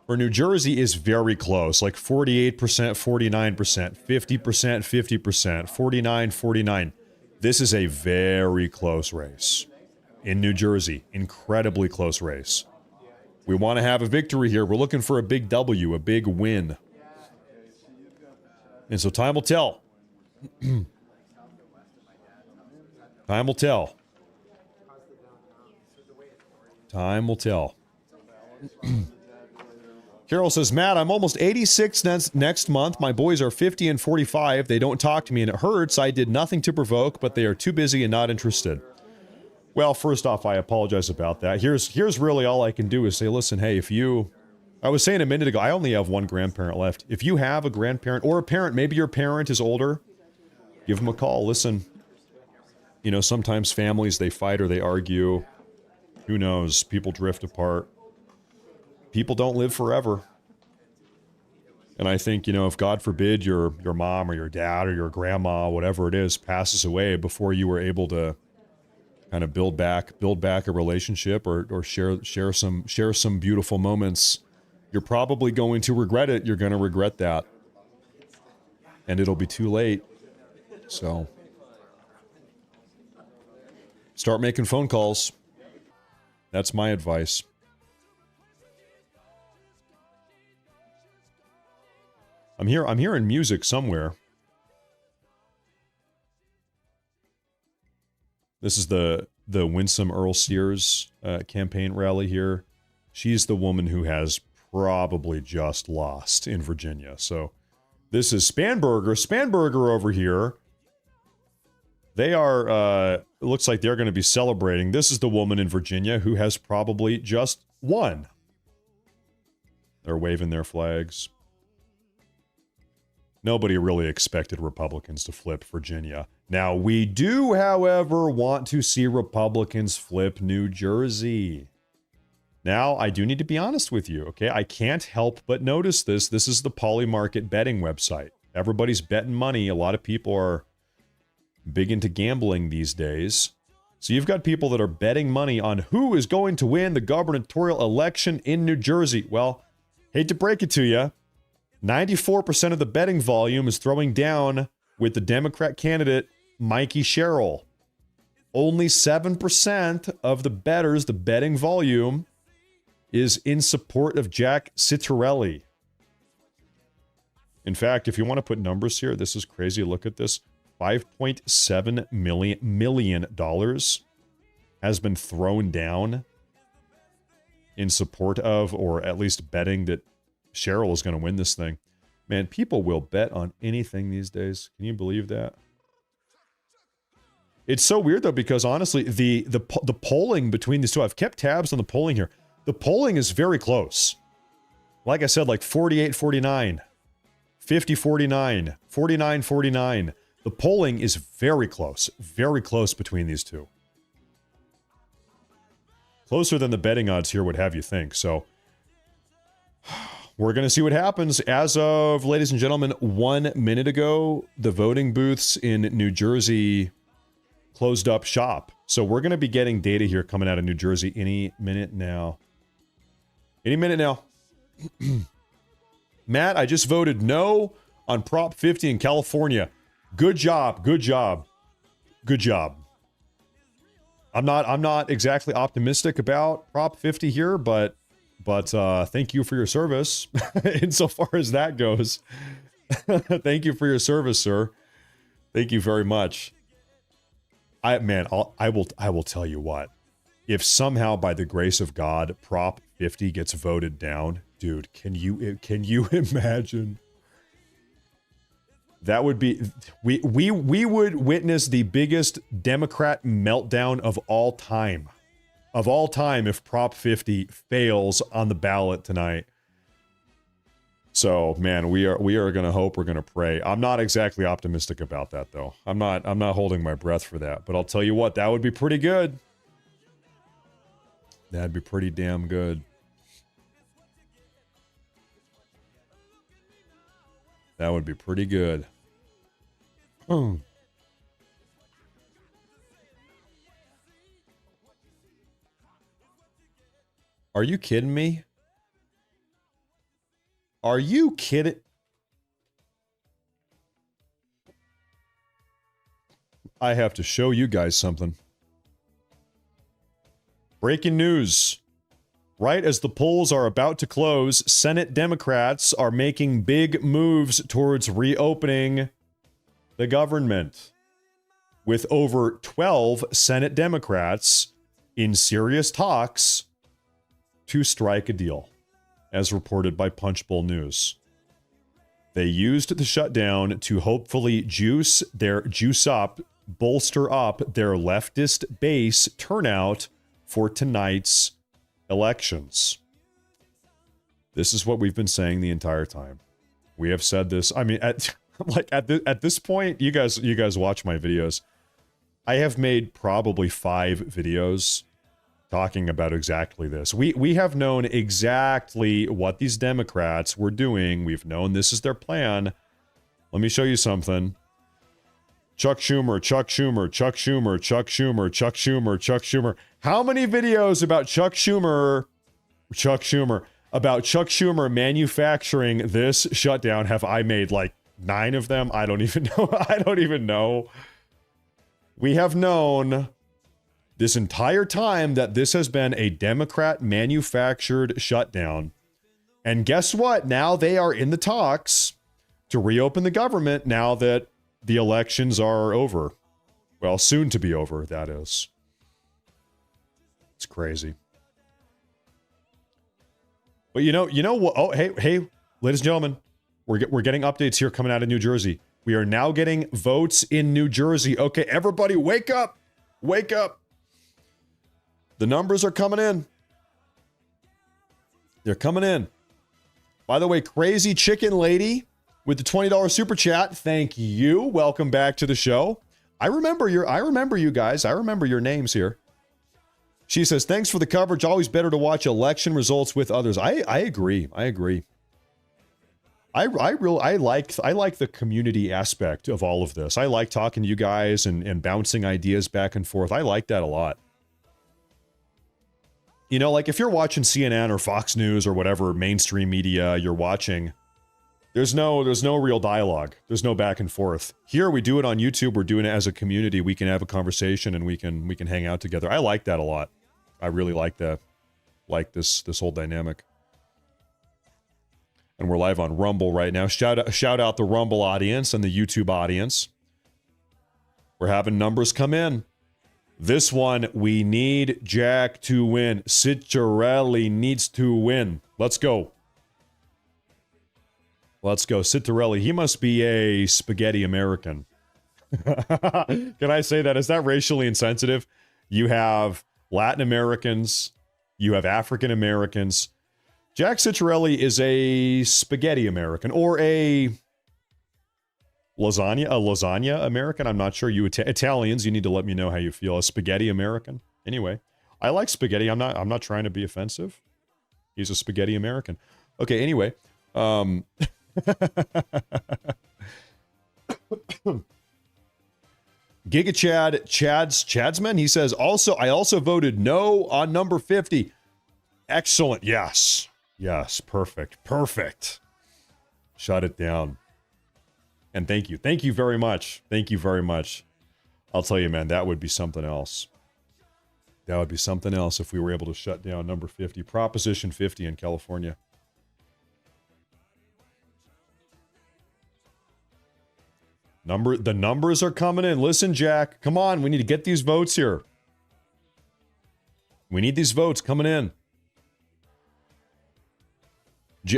for New Jersey is very close, like 48%, 49%, 50%, 50%, 49, 49. This is a very close race in New Jersey. Incredibly close race. We want to have a victory here. We're looking for a big W, a big win. And so time will tell. Time will tell. Time will tell. Carol says, Matt, I'm almost 86 next month. My boys are 50 and 45. They don't talk to me and it hurts. I did nothing to provoke, but they are too busy and not interested. Well, first off, I apologize about that. Here's really all I can do is say, listen, hey, I was saying a minute ago, I only have one grandparent left. If you have a grandparent or a parent, maybe your parent is older, give them a call. Listen, you know, sometimes families, they fight or they argue. Who knows? People drift apart. People don't live forever. And I think, you know, if God forbid your mom or your dad or your grandma, whatever it is, passes away before you were able to kind of build back a relationship or share some beautiful moments, you're probably going to regret it. You're going to regret that. And it'll be too late. So start making phone calls. That's my advice. I'm hearing music somewhere. This is the Winsome Earl Sears campaign rally here. She's the woman who has probably just lost in Virginia. So this is Spanberger over here. They are, it looks like they're going to be celebrating. This is the woman in Virginia who has probably just won. They're waving their flags. Nobody really expected Republicans to flip Virginia. Now, we do, however, want to see Republicans flip New Jersey. Now, I do need to be honest with you, okay? I can't help but notice this. This is the Polymarket betting website. Everybody's betting money. A lot of people are big into gambling these days. So you've got people that are betting money on who is going to win the gubernatorial election in New Jersey. Well, hate to break it to you, 94% of the betting volume is throwing down with the Democrat candidate, Mikey Sherrill. Only 7% of the bettors, the betting volume, is in support of Jack Ciattarelli. In fact, if you want to put numbers here, this is crazy. Look at this. $5.7 million has been thrown down in support of, or at least betting that Sherrill is going to win this thing. Man, people will bet on anything these days. Can you believe that? It's so weird, though, because honestly, the polling between these two, I've kept tabs on the polling here. The polling is very close. Like I said, like 48-49, 50-49, 49-49. The polling is very close between these two. Closer than the betting odds here would have you think. So we're going to see what happens. As of, ladies and gentlemen, 1 minute ago, the voting booths in New Jersey closed up shop. So we're going to be getting data here coming out of New Jersey any minute now. Any minute now. Matt, I just voted no on Prop 50 in California. Good job. Good job. Good job. I'm not exactly optimistic about Prop 50 here, but thank you for your service insofar as that goes. Thank you for your service, sir. Thank you very much. I will tell you what. If somehow by the grace of God Prop 50 gets voted down, dude, can you imagine? That would be we would witness the biggest Democrat meltdown of all time. Of all time if Prop 50 fails on the ballot tonight. So, man, we are going to hope, we're going to pray. I'm not exactly optimistic about that though. I'm not holding my breath for that, but I'll tell you what, that would be pretty good. That'd be pretty damn good. That would be pretty good. Are you kidding me? Are you kidding? I have to show you guys something. Breaking news. Right as the polls are about to close, Senate Democrats are making big moves towards reopening the government, with over 12 Senate Democrats in serious talks to strike a deal, as reported by Punchbowl News. They used the shutdown to hopefully bolster up their leftist base turnout for tonight's elections. This is what we've been saying the entire time. We have said this. I mean, at this point, you guys watch my videos. I have made probably 5 videos talking about exactly this. We have known exactly what these Democrats were doing. We've known this is their plan. Let me show you something. Chuck Schumer, Chuck Schumer, Chuck Schumer, Chuck Schumer, Chuck Schumer, Chuck Schumer. How many videos about Chuck Schumer manufacturing this shutdown have I made? Like 9 of them? I don't even know. I don't even know. We have known this entire time that this has been a Democrat manufactured shutdown. And guess what? Now they are in the talks to reopen the government now that the elections are over. Well, soon to be over, that is. It's crazy. But you know what? Oh, hey, ladies and gentlemen, we're getting updates here coming out of New Jersey. We are now getting votes in New Jersey. Okay, everybody wake up. Wake up. The numbers are coming in. They're coming in. By the way, Crazy Chicken Lady with the $20 super chat. Thank you. Welcome back to the show. I remember you guys. I remember your names here. She says, thanks for the coverage. Always better to watch election results with others. I agree. I agree. I like the community aspect of all of this. I like talking to you guys and bouncing ideas back and forth. I like that a lot. You know, like if you're watching CNN or Fox News or whatever mainstream media you're watching, there's no real dialogue. There's no back and forth. Here we do it on YouTube. We're doing it as a community. We can have a conversation and we can hang out together. I like that a lot. I really like that. Like this whole dynamic. And we're live on Rumble right now. Shout out the Rumble audience and the YouTube audience. We're having numbers come in. This one, we need Jack to win. Ciccarelli needs to win. Let's go. Let's go. Ciccarelli, he must be a spaghetti American. Can I say that? Is that racially insensitive? You have Latin Americans, You have African Americans. Jack Ciccarelli is a spaghetti American or a lasagna American. I'm not sure. You Italians, you need to let me know how you feel. A spaghetti American. Anyway, I like spaghetti. I'm not trying to be offensive. He's a spaghetti American. Okay, anyway. Giga Chad, Chadsman, he says, I also voted no on number 50. Excellent. Yes. Yes. Perfect. Shut it down. And thank you. Thank you very much. Thank you very much. I'll tell you, man, that would be something else. That would be something else if we were able to shut down number 50, Proposition 50 in California. The numbers are coming in. Listen, Jack, come on. We need to get these votes here. We need these votes coming in.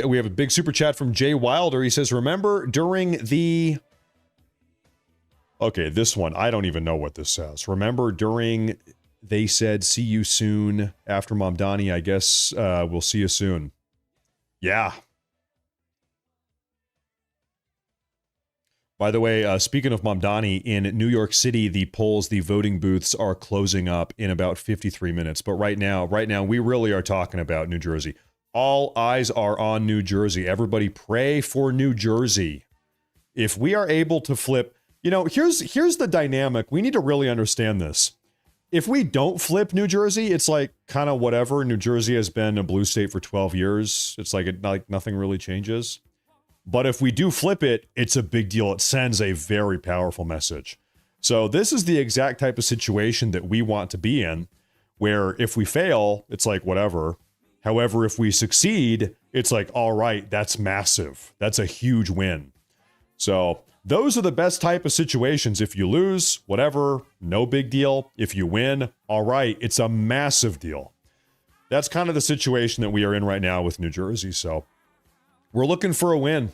We have a big super chat from Jay Wilder. He says, remember during the... Okay, this one. I don't even know what this says. Remember during... They said, see you soon after Mamdani. I guess we'll see you soon. Yeah. By the way, speaking of Mamdani, in New York City, the voting booths are closing up in about 53 minutes. But right now, we really are talking about New Jersey. All eyes are on New Jersey. Everybody pray for New Jersey. If we are able to flip, here's the dynamic. We need to really understand this. If we don't flip New Jersey, it's like kind of whatever. New Jersey has been a blue state for 12 years. It's like nothing really changes. But if we do flip it, it's a big deal. It sends a very powerful message. So this is the exact type of situation that we want to be in, where if we fail, it's like whatever. However, if we succeed, it's like, all right, that's massive. That's a huge win. So those are the best type of situations. If you lose, whatever, no big deal. If you win, all right, it's a massive deal. That's kind of the situation that we are in right now with New Jersey. So we're looking for a win.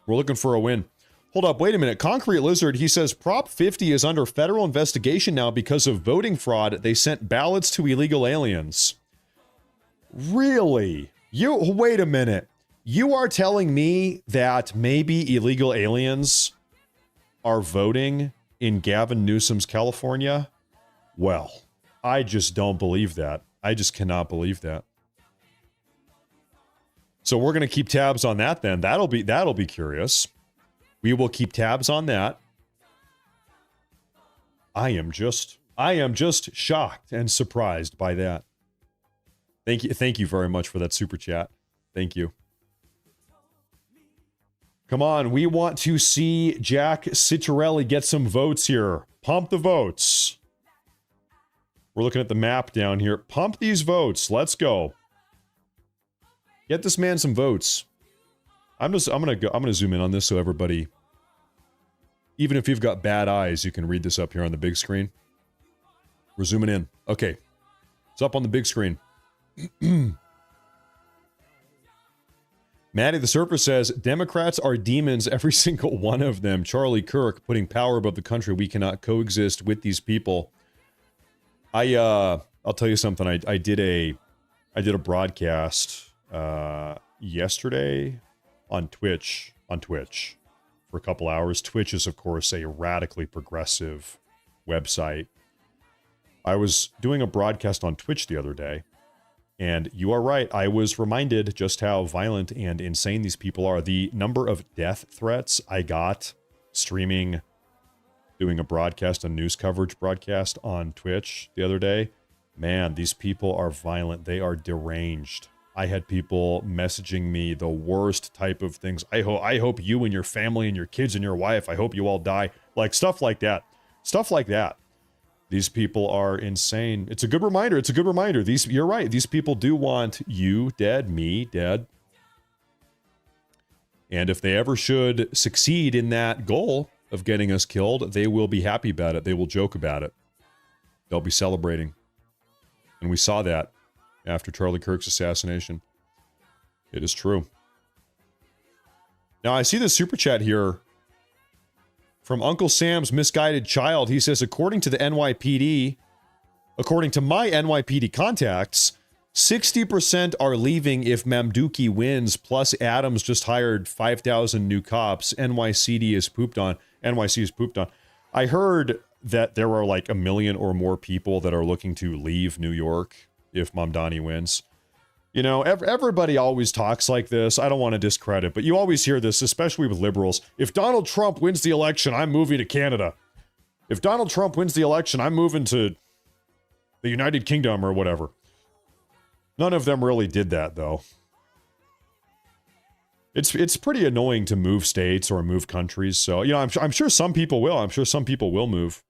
We're looking for a win. Hold up, wait a minute. Concrete Lizard, he says, Prop 50 is under federal investigation now because of voting fraud. They sent ballots to illegal aliens. Really? Wait a minute. You are telling me that maybe illegal aliens are voting in Gavin Newsom's California? Well, I just don't believe that. I just cannot believe that. So we're going to keep tabs on that then. That'll be curious. We will keep tabs on that. I am just shocked and surprised by that. Thank you very much for that super chat. Thank you. Come on, we want to see Jack Ciccarelli get some votes here. Pump the votes. We're looking at the map down here. Pump these votes. Let's go. Get this man some votes. I'm gonna zoom in on this so everybody, even if you've got bad eyes, you can read this up here on the big screen. We're zooming in. Okay. It's up on the big screen. Maddie the Surfer says, Democrats are demons, every single one of them. Charlie Kirk, putting power above the country. We cannot coexist with these people. I'll tell you something. I did a broadcast yesterday on Twitch for a couple hours. Twitch is, of course, a radically progressive website. I was doing a broadcast on Twitch the other day, and you are right. I was reminded just how violent and insane these people are. The number of death threats I got streaming, doing a broadcast, a news coverage broadcast on Twitch the other day. Man, these people are violent. They are deranged. I had people messaging me the worst type of things. I hope you and your family and your kids and your wife, I hope you all die. Like stuff like that. Stuff like that. These people are insane. It's a good reminder. It's a good reminder. You're right. These people do want you dead, me dead. And if they ever should succeed in that goal of getting us killed, they will be happy about it. They will joke about it. They'll be celebrating. And we saw that after Charlie Kirk's assassination. It is true. Now, I see the super chat here from Uncle Sam's Misguided Child. He says, according to the NYPD, according to my NYPD contacts, 60% are leaving if Mamdouki wins, plus Adams just hired 5,000 new cops. NYC is pooped on. I heard that there are like 1 million or more people that are looking to leave New York if Mamdani wins. You know, everybody always talks like this. I don't want to discredit, but you always hear this, especially with liberals. If Donald Trump wins the election, I'm moving to Canada. If Donald Trump wins the election, I'm moving to the United Kingdom or whatever. None of them really did that, though. It's pretty annoying to move states or move countries. So, you know, I'm sure some people will. I'm sure some people will move.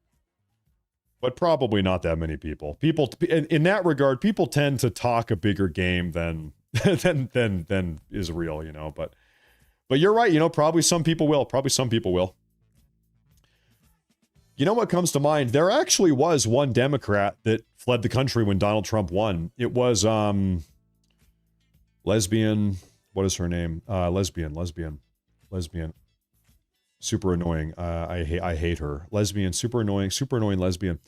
But probably not that many people. People, in that regard, people tend to talk a bigger game than than is real, you know. But you're right, you know, probably some people will. You know what comes to mind? There actually was one Democrat that fled the country when Donald Trump won. It was lesbian. What is her name? Lesbian. Super annoying. I hate her. Lesbian. Super annoying lesbian.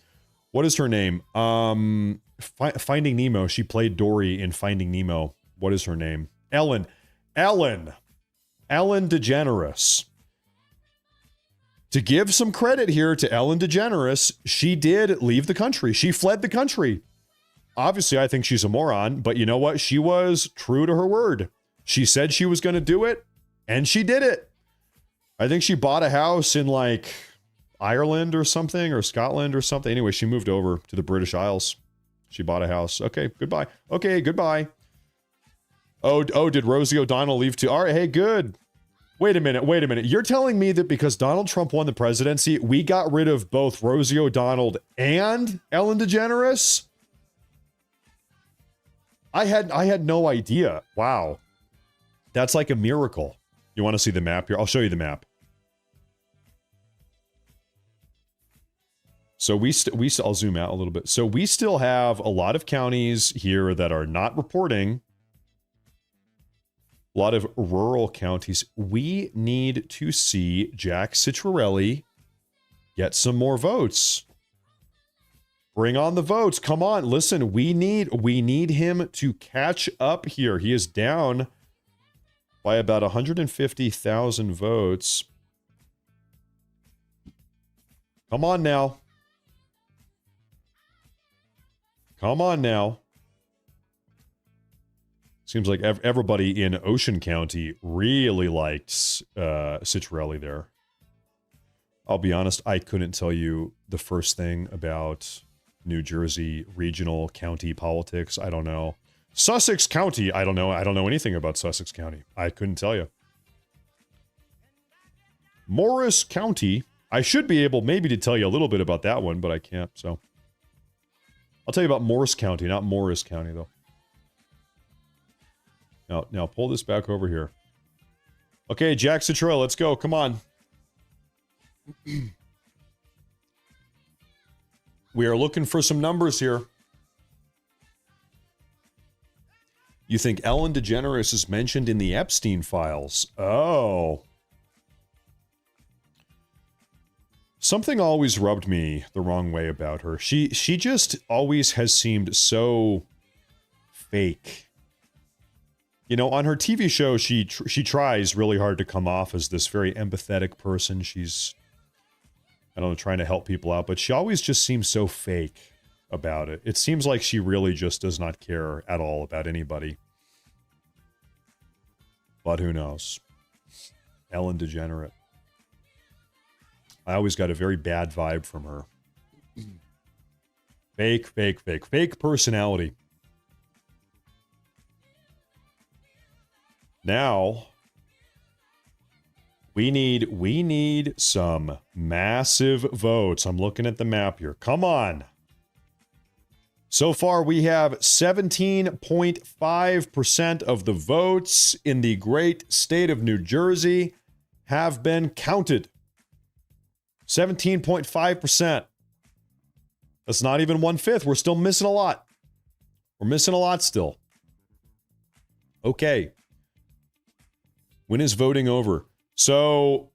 What is her name? Finding Nemo. She played Dory in Finding Nemo. What is her name? Ellen DeGeneres. To give some credit here to Ellen DeGeneres, she did leave the country. She fled the country. Obviously, I think she's a moron, but you know what? She was true to her word. She said she was going to do it, and she did it. I think she bought a house in like Ireland or something, or Scotland or something. Anyway, she moved over to the British Isles. She bought a house. Okay, goodbye. Oh, did Rosie O'Donnell leave too? All right, hey, good. Wait a minute. You're telling me that because Donald Trump won the presidency, we got rid of both Rosie O'Donnell and Ellen DeGeneres? I had no idea. Wow. That's like a miracle. You want to see the map here? I'll show you the map. So I'll zoom out a little bit. So we still have a lot of counties here that are not reporting. A lot of rural counties. We need to see Jack Citrarelli get some more votes. Bring on the votes. Come on. Listen, we need him to catch up here. He is down by about 150,000 votes. Come on now. Seems like everybody in Ocean County really liked Citrarelli there. I'll be honest, I couldn't tell you the first thing about New Jersey regional county politics. I don't know. Sussex County, I don't know. I don't know anything about Sussex County. I couldn't tell you. Morris County, I should be able maybe to tell you a little bit about that one, but I can't, so. I'll tell you about Morris County, not Morris County, though. Now pull this back over here. Okay, Jack Citrarelli, let's go. Come on. We are looking for some numbers here. You think Ellen DeGeneres is mentioned in the Epstein files? Oh. Something always rubbed me the wrong way about her. She just always has seemed so fake. You know, on her TV show, she tries really hard to come off as this very empathetic person. She's, I don't know, trying to help people out, but she always just seems so fake about it. It seems like she really just does not care at all about anybody. But who knows? Ellen DeGeneres. I always got a very bad vibe from her. Fake personality. Now, we need some massive votes. I'm looking at the map here. Come on. So far, we have 17.5% of the votes in the great state of New Jersey have been counted. 17.5%. That's not even 1/5. We're still missing a lot. We're missing a lot still. Okay. When is voting over? So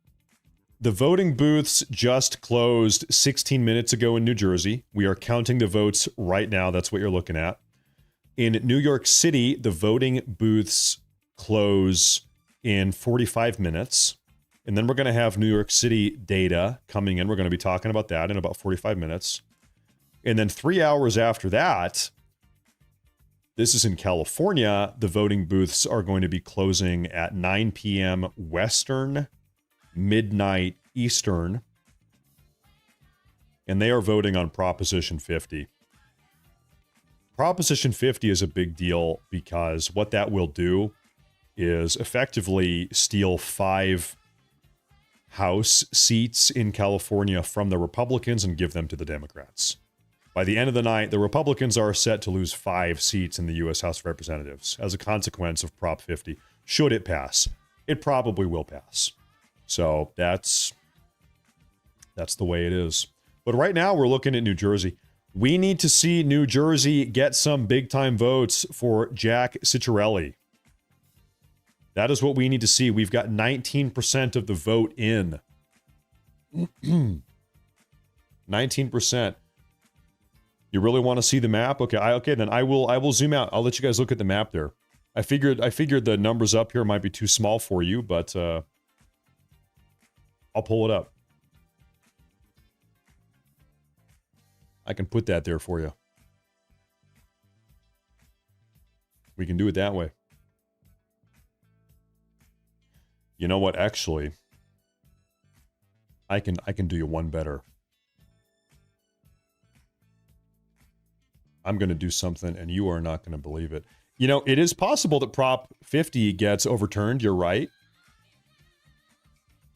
the voting booths just closed 16 minutes ago in New Jersey. We are counting the votes right now. That's what you're looking at. In New York City, the voting booths close in 45 minutes. And then we're going to have New York City data coming in. We're going to be talking about that in about 45 minutes. And then 3 hours after that, this is in California, the voting booths are going to be closing at 9 p.m. Western, midnight Eastern. And they are voting on Proposition 50. Proposition 50 is a big deal because what that will do is effectively steal 5 House seats in California from the Republicans and give them to the Democrats. By the end of the night, the Republicans are set to lose 5 seats in the U.S. House of Representatives as a consequence of Prop 50. Should it pass? It probably will pass. So that's the way it is. But right now, we're looking at New Jersey. We need to see New Jersey get some big-time votes for Jack Ciattarelli. That is what we need to see. We've got 19% of the vote in. 19%. You really want to see the map? Okay, then I will zoom out. I'll let you guys look at the map there. I figured the numbers up here might be too small for you, but I'll pull it up. I can put that there for you. We can do it that way. You know what? Actually, I can do you one better. I'm going to do something, and you are not going to believe it. You know, it is possible that Prop 50 gets overturned. You're right.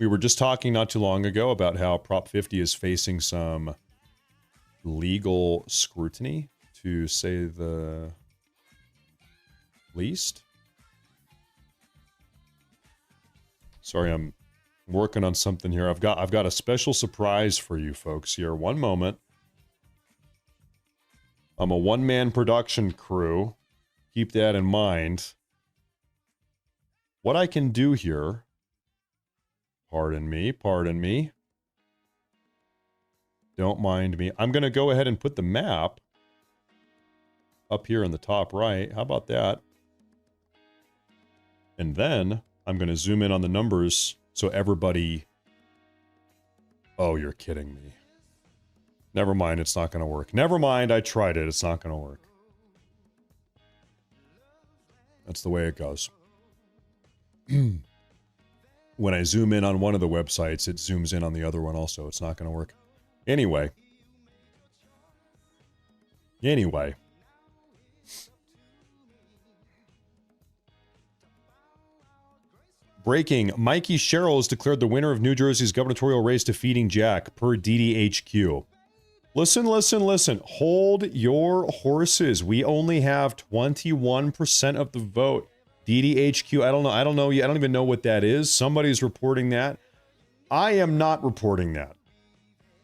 We were just talking not too long ago about how Prop 50 is facing some legal scrutiny, to say the least. Sorry, I'm working on something here. I've got a special surprise for you folks here. One moment. I'm a one-man production crew. Keep that in mind. What I can do here, pardon me. Don't mind me. I'm going to go ahead and put the map up here in the top right. How about that? And then I'm going to zoom in on the numbers so everybody... Oh, you're kidding me. Never mind, it's not going to work. Never mind, I tried it. It's not going to work. That's the way it goes. When I zoom in on one of the websites, it zooms in on the other one also. It's not going to work. Anyway. Breaking. Mikey Sherrill is declared the winner of New Jersey's gubernatorial race, defeating Jack, per DDHQ. Listen. Hold your horses. We only have 21% of the vote. DDHQ, I don't know. I don't even know what that is. Somebody's reporting that. I am not reporting that.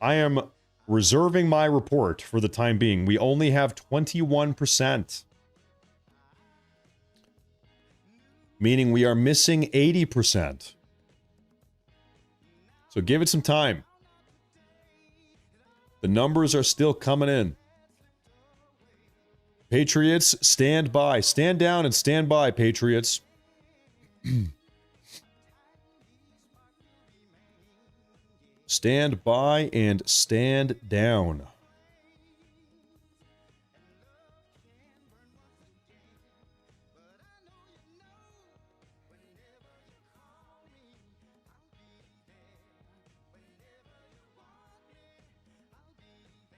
I am reserving my report for the time being. We only have 21%. Meaning we are missing 80%. So give it some time. The numbers are still coming in. Patriots, stand by. Stand down and stand by, Patriots. Stand by and stand down.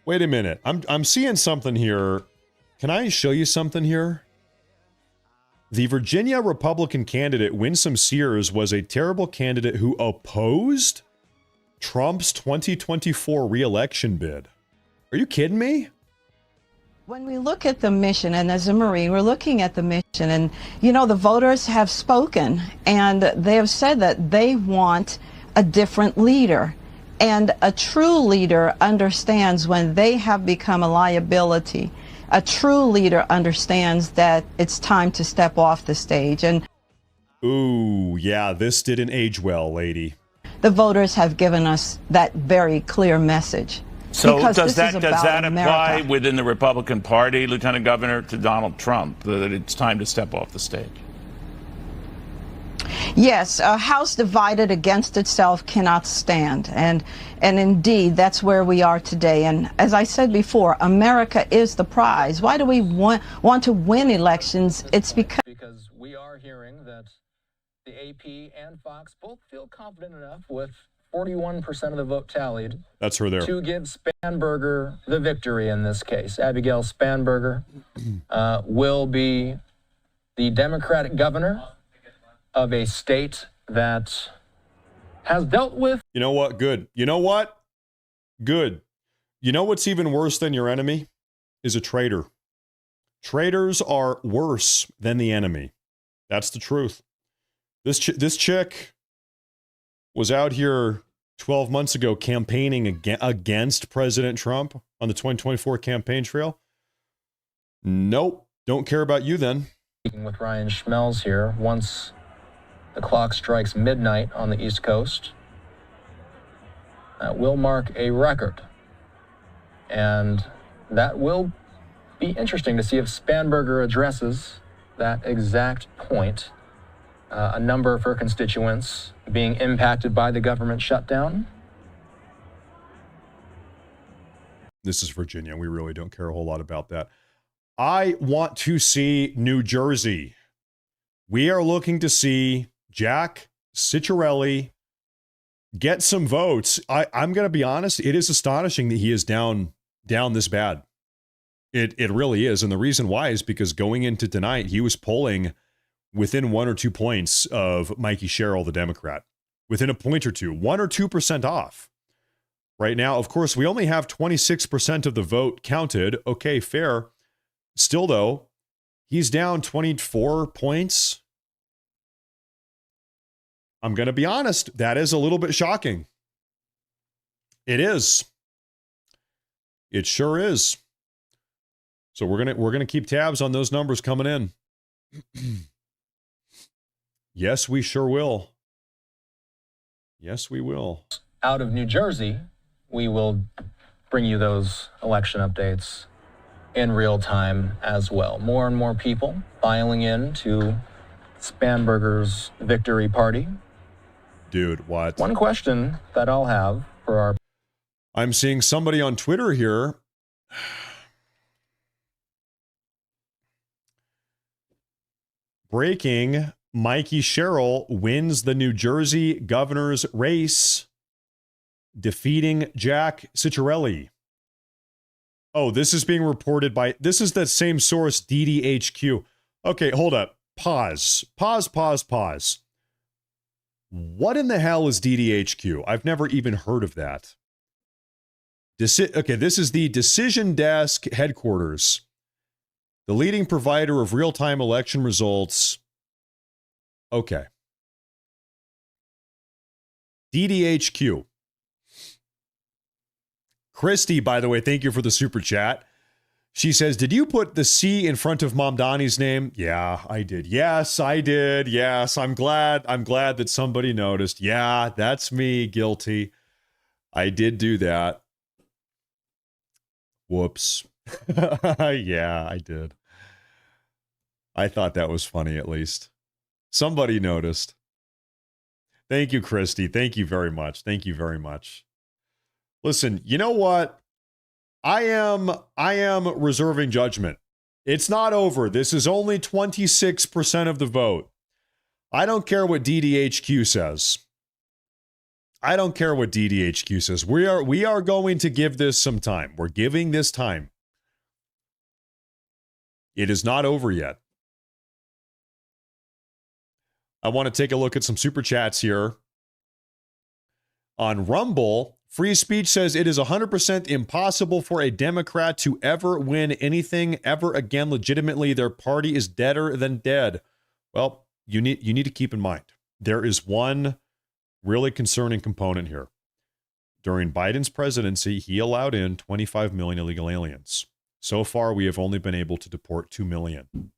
Wait a minute. I'm seeing something here. Can I show you something here? The Virginia Republican candidate Winsome Sears was a terrible candidate who opposed Trump's 2024 re-election bid. Are you kidding me? When we look at the mission, and as a Marine, we're looking at the mission, and you know, the voters have spoken, and they have said that they want a different leader. And a true leader understands when they have become a liability. A true leader understands that it's time to step off the stage. And ooh, yeah, this didn't age well, lady. The voters have given us that very clear message. So Because does this is that about apply America. within the Republican Party, Lieutenant Governor, to Donald Trump, that it's time to step off the stage? Yes, a house divided against itself cannot stand. And indeed, that's where we are today. And as I said before, America is the prize. Why do we want to win elections? It's because we are hearing that the AP and Fox both feel confident enough with 41% of the vote tallied. That's her there. To give Spanberger the victory in this case. Abigail Spanberger will be the Democratic governor of a state that has dealt with. You know what? Good. You know what? Good. You know what's even worse than your enemy? Is a traitor. Traitors are worse than the enemy. That's the truth. This chick was out here 12 months ago campaigning against President Trump on the 2024 campaign trail. Nope. Don't care about you then. Speaking with Ryan Schmelz here, once the clock strikes midnight on the East Coast, that will mark a record. And that will be interesting to see if Spanberger addresses that exact point. A number of her constituents being impacted by the government shutdown. This is Virginia. We really don't care a whole lot about that. I want to see New Jersey. We are looking to see Jack Ciattarelli get some votes. I'm going to be honest. It is astonishing that he is down this bad. It really is. And the reason why is because going into tonight, he was polling within 1 or 2 points of Mikey Sherrill, the Democrat, within a point or two, 1 or 2% off. Right now, of course, we only have 26% of the vote counted. Okay, fair. Still, though, he's down 24 points. I'm going to be honest. That is a little bit shocking. It is. It sure is. So we're gonna keep tabs on those numbers coming in. Yes, we sure will. Yes, we will. Out of New Jersey, we will bring you those election updates in real time as well. More and more people filing in to Spanberger's victory party. Dude, what? One question that I'll have for our... I'm seeing somebody on Twitter here. Breaking, Mikey Sherrill wins the New Jersey governor's race, defeating Jack Ciattarelli. Oh, this is being reported by... This is that same source, DDHQ. Okay, hold up. Pause. What in the hell is DDHQ? I've never even heard of that. Okay, this is the Decision Desk headquarters. The leading provider of real-time election results. Okay. DDHQ. Christy, by the way, thank you for the super chat. She says, did you put the C in front of Mom Donnie's name? Yeah, I did. Yes, I did. Yes, I'm glad that somebody noticed. Yeah, that's me, guilty. I did do that. Whoops. Yeah, I did. I thought that was funny, at least. Somebody noticed. Thank you, Christy. Thank you very much. Thank you very much. Listen, you know what? I am reserving judgment. It's not over. This is only 26% of the vote. I don't care what DDHQ says. I don't care what DDHQ says. We are going to give this some time. We're giving this time. It is not over yet. I want to take a look at some super chats here. On Rumble, Free Speech says it is 100% impossible for a Democrat to ever win anything ever again legitimately. Their party is deader than dead. Well, you need to keep in mind, there is one really concerning component here. During Biden's presidency, he allowed in 25 million illegal aliens. So far, we have only been able to deport 2 million.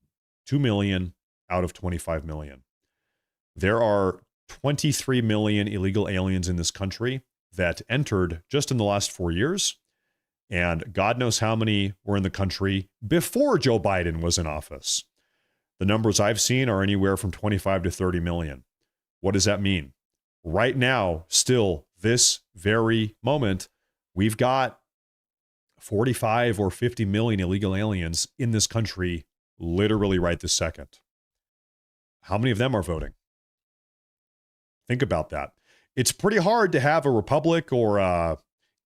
2 million out of 25 million. There are 23 million illegal aliens in this country that entered just in the last 4 years. And God knows how many were in the country before Joe Biden was in office. The numbers I've seen are anywhere from 25 to 30 million. What does that mean? Right now, still, this very moment, we've got 45 or 50 million illegal aliens in this country literally right this second. How many of them are voting? Think about that. It's pretty hard to have a republic or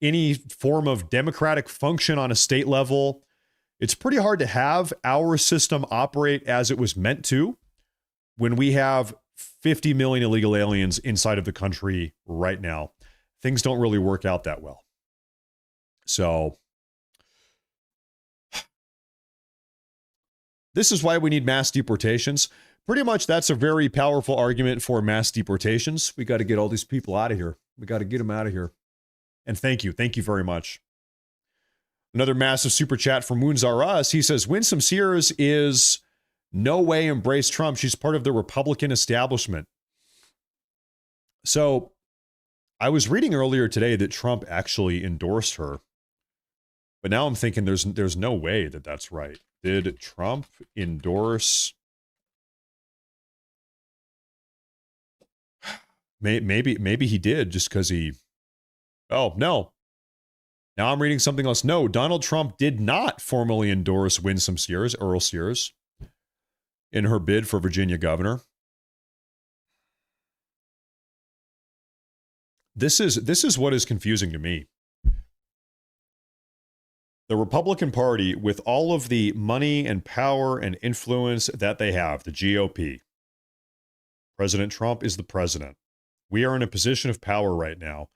any form of democratic function on a state level. It's pretty hard to have our system operate as it was meant to when we have 50 million illegal aliens inside of the country right now. Things don't really work out that well. So this is why we need mass deportations. Pretty much that's a very powerful argument for mass deportations. We got to get all these people out of here. We got to get them out of here. And thank you. Thank you very much. Another massive super chat from Moons R Us. He says, Winsome Sears is no way embrace Trump. She's part of the Republican establishment. So I was reading earlier today that Trump actually endorsed her. But now I'm thinking there's no way that that's right. Did Trump endorse? Maybe he did just because he... Oh, no. Now I'm reading something else. No, Donald Trump did not formally endorse Winsome Sears, Earl Sears, in her bid for Virginia governor. This is what is confusing to me. The Republican Party, with all of the money and power and influence that they have, the GOP, President Trump is the president. We are in a position of power right now.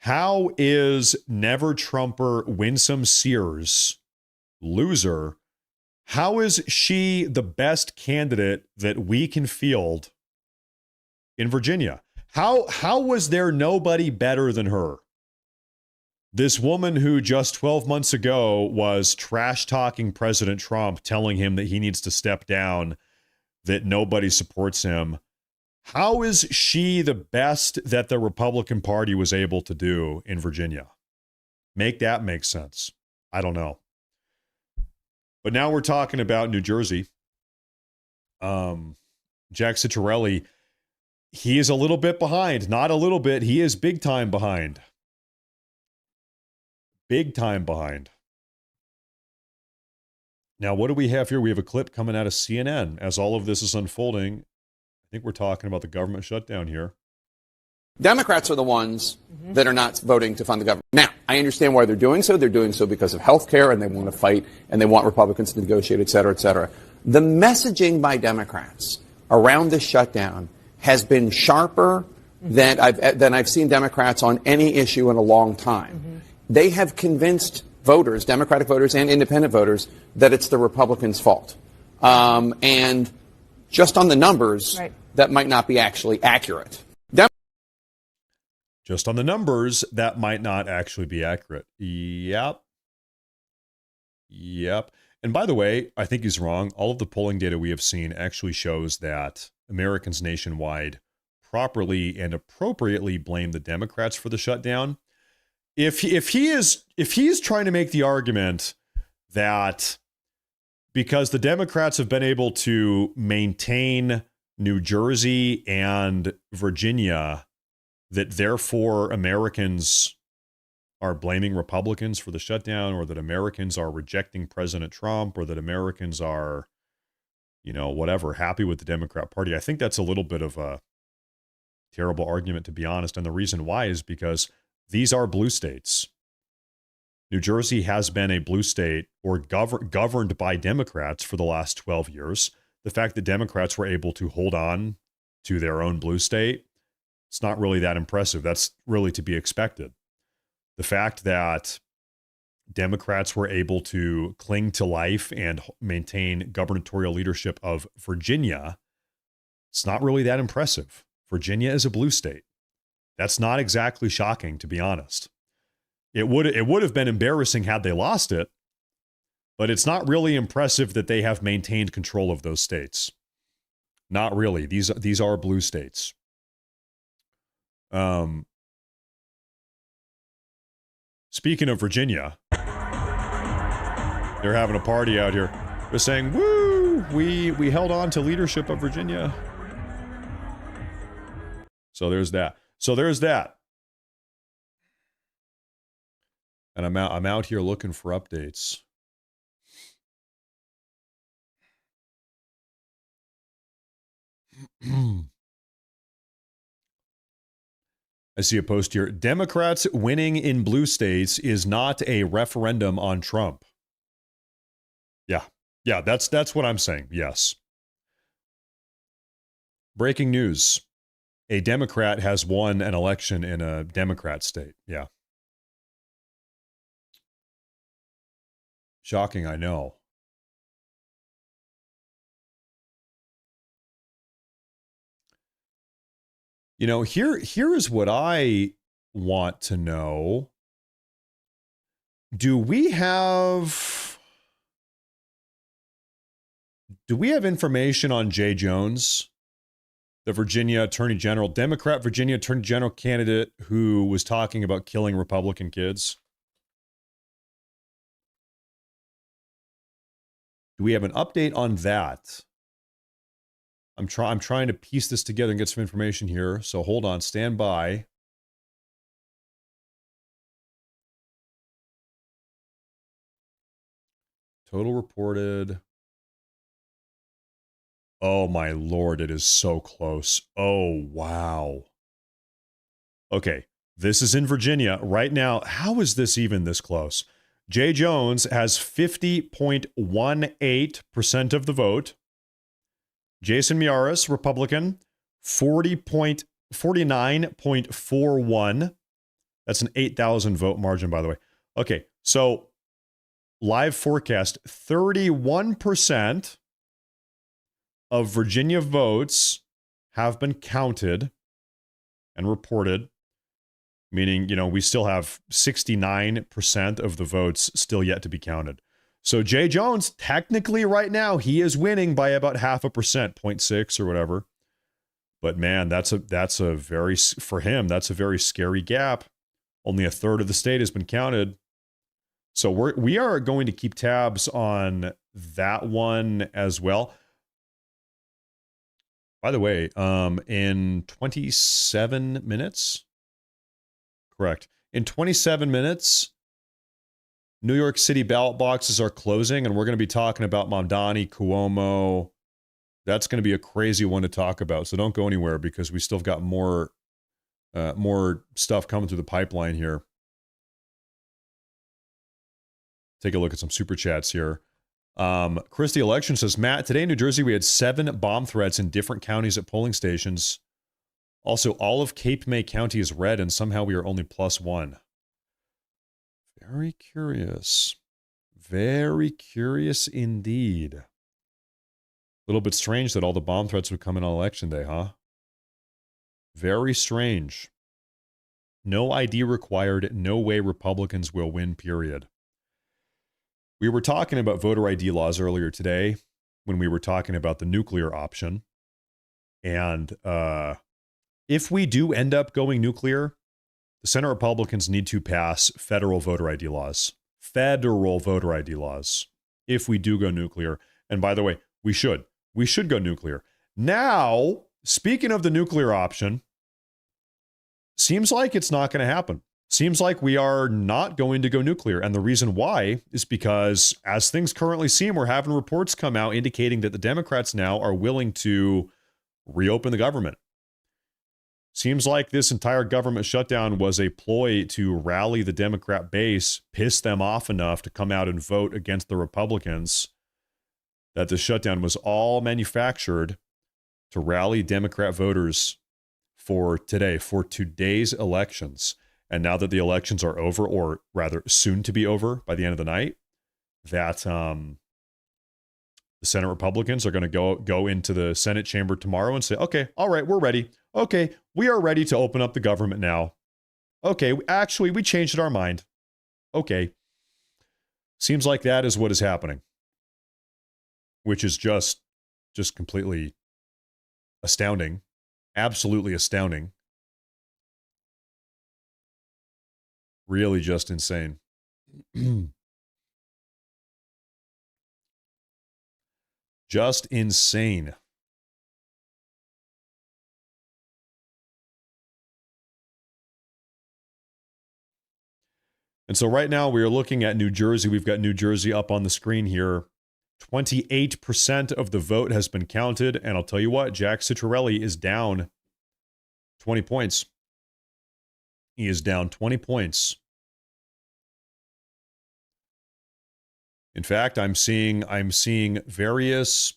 How is never Trumper Winsome Sears, loser, how is she the best candidate that we can field in Virginia? How was there nobody better than her? This woman who just 12 months ago was trash talking President Trump, telling him that he needs to step down, that nobody supports him. How is she the best that the Republican Party was able to do in Virginia? Make that make sense. I don't know. But now we're talking about New Jersey. Jack Ciattarelli, he is a little bit behind. Not a little bit. He is big time behind. Big time behind. Now, what do we have here? We have a clip coming out of CNN as all of this is unfolding. I think we're talking about the government shutdown here. Democrats are the ones that are not voting to fund the government. Now, I understand why they're doing so. They're doing so because of health care, and they want to fight, and they want Republicans to negotiate, et cetera, et cetera. The messaging by Democrats around this shutdown has been sharper than I've seen Democrats on any issue in a long time. They have convinced voters, Democratic voters and independent voters, that it's the Republicans' fault. And just on the numbers, that might not be actually accurate. Just on the numbers, that might not actually be accurate. Yep. And by the way, I think he's wrong. All of the polling data we have seen actually shows that Americans nationwide properly and appropriately blame the Democrats for the shutdown. If he is trying to make the argument that because the Democrats have been able to maintain New Jersey and Virginia, that therefore Americans are blaming Republicans for the shutdown, or that Americans are rejecting President Trump, or that Americans are, whatever, happy with the Democrat Party. I think that's a little bit of a terrible argument, to be honest. And the reason why is because these are blue states. New Jersey has been a blue state or governed by Democrats for the last 12 years. The fact that Democrats were able to hold on to their own blue state, it's not really that impressive. That's really to be expected. The fact that Democrats were able to cling to life and maintain gubernatorial leadership of Virginia, it's not really that impressive. Virginia is a blue state. That's not exactly shocking, to be honest. It would have been embarrassing had they lost it, but it's not really impressive that they have maintained control of those states. Not really. These are blue states. Speaking of Virginia, They're having a party out here. They're saying, woo, we held on to leadership of Virginia. So there's that. And I'm out here looking for updates. I see a post here. Democrats winning in blue states is not a referendum on Trump. Yeah, that's what I'm saying. Yes. Breaking news. A Democrat has won an election in a Democrat state. Yeah. Shocking, I know. You know, here is what I want to know. Do we have information on Jay Jones, the Virginia Attorney General, Democrat Virginia Attorney General candidate who was talking about killing Republican kids? Do we have an update on that? I'm trying to piece this together and get some information here. So hold on, stand by. Total reported. Oh my Lord, it is so close. Oh, wow. Okay, this is in Virginia right now. How is this even this close? Jay Jones has 50.18% of the vote. Jason Miyares, Republican, 49.41. That's an 8,000 vote margin, by the way. Okay, so live forecast, 31% of Virginia votes have been counted and reported, meaning, you know, we still have 69% of the votes still yet to be counted. So Jay Jones, technically right now, he is winning by about 0.5%, 0.6 or whatever. But man, that's a very, for him, that's a very scary gap. Only a third of the state has been counted. So we are going to keep tabs on that one as well. By the way, in 27 minutes, correct. In 27 minutes, New York City ballot boxes are closing, and we're going to be talking about Mamdani, Cuomo. That's going to be a crazy one to talk about. So don't go anywhere because we still got more stuff coming through the pipeline here. Take a look at some super chats here. Christy Election says, Matt, today in New Jersey, we had 7 bomb threats in different counties at polling stations. Also, all of Cape May County is red, and somehow we are only +1. Very curious. Very curious indeed. A little bit strange that all the bomb threats would come in on election day, huh? Very strange. No ID required. No way Republicans will win, period. We were talking about voter ID laws earlier today when we were talking about the nuclear option. And if we do end up going nuclear, the Senate Republicans need to pass federal voter ID laws. Federal voter ID laws. If we do go nuclear. And by the way, we should. We should go nuclear. Now, speaking of the nuclear option, seems like it's not going to happen. Seems like we are not going to go nuclear. And the reason why is because, as things currently seem, we're having reports come out indicating that the Democrats now are willing to reopen the government. Seems like this entire government shutdown was a ploy to rally the Democrat base, piss them off enough to come out and vote against the Republicans. That the shutdown was all manufactured to rally Democrat voters for today's elections. And now that the elections are over, or rather soon to be over by the end of the night, that the Senate Republicans are going to go into the Senate chamber tomorrow and say, okay, all right, we're ready. Okay, we are ready to open up the government now. Okay, actually, we changed our mind. Okay. Seems like that is what is happening. Which is just completely astounding. Absolutely astounding. Really just insane. Just insane. And so right now we are looking at New Jersey. We've got New Jersey up on the screen here. 28% of the vote has been counted. And I'll tell you what, Jack Ciattarelli is down 20 points. He is down 20 points. In fact, I'm seeing various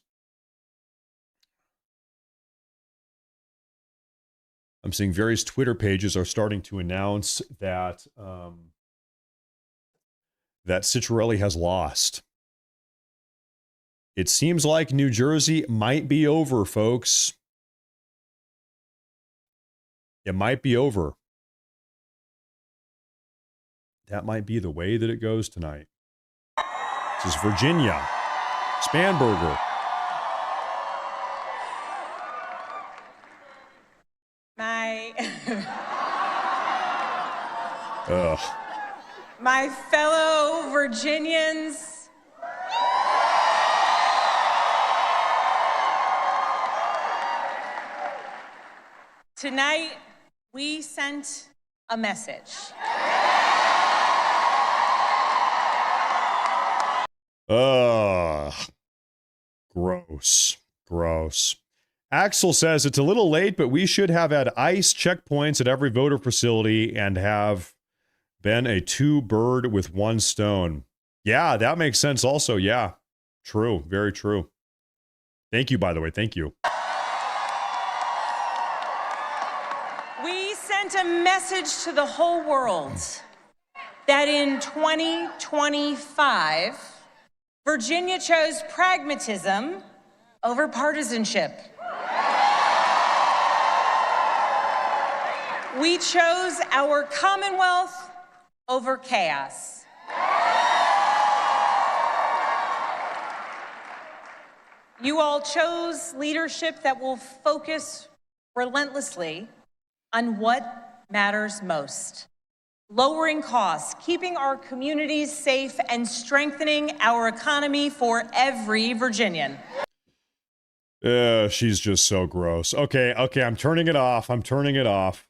Twitter pages are starting to announce that that Ciattarelli has lost. It seems like New Jersey might be over, folks. It might be over. That might be the way that it goes tonight. This is Virginia. Spanberger. My fellow Virginians, tonight we sent a message. Gross. Gross. Axel says it's a little late, but we should have had ICE checkpoints at every voter facility and have been a two bird with one stone. Yeah, that makes sense also. Yeah, true. Very true. Thank you, by the way. Thank you. We sent a message to the whole world that in 2025, Virginia chose pragmatism over partisanship. We chose our Commonwealth over chaos. You all chose leadership that will focus relentlessly on what matters most. Lowering costs, keeping our communities safe, and strengthening our economy for every Virginian. She's just so gross. Okay, I'm turning it off.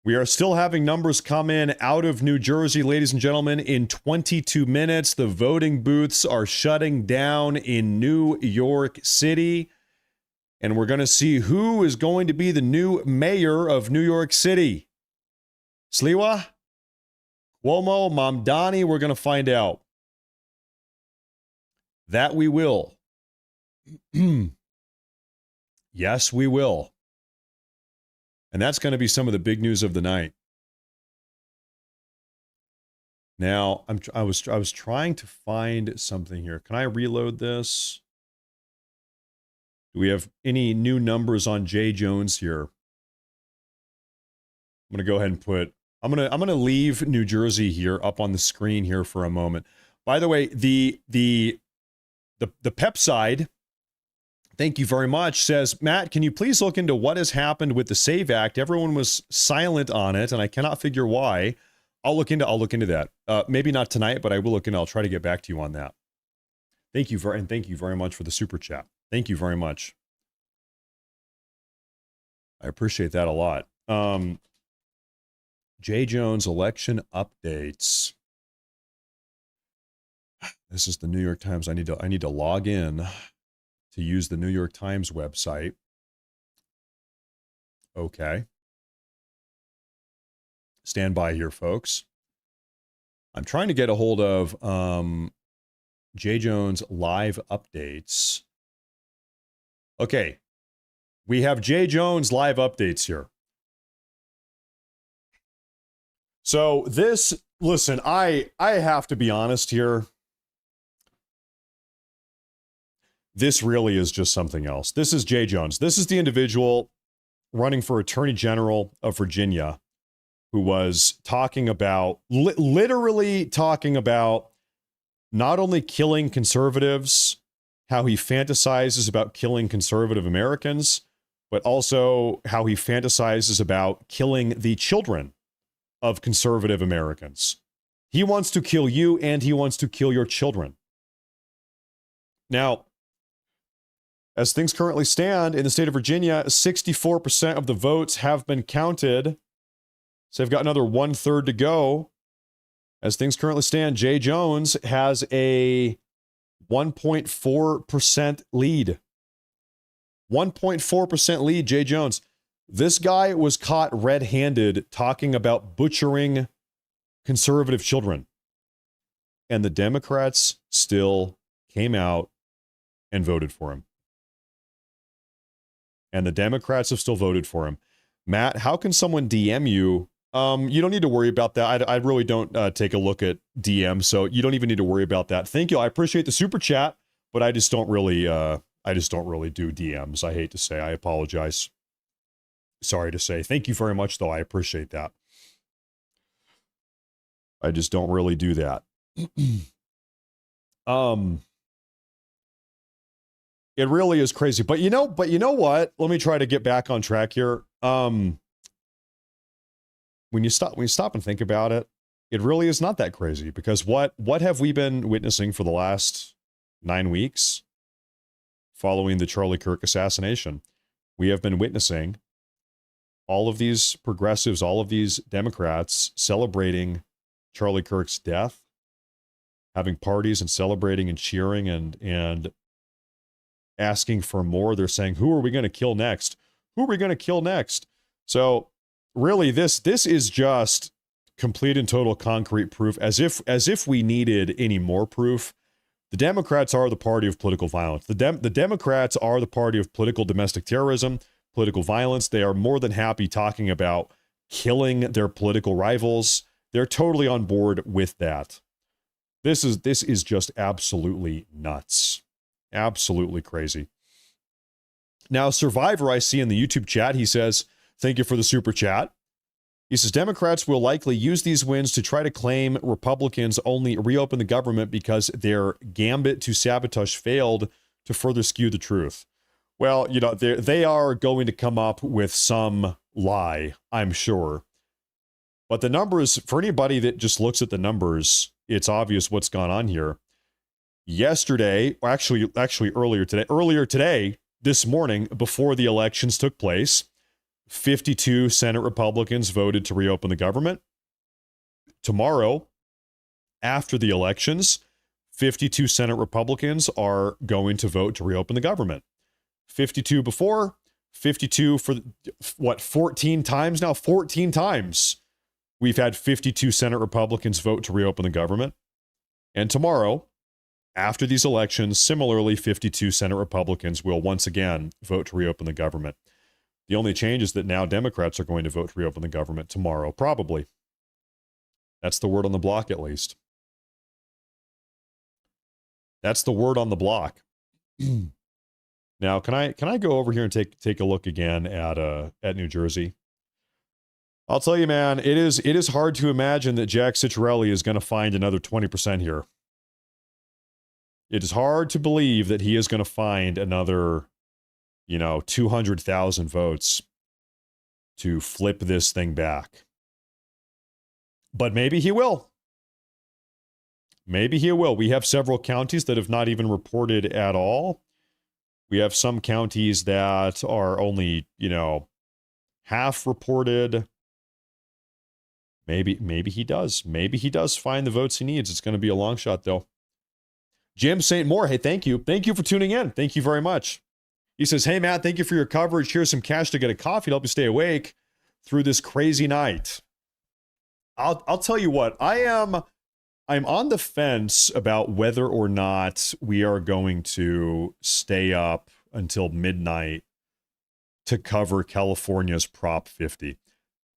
We are still having numbers come in out of New Jersey, ladies and gentlemen, in 22 minutes. The voting booths are shutting down in New York City. And we're going to see who is going to be the new mayor of New York City. Sliwa? Cuomo? Mamdani? We're going to find out. That we will. Yes, we will. And that's going to be some of the big news of the night. Now, I was trying to find something here. Can I reload this? Do we have any new numbers on Jay Jones here? I'm going to go ahead and put I'm going to leave New Jersey here up on the screen here for a moment. By the way, the Pepside, thank you very much, says, Matt, can you please look into what has happened with the SAVE Act? Everyone was silent on it, and I cannot figure why. I'll look into that. Maybe not tonight, but I will look into. I'll try to get back to you on that. Thank you very much for the super chat. Thank you very much. I appreciate that a lot. Jay Jones election updates. This is the New York Times. I need to log in to use the New York Times website. Okay. Stand by here, folks. I'm trying to get a hold of Jay Jones live updates. Okay. We have Jay Jones live updates here. So listen, I have to be honest here. This really is just something else. This is Jay Jones. This is the individual running for Attorney General of Virginia who was talking about, literally talking about not only killing conservatives, how he fantasizes about killing conservative Americans, but also how he fantasizes about killing the children of conservative Americans. He wants to kill you and he wants to kill your children. Now, As things currently stand in the state of Virginia, 64% of the votes have been counted. So they've got another 1/3 to go. As things currently stand, Jay Jones has a 1.4% lead. 1.4% lead, Jay Jones. This guy was caught red-handed talking about butchering conservative children. And the Democrats still came out and voted for him. And the Democrats have still voted for him. Matt, how can someone DM you? You don't need to worry about that. I really don't take a look at DM, so you don't even need to worry about that. Thank you. I appreciate the super chat, but I just don't really do DMs. I hate to say. I apologize. Sorry to say. Thank you very much, though. I appreciate that. I just don't really do that. It really is crazy. But you know what? Let me try to get back on track here. When you stop and think about it, it really is not that crazy, because what have we been witnessing for the last 9 weeks following the Charlie Kirk assassination? We have been witnessing all of these progressives, all of these Democrats celebrating Charlie Kirk's death, having parties and celebrating and cheering and asking for more. They're saying, who are we going to kill next? Who are we going to kill next? So really, this is just complete and total concrete proof, as if we needed any more proof. The Democrats are the party of political violence. The Democrats are the party of political domestic terrorism, political violence. They are more than happy talking about killing their political rivals. They're totally on board with that. This is just absolutely nuts. Absolutely crazy. Now, Survivor, I see in the YouTube chat, he says, thank you for the super chat. He says, Democrats will likely use these wins to try to claim Republicans only reopen the government because their gambit to sabotage failed, to further skew the truth. Well, you know, they are going to come up with some lie, I'm sure. But the numbers, for anybody that just looks at the numbers, it's obvious what's gone on here. Yesterday, or actually earlier today, this morning, before the elections took place, 52 Senate Republicans voted to reopen the government. Tomorrow, after the elections, 52 Senate Republicans are going to vote to reopen the government. 52 before, 52 for, 14 times now? 14 times we've had 52 Senate Republicans vote to reopen the government. And tomorrow, after these elections, similarly, 52 Senate Republicans will once again vote to reopen the government. The only change is that now Democrats are going to vote to reopen the government tomorrow, probably. That's the word on the block, at least. That's the word on the block. Now, can I go over here and take a look again at New Jersey? I'll tell you, man, it is hard to imagine that Jack Ciattarelli is going to find another 20% here. It is hard to believe that he is going to find another, 200,000 votes to flip this thing back. But maybe he will. Maybe he will. We have several counties that have not even reported at all. We have some counties that are only, half reported. Maybe he does. Maybe he does find the votes he needs. It's going to be a long shot, though. Jim St. Moore, hey, thank you. Thank you for tuning in. Thank you very much. He says, hey, Matt, thank you for your coverage. Here's some cash to get a coffee to help you stay awake through this crazy night. I'll tell you what, I'm on the fence about whether or not we are going to stay up until midnight to cover California's Prop 50.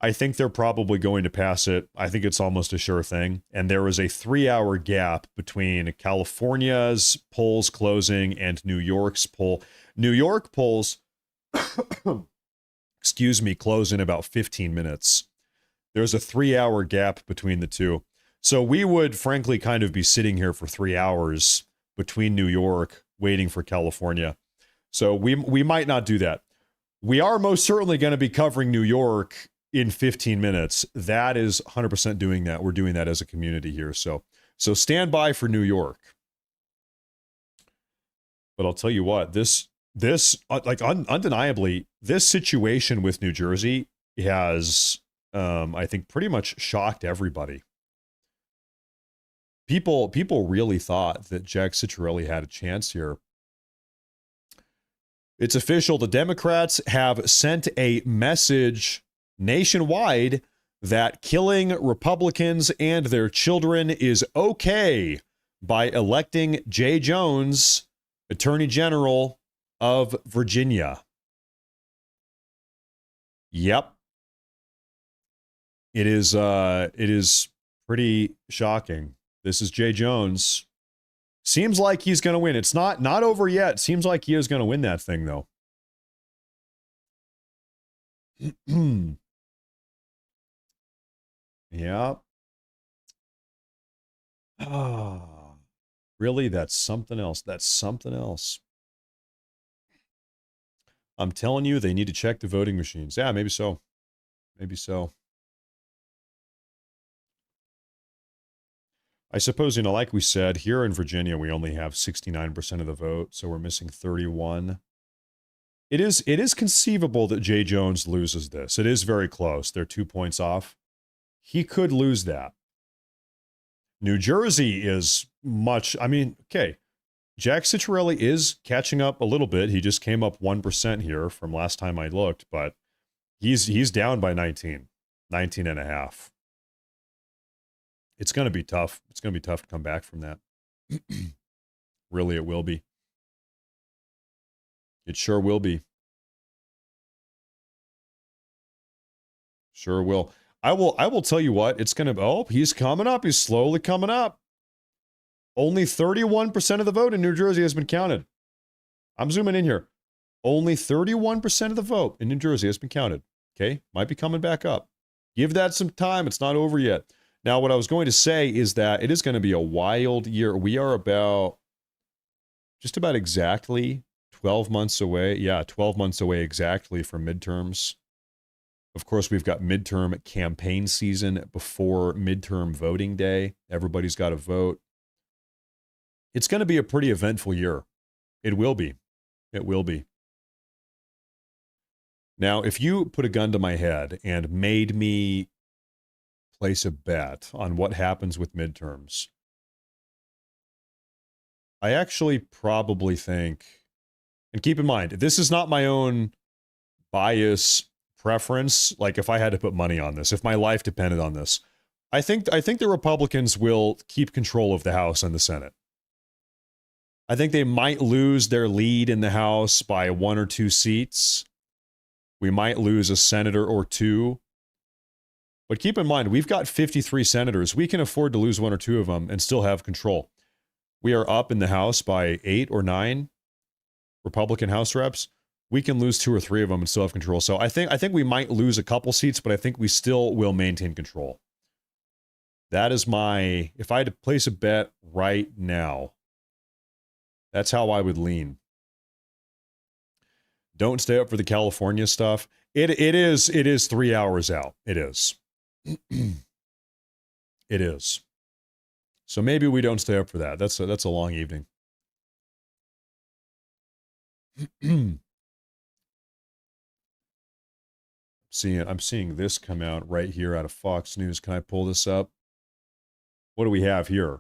I think they're probably going to pass it. I think it's almost a sure thing. And there is a 3-hour gap between California's polls closing and New York's poll. New York polls, close in about 15 minutes. There's a 3-hour gap between the two. So we would frankly kind of be sitting here for 3 hours between New York waiting for California. So we might not do that. We are most certainly going to be covering New York in 15 minutes. That is 100% doing that. We're doing that as a community here. So stand by for New York. But I'll tell you what, this this, undeniably, this situation with New Jersey has, I think, pretty much shocked everybody. People really thought that Jack Ciattarelli had a chance here. It's official. The Democrats have sent a message nationwide that killing Republicans and their children is okay by electing Jay Jones, Attorney General of Virginia. Yep. It is pretty shocking. This is Jay Jones. Seems like he's going to win. It's not over yet. Seems like he is going to win that thing, though. Yeah. Oh, really? That's something else. That's something else. I'm telling you, they need to check the voting machines. Yeah, maybe so. Maybe so. I suppose, like we said, here in Virginia, we only have 69% of the vote, so we're missing 31. It is conceivable that Jay Jones loses this. It is very close. They're 2 points off. He could lose that. New Jersey is much, okay. Jack Ciattarelli is catching up a little bit. He just came up 1% here from last time I looked, but he's down by 19 and a half. It's going to be tough. It's going to be tough to come back from that. Really, it will be. It sure will be. Sure will. I will tell you what, it's going to, he's coming up. He's slowly coming up. Only 31% of the vote in New Jersey has been counted. I'm zooming in here. Only 31% of the vote in New Jersey has been counted. Okay? Might be coming back up. Give that some time. It's not over yet. Now, what I was going to say is that it is going to be a wild year. We are just about exactly 12 months away. Yeah, 12 months away exactly from midterms. Of course, we've got midterm campaign season before midterm voting day. Everybody's got to vote. It's going to be a pretty eventful year. It will be. It will be. Now, if you put a gun to my head and made me place a bet on what happens with midterms, I actually probably think, and keep in mind, this is not my own bias preference. Like if I had to put money on this, if my life depended on this, I think the Republicans will keep control of the House and the Senate. I think they might lose their lead in the House by 1 or 2 seats. We might lose a senator or 2. But keep in mind, we've got 53 senators. We can afford to lose 1 or 2 of them and still have control. We are up in the House by 8 or 9 Republican House reps. We can lose 2 or 3 of them and still have control. So I think we might lose a couple seats, but I think we still will maintain control. That is if I had to place a bet right now, that's how I would lean. Don't stay up for the California stuff. It is 3 hours out. It is. It is. So maybe we don't stay up for that. That's a long evening. I'm seeing this come out right here out of Fox News. Can I pull this up? What do we have here?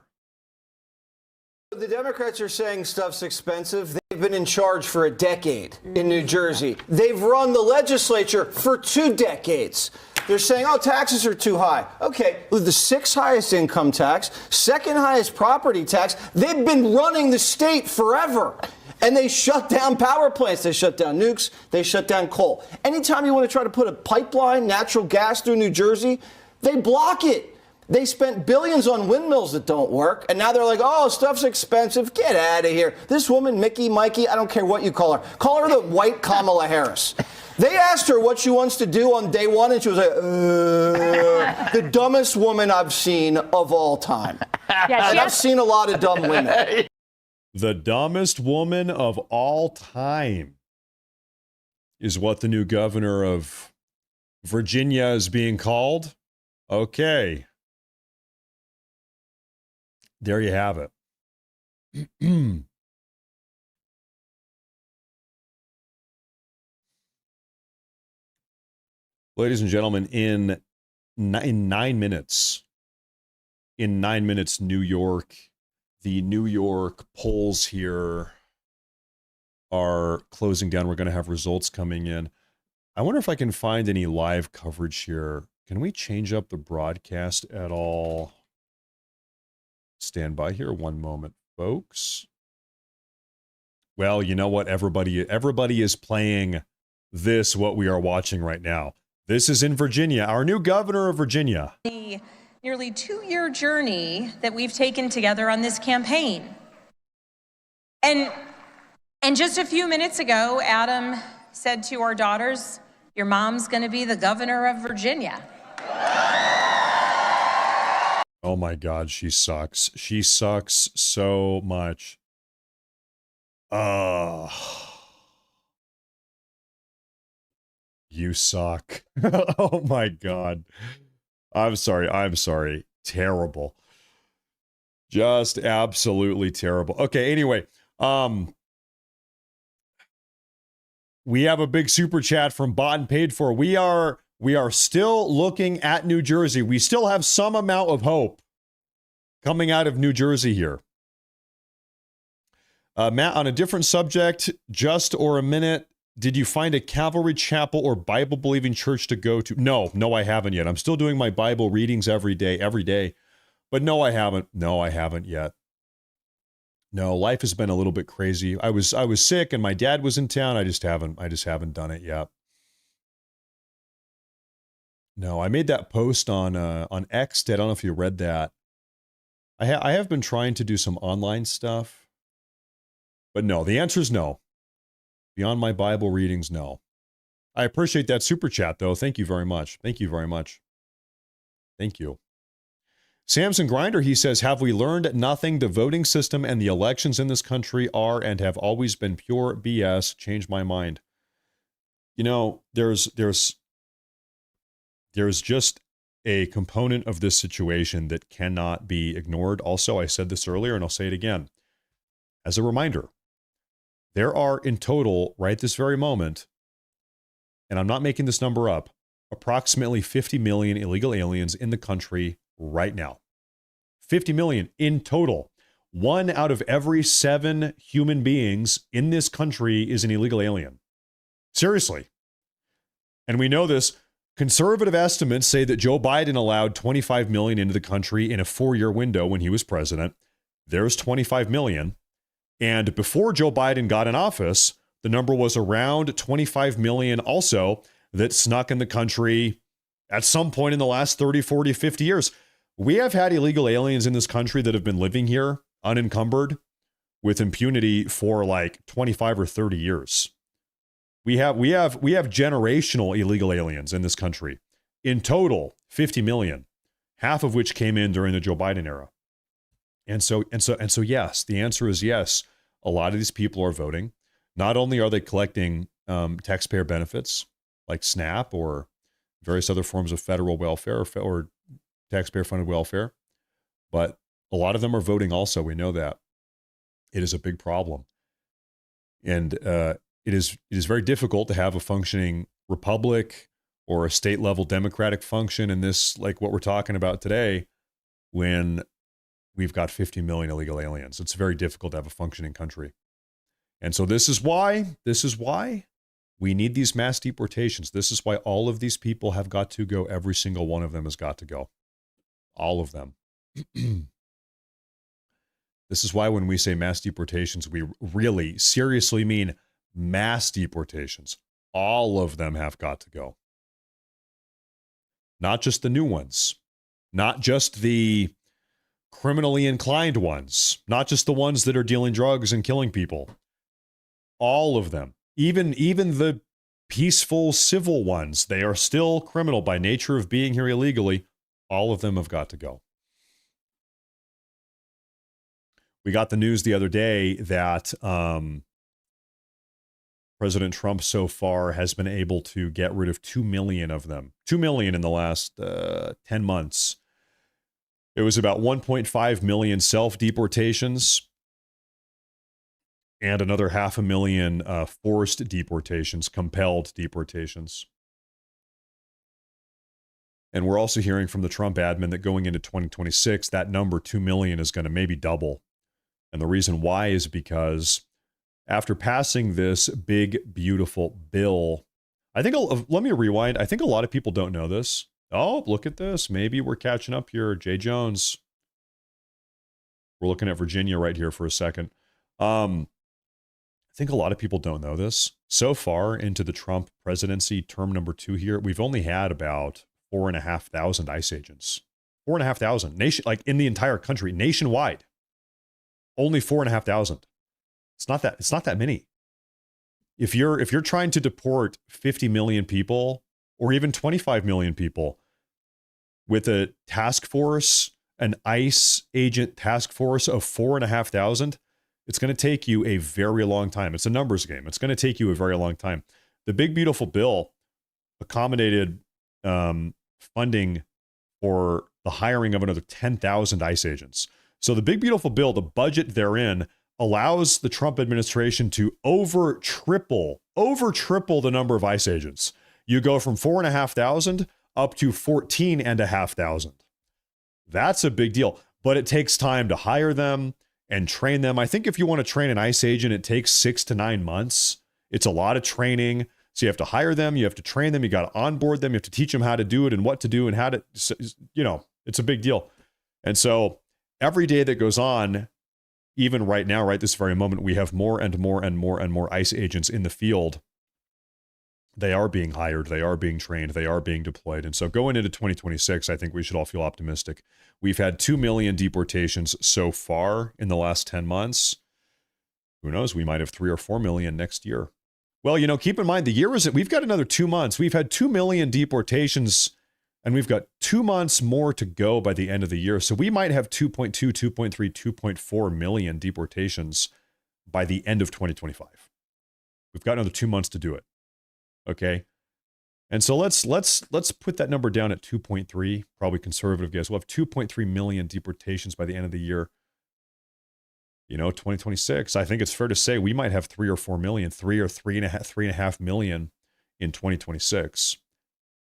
The Democrats are saying stuff's expensive. They've been in charge for a decade in New Jersey. They've run the legislature for 2 decades. They're saying, taxes are too high. Okay, with the 6th highest income tax, 2nd highest property tax, they've been running the state forever. And they shut down power plants. They shut down nukes. They shut down coal. Anytime you want to try to put a pipeline, natural gas through New Jersey, they block it. They spent billions on windmills that don't work, and now they're like, stuff's expensive. Get out of here. This woman, Mickey, Mikey, I don't care what you call her. Call her the white Kamala Harris. They asked her what she wants to do on day 1, and she was like, the dumbest woman I've seen of all time. Yeah, and I've seen a lot of dumb women. The dumbest woman of all time is what the new governor of Virginia is being called. Okay. There you have it. Ladies and gentlemen, in 9 minutes, New York, the New York polls here are closing down. We're going to have results coming in. I wonder if I can find any live coverage here. Can we change up the broadcast at all? Stand by here one moment, folks. Well, you know what? Everybody is playing this, what we are watching right now. This is in Virginia, our new governor of Virginia. The nearly 2-year journey that we've taken together on this campaign. And just a few minutes ago, Adam said to our daughters, your mom's going to be the governor of Virginia. Oh my God, she sucks. She sucks so much. You suck. Oh my God. I'm sorry. Terrible. Just absolutely terrible. Okay, anyway, we have a big super chat from Bought and Paid For. We are still looking at New Jersey. We still have some amount of hope coming out of New Jersey here. Matt, on a different subject, just or a minute, did you find a Calvary Chapel or Bible-believing church to go to? No, I haven't yet. I'm still doing my Bible readings every day. But no, I haven't. No, I haven't yet. No, life has been a little bit crazy. I was sick and my dad was in town. I just haven't done it yet. No, I made that post on X. I don't know if you read that. I have been trying to do some online stuff. But no, the answer is no. Beyond my Bible readings, no. I appreciate that super chat, though. Thank you very much. Thank you. Samson Grinder, he says, have we learned nothing? The voting system and the elections in this country are and have always been pure BS. Change my mind. You know, there's just a component of this situation that cannot be ignored. Also, I said this earlier and I'll say it again. As a reminder, there are in total, right this very moment, and I'm not making this number up, approximately 50 million illegal aliens in the country right now. 50 million in total. 1 out of every 7 human beings in this country is an illegal alien. Seriously. And we know this. Conservative estimates say that Joe Biden allowed 25 million into the country in a 4-year window when he was president. There's 25 million. And before Joe Biden got in office, the number was around 25 million also that snuck in the country at some point in the last 30, 40, 50 years. We have had illegal aliens in this country that have been living here unencumbered with impunity for like 25 or 30 years. We have generational illegal aliens in this country. In total, 50 million, half of which came in during the Joe Biden era. And so, yes, the answer is yes. A lot of these people are voting. Not only are they collecting taxpayer benefits like SNAP or various other forms of federal welfare or taxpayer-funded welfare, but a lot of them are voting also. We know that. It is a big problem. And it is very difficult to have a functioning republic or a state-level democratic function in this, like what we're talking about today, when we've got 50 million illegal aliens. It's very difficult to have a functioning country. And so this is why we need these mass deportations. This is why all of these people have got to go. Every single one of them has got to go. All of them. This is why when we say mass deportations, we really seriously mean mass deportations. All of them have got to go. Not just the new ones. Not just the criminally inclined ones, not just the ones that are dealing drugs and killing people. All of them, even the peaceful civil ones, they are still criminal by nature of being here illegally. All of them have got to go. We got the news the other day that President Trump so far has been able to get rid of 2 million of them. 2 million in the last 10 months. It was about 1.5 million self-deportations and another 500,000 forced deportations, compelled deportations. And we're also hearing from the Trump admin that going into 2026, that number 2 million is going to maybe double. And the reason why is because after passing this big, beautiful bill, let me rewind. I think a lot of people don't know this. Oh, look at this. Maybe we're catching up here. Jay Jones. We're looking at Virginia right here for a second. I think a lot of people don't know this. So far into the Trump presidency, term number 2 here, we've only had about 4,500 ICE agents. 4,500 like in the entire country, nationwide. Only 4,500. It's not that many. If you're trying to deport 50 million people or even 25 million people with a task force, an ICE agent task force of 4,500, it's going to take you a very long time. It's a numbers game. It's going to take you a very long time. The big, beautiful bill accommodated funding for the hiring of another 10,000 ICE agents. So the big, beautiful bill, the budget therein, allows the Trump administration to over triple the number of ICE agents. You go from 4,500 up to 14,500. That's a big deal, but it takes time to hire them and train them. I think if you want to train an ICE agent, it takes 6 to 9 months. It's a lot of training. So you have to hire them, you have to train them, you got to onboard them, you have to teach them how to do it and what to do and how to, it's a big deal. And so every day that goes on, even right now, right this very moment, we have more and more and more and more ICE agents in the field. They are being hired, they are being trained, they are being deployed. And so going into 2026, I think we should all feel optimistic. We've had 2 million deportations so far in the last 10 months. Who knows? We might have 3 or 4 million next year. Well, keep in mind, the year is, we've got another 2 months. We've had 2 million deportations, and we've got 2 months more to go by the end of the year. So we might have 2.2, 2.3, 2.4 million deportations by the end of 2025. We've got another 2 months to do it. Okay. And so let's put that number down at 2.3, probably conservative guess. We'll have 2.3 million deportations by the end of the year. 2026, I think it's fair to say we might have 3 or 4 million, 3 or 3.5 million in 2026.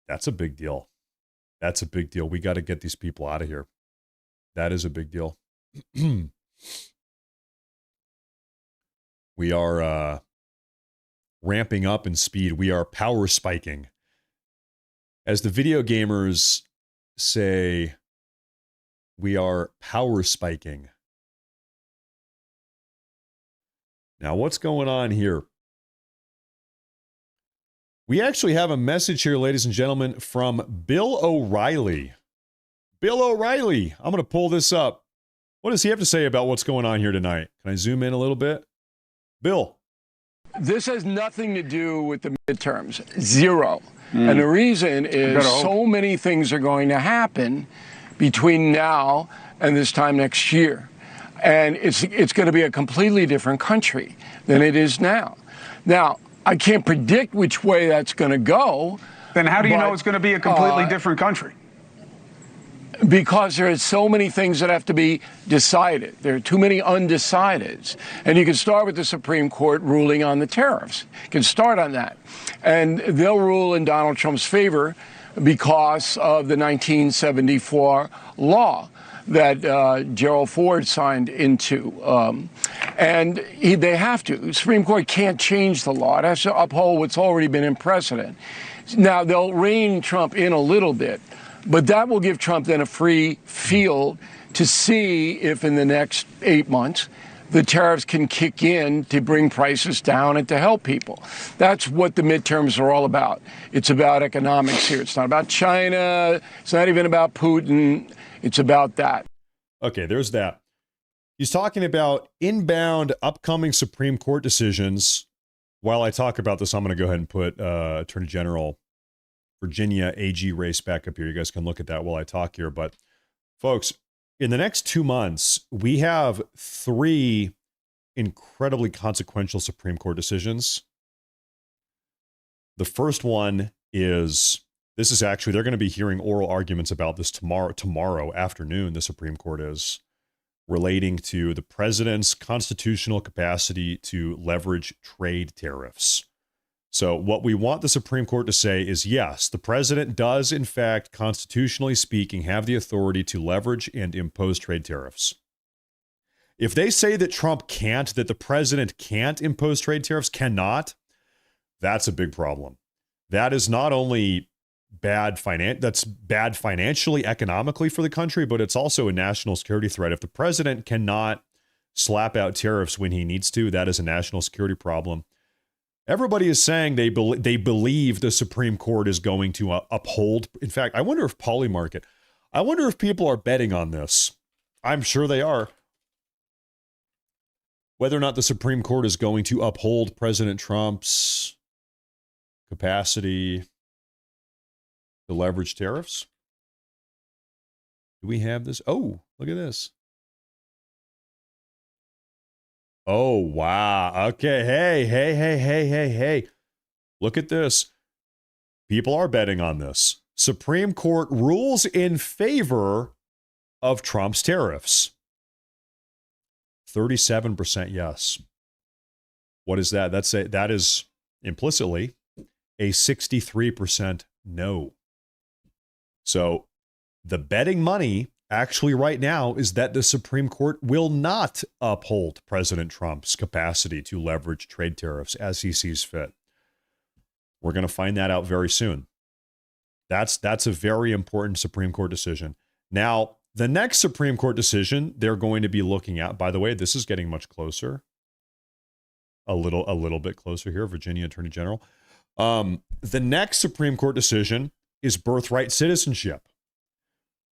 That's a big deal. That's a big deal. We got to get these people out of here. That is a big deal. We are ramping up in speed. We are power spiking. As the video gamers say, we are power spiking. Now, what's going on here? We actually have a message here, ladies and gentlemen, from Bill O'Reilly. Bill O'Reilly. I'm going to pull this up. What does he have to say about what's going on here tonight? Can I zoom in a little bit? Bill. This has nothing to do with the midterms. Zero. And the reason is so many things are going to happen between now and this time next year. And it's going to be a completely different country than it is now. Now, I can't predict which way that's going to go. Then how do you know it's going to be a completely different country? Because there are so many things that have to be decided. There are too many undecideds. And you can start with the Supreme Court ruling on the tariffs. You can start on that. And they'll rule in Donald Trump's favor because of the 1974 law that Gerald Ford signed into. They have to. The Supreme Court can't change the law. It has to uphold what's already been in precedent. Now, they'll rein Trump in a little bit, but that will give Trump then a free field to see if in the next 8 months the tariffs can kick in to bring prices down and to help people. That's what the midterms are all about. It's about economics here. It's not about China. It's not even about Putin. It's about that. Okay, there's that. He's talking about inbound upcoming Supreme Court decisions. While I talk about this, I'm going to go ahead and put Attorney General Virginia AG race back up here. You guys can look at that while I talk here. But folks, in the next 2 months, we have 3 incredibly consequential Supreme Court decisions. The first one is, this is actually, they're going to be hearing oral arguments about this tomorrow afternoon, the Supreme Court is, relating to the president's constitutional capacity to leverage trade tariffs. So what we want the Supreme Court to say is, yes, the president does, in fact, constitutionally speaking, have the authority to leverage and impose trade tariffs. If they say that Trump can't, that the president can't impose trade tariffs, cannot, that's a big problem. That is not only that's bad financially, economically for the country, but it's also a national security threat. If the president cannot slap out tariffs when he needs to, that is a national security problem. Everybody is saying they believe the Supreme Court is going to uphold. In fact, I wonder if Polymarket, I wonder if people are betting on this. I'm sure they are. Whether or not the Supreme Court is going to uphold President Trump's capacity to leverage tariffs. Do we have this? Oh, look at this. Oh, wow. Okay. Hey. Look at this. People are betting on this. Supreme Court rules in favor of Trump's tariffs. 37% yes. What is that? That is implicitly a 63% no. So the betting money actually right now is that the Supreme Court will not uphold President Trump's capacity to leverage trade tariffs as he sees fit. We're going to find that out very soon. That's a very important Supreme Court decision. Now, the next Supreme Court decision they're going to be looking at, by the way, this is getting much closer. A little bit closer here, Virginia Attorney General. The next Supreme Court decision is birthright citizenship.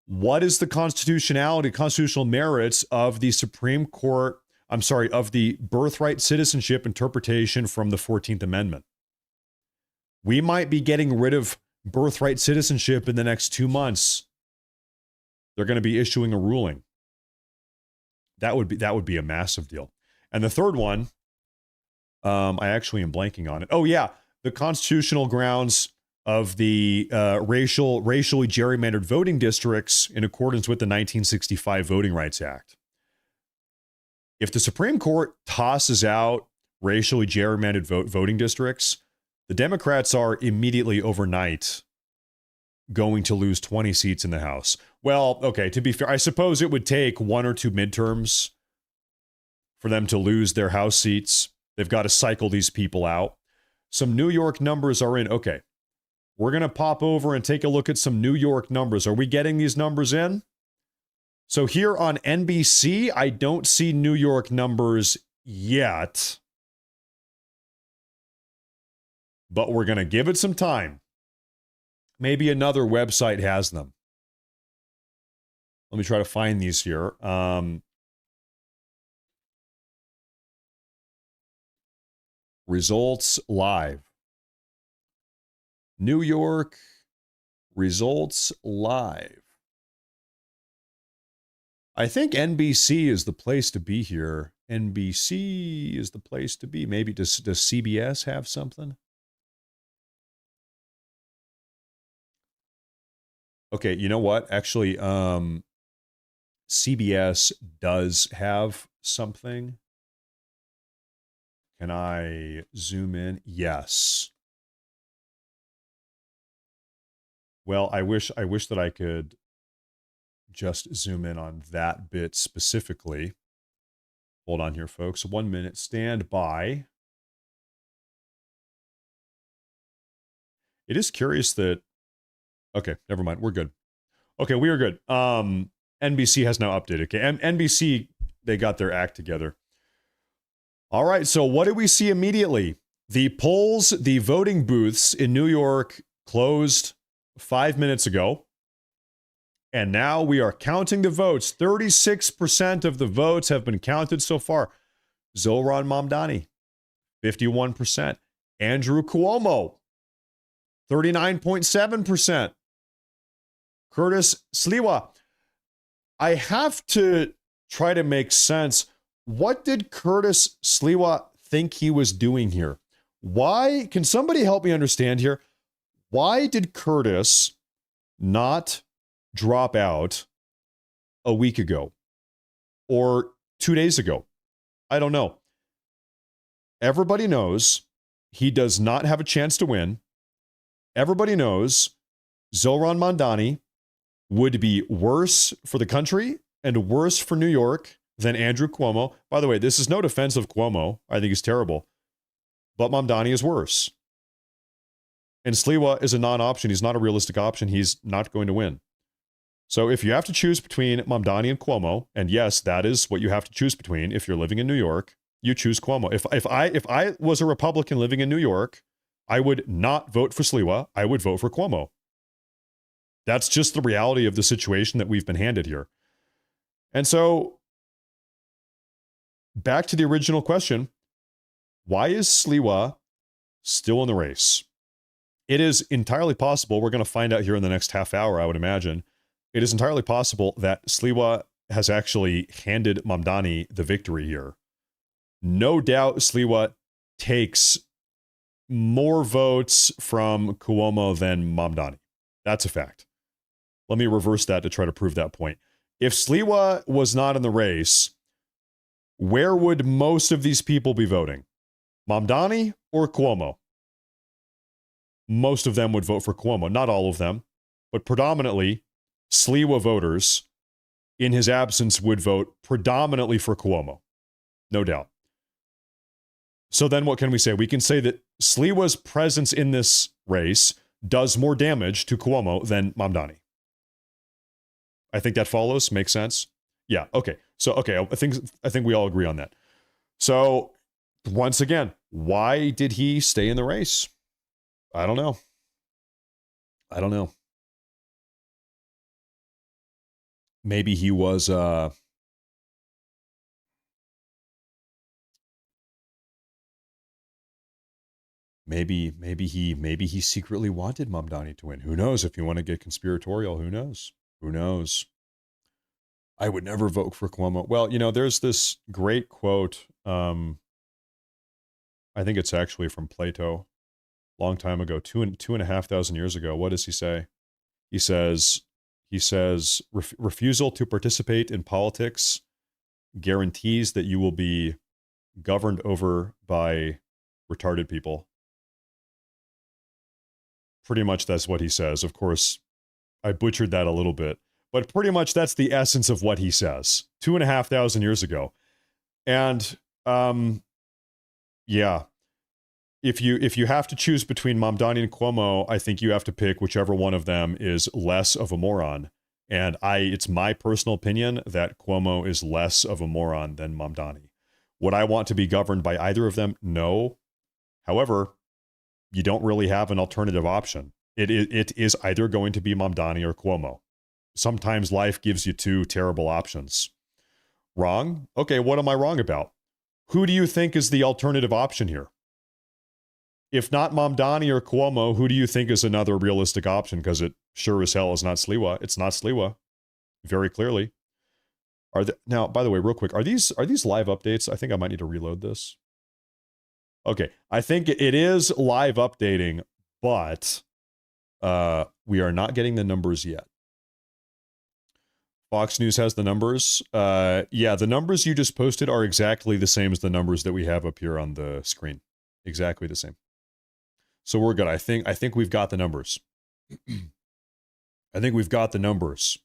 What is the constitutional merits of the Supreme Court, of the birthright citizenship interpretation from the 14th Amendment? We might be getting rid of birthright citizenship in the next 2 months. They're going to be issuing a ruling. That would be a massive deal. And the third one, I actually am blanking on it. Oh yeah, the constitutional grounds of the racially gerrymandered voting districts in accordance with the 1965 Voting Rights Act. If the Supreme Court tosses out racially gerrymandered voting districts, the Democrats are immediately overnight going to lose 20 seats in the House. Well, okay, to be fair, I suppose it would take 1 or 2 midterms for them to lose their House seats. They've got to cycle these people out. Some New York numbers are in. Okay, we're going to pop over and take a look at some New York numbers. Are we getting these numbers in? So here on NBC, I don't see New York numbers yet. But we're going to give it some time. Maybe another website has them. Let me try to find these here. Results live. New York results live. I think NBC is the place to be here. NBC is the place to be. Maybe does CBS have something? Okay, you know what? Actually, CBS does have something. Can I zoom in? Yes. Well, I wish that I could just zoom in on that bit specifically. Hold on here, folks. 1 minute. Stand by. It is curious that... Okay, never mind. We're good. Okay, we are good. NBC has now updated. Okay, NBC, they got their act together. All right, so what did we see immediately? The polls, the voting booths in New York closed 5 minutes ago. And now we are counting the votes. 36% of the votes have been counted so far. Zohran Mamdani, 51%. Andrew Cuomo, 39.7%. Curtis Sliwa. I have to try to make sense. What did Curtis Sliwa think he was doing here? Why? Can somebody help me understand here? Why did Curtis not drop out a week ago or 2 days ago? I don't know. Everybody knows he does not have a chance to win. Everybody knows Zohran Mamdani would be worse for the country and worse for New York than Andrew Cuomo. By the way, this is no defense of Cuomo. I think he's terrible. But Mamdani is worse. And Sliwa is a non-option. He's not a realistic option. He's not going to win. So if you have to choose between Mamdani and Cuomo, and yes, that is what you have to choose between if you're living in New York, you choose Cuomo. If I was a Republican living in New York, I would not vote for Sliwa. I would vote for Cuomo. That's just the reality of the situation that we've been handed here. And so, back to the original question, why is Sliwa still in the race? It is entirely possible, we're going to find out here in the next half hour, I would imagine, it is entirely possible that Sliwa has actually handed Mamdani the victory here. No doubt Sliwa takes more votes from Cuomo than Mamdani. That's a fact. Let me reverse that to try to prove that point. If Sliwa was not in the race, where would most of these people be voting? Mamdani or Cuomo? Most of them would vote for Cuomo. Not all of them, but predominantly Sliwa voters in his absence would vote predominantly for Cuomo. No doubt. So then what can we say? We can say that Sliwa's presence in this race does more damage to Cuomo than Mamdani. I think that follows. Makes sense? Yeah, okay. So, okay, I think we all agree on that. So, once again, why did he stay in the race? I don't know. Maybe he was maybe he secretly wanted Mamdani to win. Who knows? If you want to get conspiratorial, who knows? I would never vote for Cuomo. Well, there's this great quote. I think it's actually from Plato, long time ago, 2,500 years ago. What does he say? He says, refusal to participate in politics guarantees that you will be governed over by retarded people. Pretty much that's what he says. Of course, I butchered that a little bit, but pretty much that's the essence of what he says 2,500 years ago. And yeah, if you have to choose between Mamdani and Cuomo, I think you have to pick whichever one of them is less of a moron. And it's my personal opinion that Cuomo is less of a moron than Mamdani. Would I want to be governed by either of them? No. However, you don't really have an alternative option. It is either going to be Mamdani or Cuomo. Sometimes life gives you two terrible options. Wrong? Okay, what am I wrong about? Who do you think is the alternative option here? If not Mamdani or Cuomo, who do you think is another realistic option? Because it sure as hell is not Sliwa. It's not Sliwa, very clearly. Now, by the way, real quick, are these live updates? I think I might need to reload this. Okay, I think it is live updating, but we are not getting the numbers yet. Fox News has the numbers. Yeah, the numbers you just posted are exactly the same as the numbers that we have up here on the screen. Exactly the same. So we're good. I think we've got the numbers. I think we've got the numbers.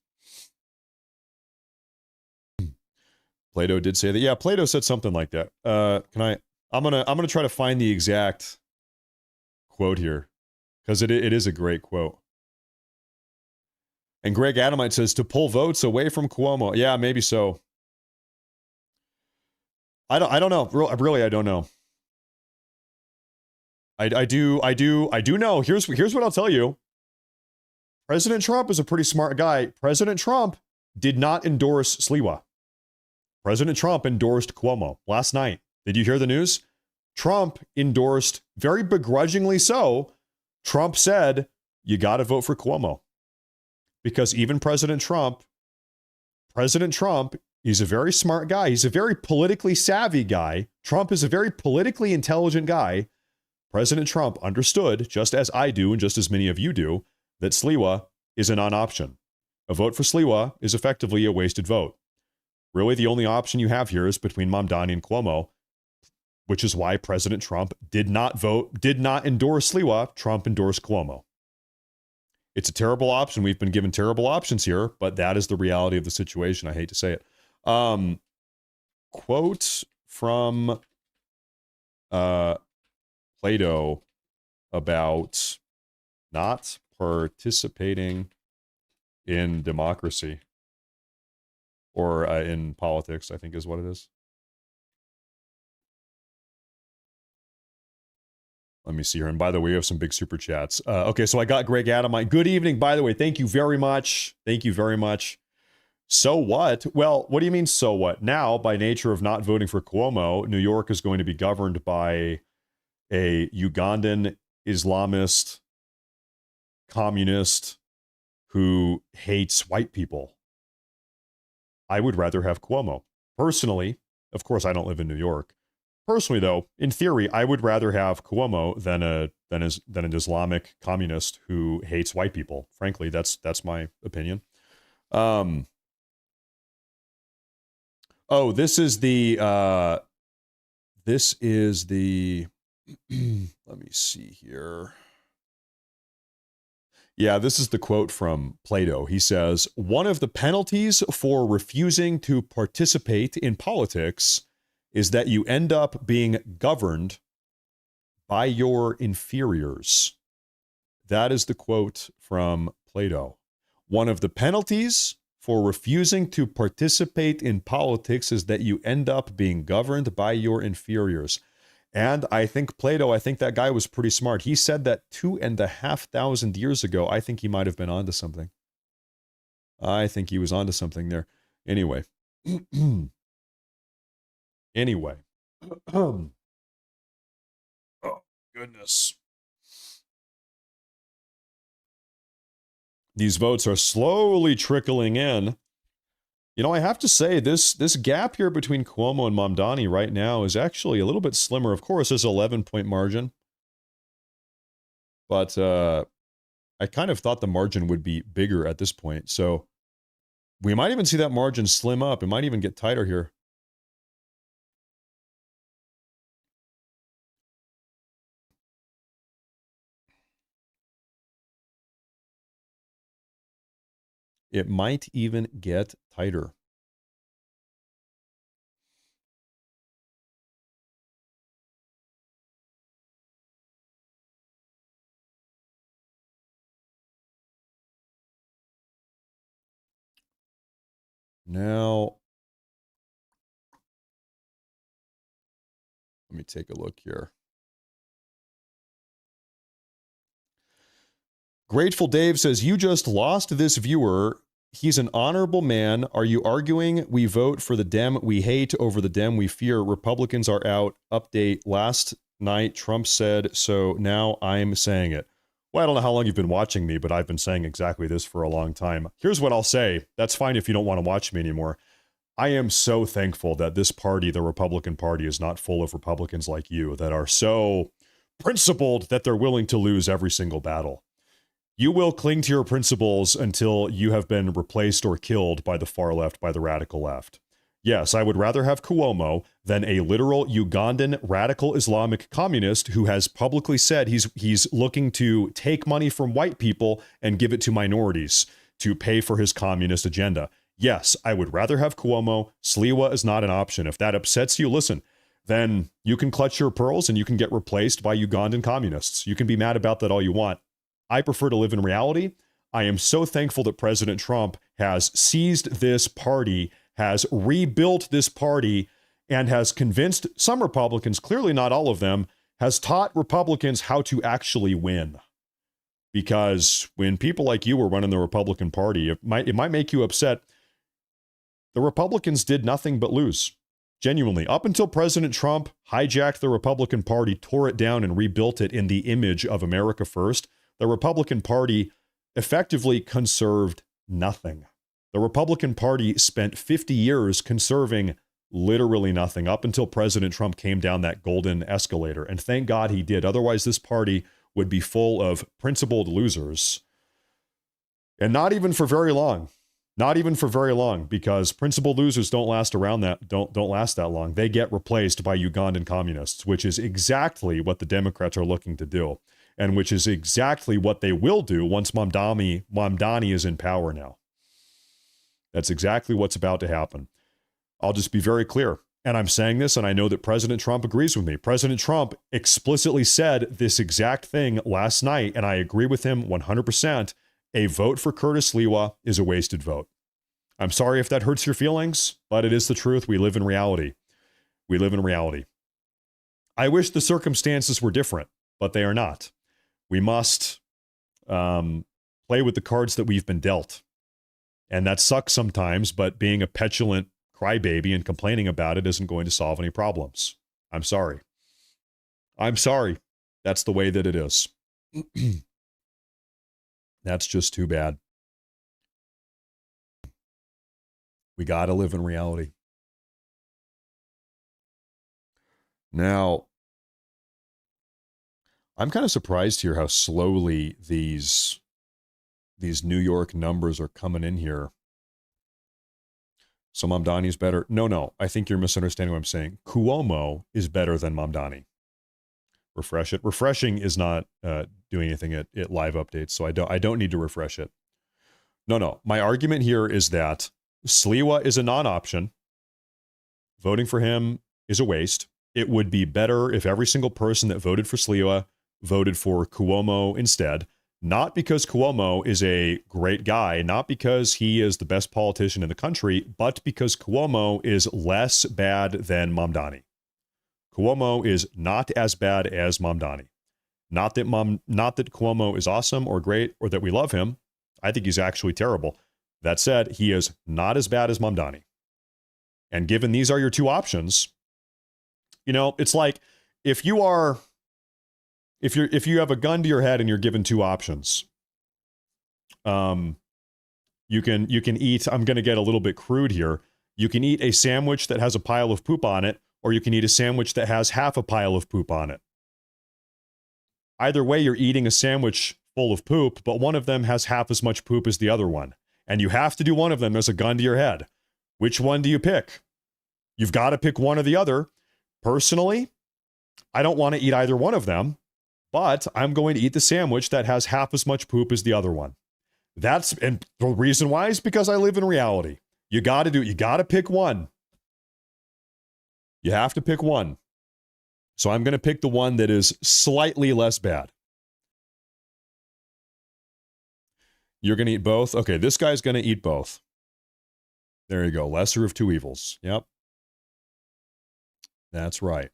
Plato did say that. Yeah, Plato said something like that. I'm gonna try to find the exact quote here, because it is a great quote. And Greg Adamite says to pull votes away from Cuomo. Yeah, maybe so. I don't know. Really, I don't know. I do know. Here's what I'll tell you. President Trump is a pretty smart guy. President Trump did not endorse Sliwa. President Trump endorsed Cuomo last night. Did you hear the news? Trump endorsed, very begrudgingly so, Trump said, you got to vote for Cuomo. Because even President Trump, he's a very smart guy. He's a very politically savvy guy. Trump is a very politically intelligent guy. President Trump understood, just as I do and just as many of you do, that Sliwa is a non-option. A vote for Sliwa is effectively a wasted vote. Really, the only option you have here is between Mamdani and Cuomo. which is why President Trump did not endorse Sliwa. Trump endorsed Cuomo. It's a terrible option. We've been given terrible options here, but that is the reality of the situation. I hate to say it. Quote from Plato about not participating in democracy or in politics, I think is what it is. Let me see here. And by the way, we have some big super chats. Okay, so I got Greg Adamine. Good evening, by the way. Thank you very much. Thank you very much. So what? Well, what do you mean, so what? Now, by nature of not voting for Cuomo, New York is going to be governed by a Ugandan Islamist communist who hates white people. I would rather have Cuomo. Personally, of course, I don't live in New York. Personally, though, in theory, I would rather have Cuomo than an Islamic communist who hates white people. Frankly, that's my opinion. Oh, this is the let me see here. Yeah, this is the quote from Plato. He says, "One of the penalties for refusing to participate in politics is that you end up being governed by your inferiors." That is the quote from Plato. One of the penalties for refusing to participate in politics is that you end up being governed by your inferiors. And I think that guy was pretty smart. He said that 2,500 years ago. I think he might have been onto something. I think he was onto something there. Anyway. Oh, goodness. These votes are slowly trickling in. You know, I have to say, this gap here between Cuomo and Mamdani right now is actually a little bit slimmer. Of course, there's an 11-point margin. But I kind of thought the margin would be bigger at this point. So we might even see that margin slim up. It might even get tighter here. It might even get tighter. Now, let me take a look here. Grateful Dave says, "You just lost this viewer. He's an honorable man. Are you arguing we vote for the Dem we hate over the Dem we fear? Republicans are out. Update. Last night, Trump said, so now I'm saying it." Well, I don't know how long you've been watching me, but I've been saying exactly this for a long time. Here's what I'll say. That's fine if you don't want to watch me anymore. I am so thankful that this party, the Republican Party, is not full of Republicans like you that are so principled that they're willing to lose every single battle. You will cling to your principles until you have been replaced or killed by the far left, by the radical left. Yes, I would rather have Cuomo than a literal Ugandan radical Islamic communist who has publicly said he's looking to take money from white people and give it to minorities to pay for his communist agenda. Yes, I would rather have Cuomo. Sliwa is not an option. If that upsets you, listen, then you can clutch your pearls and you can get replaced by Ugandan communists. You can be mad about that all you want. I prefer to live in reality. I am so thankful that President Trump has seized this party, has rebuilt this party, and has convinced some Republicans, clearly not all of them, has taught Republicans how to actually win. Because when people like you were running the Republican Party, it might make you upset. The Republicans did nothing but lose. Genuinely. Up until President Trump hijacked the Republican Party, tore it down, and rebuilt it in the image of America First, the Republican Party effectively conserved nothing. The Republican Party spent 50 years conserving literally nothing up until President Trump came down that golden escalator. And thank God he did. Otherwise, this party would be full of principled losers. And not even for very long. Not even for very long, because principled losers don't last that long. They get replaced by Ugandan communists, which is exactly what the Democrats are looking to do, and which is exactly what they will do once Mamdani is in power now. That's exactly what's about to happen. I'll just be very clear. And I'm saying this, and I know that President Trump agrees with me. President Trump explicitly said this exact thing last night, and I agree with him 100%. A vote for Curtis Sliwa is a wasted vote. I'm sorry if that hurts your feelings, but it is the truth. We live in reality. We live in reality. I wish the circumstances were different, but they are not. We must play with the cards that we've been dealt. And that sucks sometimes, but being a petulant crybaby and complaining about it isn't going to solve any problems. I'm sorry. I'm sorry. That's the way that it is. That's just too bad. We got to live in reality. Now, I'm kind of surprised here how slowly these New York numbers are coming in here. So Mamdani's better. No. I think you're misunderstanding what I'm saying. Cuomo is better than Mamdani. Refresh it. Refreshing is not doing anything at live updates, so I don't need to refresh it. No. My argument here is that Sliwa is a non-option. Voting for him is a waste. It would be better if every single person that voted for Sliwa voted for Cuomo instead. Not because Cuomo is a great guy, not because he is the best politician in the country, but because Cuomo is less bad than Mamdani. Cuomo is not as bad as Mamdani. Not that Cuomo is awesome or great or that we love him. I think he's actually terrible. That said, he is not as bad as Mamdani. And given these are your two options, you know, it's like if you have a gun to your head and you're given two options, you can eat, I'm going to get a little bit crude here. You can eat a sandwich that has a pile of poop on it, or you can eat a sandwich that has half a pile of poop on it. Either way, you're eating a sandwich full of poop, but one of them has half as much poop as the other one. And you have to do one of them. There's a gun to your head. Which one do you pick? You've got to pick one or the other. Personally, I don't want to eat either one of them, but I'm going to eat the sandwich that has half as much poop as the other one. And the reason why is because I live in reality. You got to pick one. You have to pick one. So I'm going to pick the one that is slightly less bad. You're going to eat both? Okay, this guy's going to eat both. There you go. Lesser of two evils. Yep. That's right.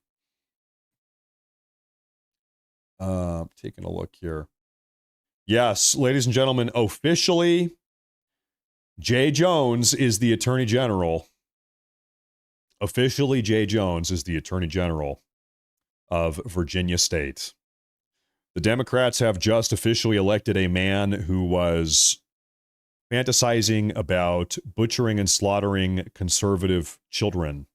Taking a look here. Yes, ladies and gentlemen, officially, Jay Jones is the Attorney General. Officially, Jay Jones is the Attorney General of Virginia State. The Democrats have just officially elected a man who was fantasizing about butchering and slaughtering conservative children.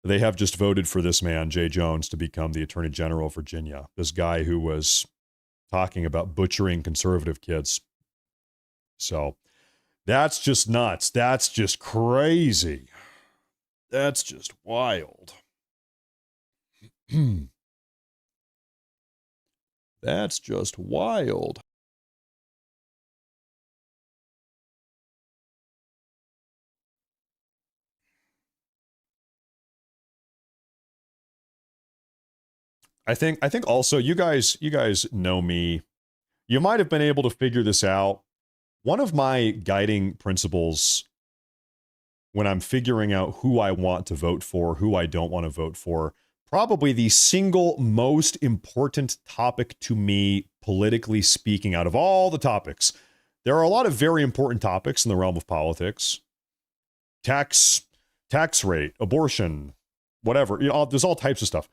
They have just voted for this man, Jay Jones, to become the Attorney General of Virginia. This guy who was talking about butchering conservative kids. So that's just nuts. That's just crazy. That's just wild. That's just wild. I think also you guys know me. You might have been able to figure this out. One of my guiding principles when I'm figuring out who I want to vote for, who I don't want to vote for, probably the single most important topic to me, politically speaking, out of all the topics. There are a lot of very important topics in the realm of politics. Tax rate, abortion, whatever. You know, there's all types of stuff.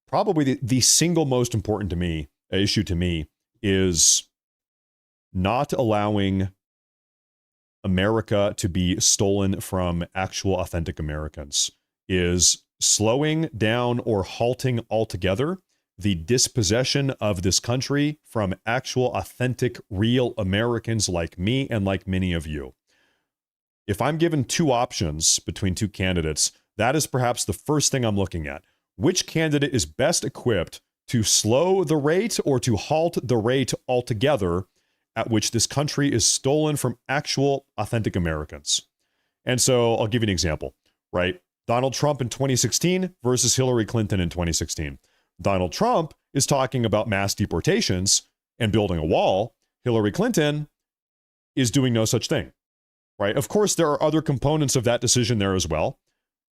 Probably the single most important issue to me is not allowing America to be stolen from actual authentic Americans, is slowing down or halting altogether the dispossession of this country from actual, authentic, real Americans like me and like many of you. If I'm given two options between two candidates, that is perhaps the first thing I'm looking at. Which candidate is best equipped to slow the rate or to halt the rate altogether at which this country is stolen from actual, authentic Americans? And so I'll give you an example, right? Donald Trump in 2016 versus Hillary Clinton in 2016. Donald Trump is talking about mass deportations and building a wall. Hillary Clinton is doing no such thing, right? Of course, there are other components of that decision there as well.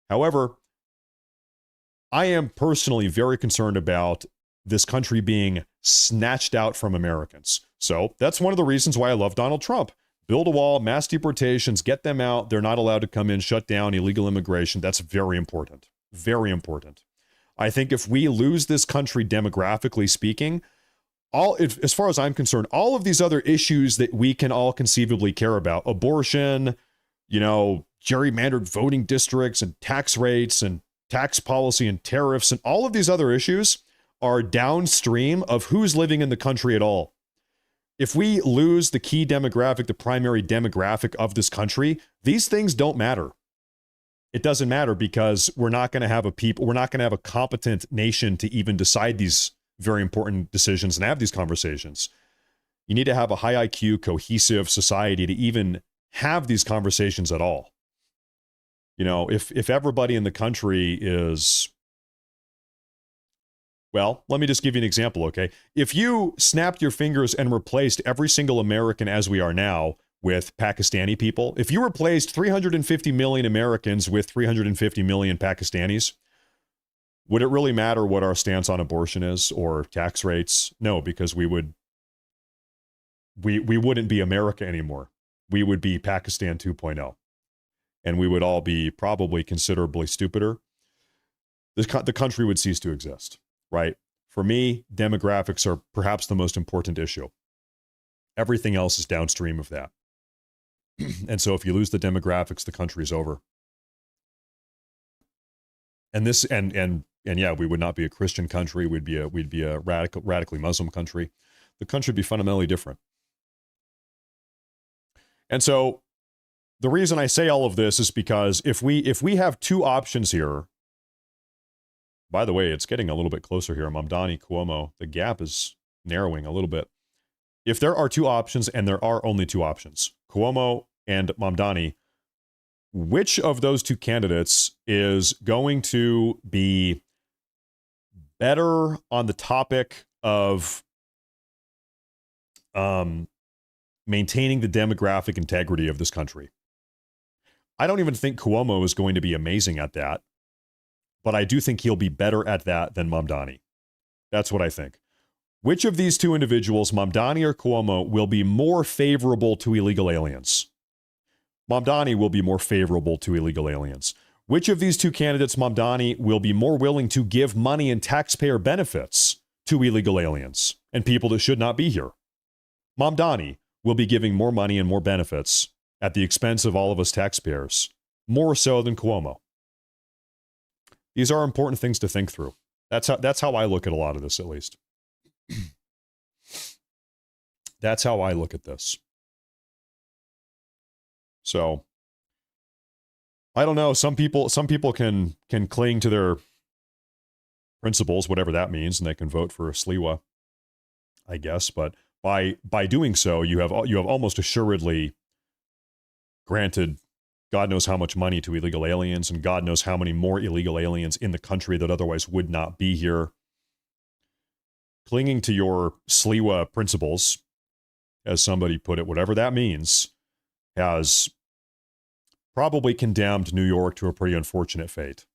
However, I am personally very concerned about this country being snatched out from Americans. So that's one of the reasons why I love Donald Trump. Build a wall, mass deportations, get them out. They're not allowed to come in, shut down illegal immigration. That's very important. Very important. I think if we lose this country demographically speaking, as far as I'm concerned, all of these other issues that we can all conceivably care about, abortion, gerrymandered voting districts and tax rates and tax policy and tariffs and all of these other issues are downstream of who's living in the country at all. If we lose the key demographic, the primary demographic of this country, these things don't matter. It doesn't matter because we're not going to have a competent nation to even decide these very important decisions and have these conversations. You need to have a high IQ, cohesive society to even have these conversations at all. If everybody in the country is, well, let me just give you an example, okay? If you snapped your fingers and replaced every single American as we are now with Pakistani people, if you replaced 350 million Americans with 350 million Pakistanis, would it really matter what our stance on abortion is or tax rates? No, because we wouldn't be America anymore. We would be Pakistan 2.0. And we would all be probably considerably stupider. The country would cease to exist, right? For me, demographics are perhaps the most important issue. Everything else is downstream of that. And so if you lose the demographics, the country's over. And this, and yeah, we would not be a Christian country. We'd be a radically Muslim country. The country would be fundamentally different. And so the reason I say all of this is because if we have two options here, by the way, it's getting a little bit closer here. Mamdani, Cuomo, the gap is narrowing a little bit. If there are two options, and there are only two options, Cuomo and Mamdani, which of those two candidates is going to be better on the topic of maintaining the demographic integrity of this country? I don't even think Cuomo is going to be amazing at that, but I do think he'll be better at that than Mamdani. That's what I think. Which of these two individuals, Mamdani or Cuomo, will be more favorable to illegal aliens? Mamdani will be more favorable to illegal aliens. Which of these two candidates, Mamdani, will be more willing to give money and taxpayer benefits to illegal aliens and people that should not be here? Mamdani will be giving more money and more benefits at the expense of all of us taxpayers, more so than Cuomo. These are important things to think through. That's how I look at a lot of this, at least. That's how I look at this. So I don't know. Some people can cling to their principles, whatever that means, and they can vote for Sliwa, I guess. But by doing so, you have almost assuredly granted God knows how much money to illegal aliens, and God knows how many more illegal aliens in the country that otherwise would not be here. Clinging to your Sliwa principles, as somebody put it, whatever that means, has probably condemned New York to a pretty unfortunate fate.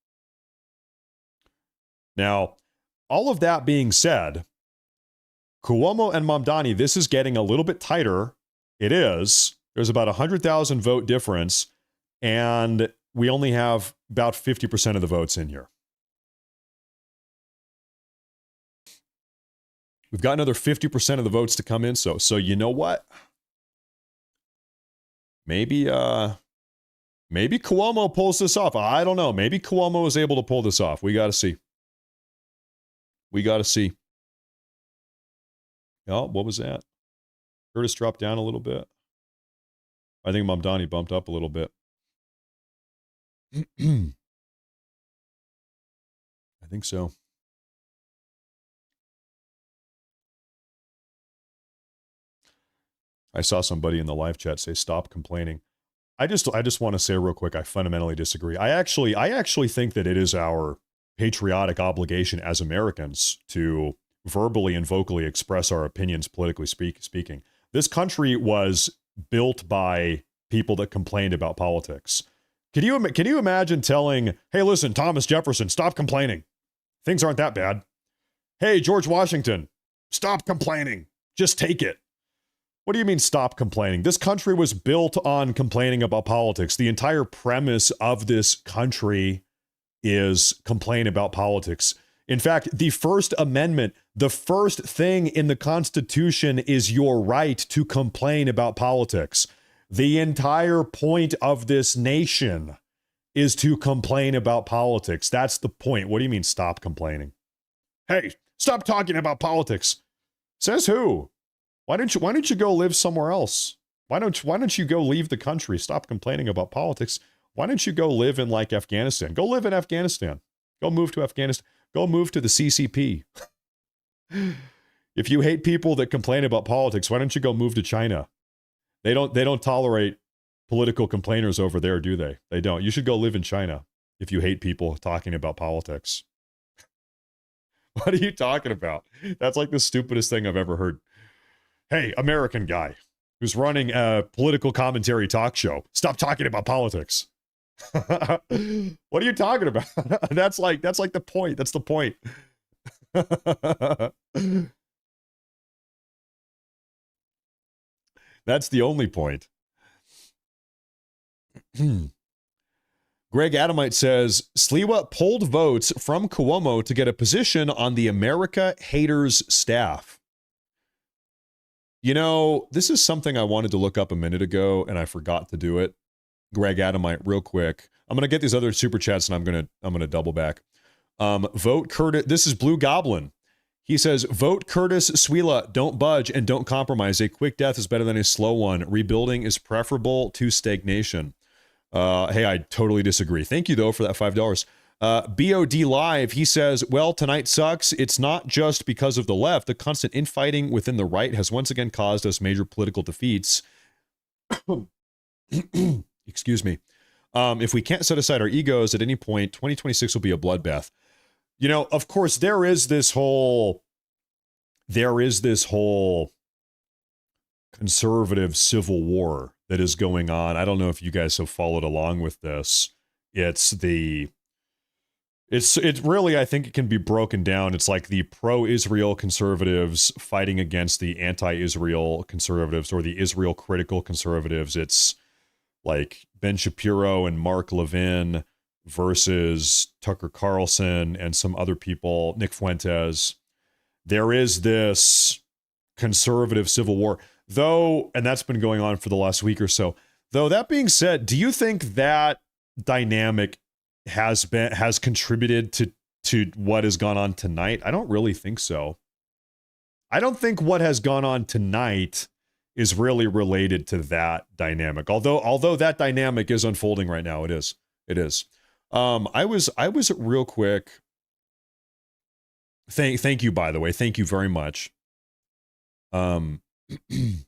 Now, all of that being said, Cuomo and Mamdani, this is getting a little bit tighter. It is. There's about 100,000 vote difference, and we only have about 50% of the votes in here. We've got another 50% of the votes to come in, so you know what? Maybe Cuomo pulls this off. I don't know. Maybe Cuomo is able to pull this off. We got to see. We got to see. Oh, what was that? Curtis dropped down a little bit. I think Mamdani bumped up a little bit. I think so. I saw somebody in the live chat say, "Stop complaining." I just want to say real quick, I fundamentally disagree. I actually think that it is our patriotic obligation as Americans to verbally and vocally express our opinions, politically speaking. This country was built by people that complained about politics. Can you imagine telling, "Hey, listen, Thomas Jefferson, stop complaining. Things aren't that bad. Hey, George Washington, stop complaining. Just take it." What do you mean stop complaining? This country was built on complaining about politics. The entire premise of this country is complain about politics. In fact, the First Amendment, the first thing in the Constitution is your right to complain about politics. The entire point of this nation is to complain about politics. That's the point. What do you mean stop complaining? Hey, stop talking about politics. Says who? Why don't you go live somewhere else? Why don't you go leave the country? Stop complaining about politics. Why don't you go live in like Afghanistan? Go live in Afghanistan. Go move to Afghanistan. Go move to the CCP. If you hate people that complain about politics, why don't you go move to China? They don't tolerate political complainers over there, do they? They don't. You should go live in China if you hate people talking about politics. What are you talking about? That's like the stupidest thing I've ever heard. Hey, American guy who's running a political commentary talk show, stop talking about politics. What are you talking about? That's like the point. That's the point. That's the only point. Greg Adamite says, Sliwa pulled votes from Cuomo to get a position on the America Haters staff. You know, this is something I wanted to look up a minute ago, and I forgot to do it. Greg Adamite, real quick. I'm going to get these other super chats, and I'm going to double back. Vote Curtis. This is Blue Goblin. He says, vote Curtis Sliwa. Don't budge and don't compromise. A quick death is better than a slow one. Rebuilding is preferable to stagnation. Hey, I totally disagree. Thank you, though, for that $5. BOD Live, he says, well, tonight sucks. It's not just because of the left. The constant infighting within the right has once again caused us major political defeats. Excuse me. If we can't set aside our egos at any point, 2026 will be a bloodbath. You know, of course, there is this whole conservative civil war that is going on. I don't know if you guys have followed along with this. It's really, I think it can be broken down. It's like the pro-Israel conservatives fighting against the anti-Israel conservatives or the Israel critical conservatives. It's like Ben Shapiro and Mark Levin versus Tucker Carlson and some other people, Nick Fuentes. There is this conservative civil war, though, and that's been going on for the last week or so. Though, that being said, do you think that dynamic has contributed to what has gone on tonight? I don't really think so. I don't think what has gone on tonight is really related to that dynamic. Although that dynamic is unfolding right now, it is. I was real quick. Thank you, by the way. Thank you very much. Thank you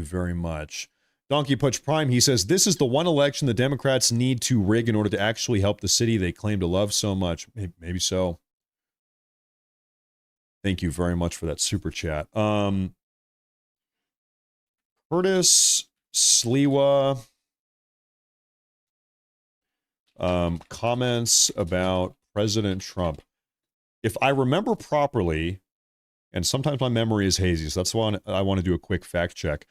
very much. Donkey Punch Prime, he says, this is the one election the Democrats need to rig in order to actually help the city they claim to love so much. Maybe so. Thank you very much for that super chat. Curtis Sliwa comments about President Trump. If I remember properly, and sometimes my memory is hazy, so that's why I want to do a quick fact check.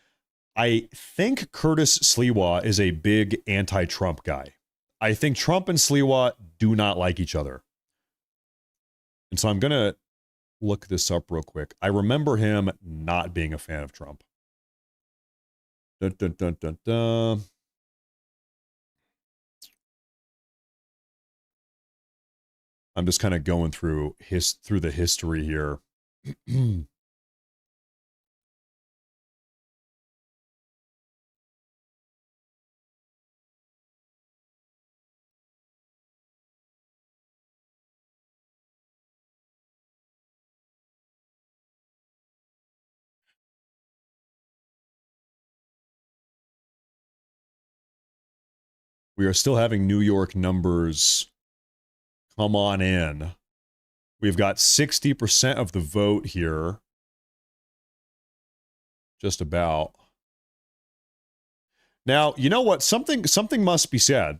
I think Curtis Sliwa is a big anti-Trump guy. I think Trump and Sliwa do not like each other. And so I'm going to look this up real quick. I remember him not being a fan of Trump. Dun, dun, dun, dun, dun. I'm just kind of going through the history here. We are still having New York numbers come on in. We've got 60% of the vote here. Just about. Now, you know what? Something must be said.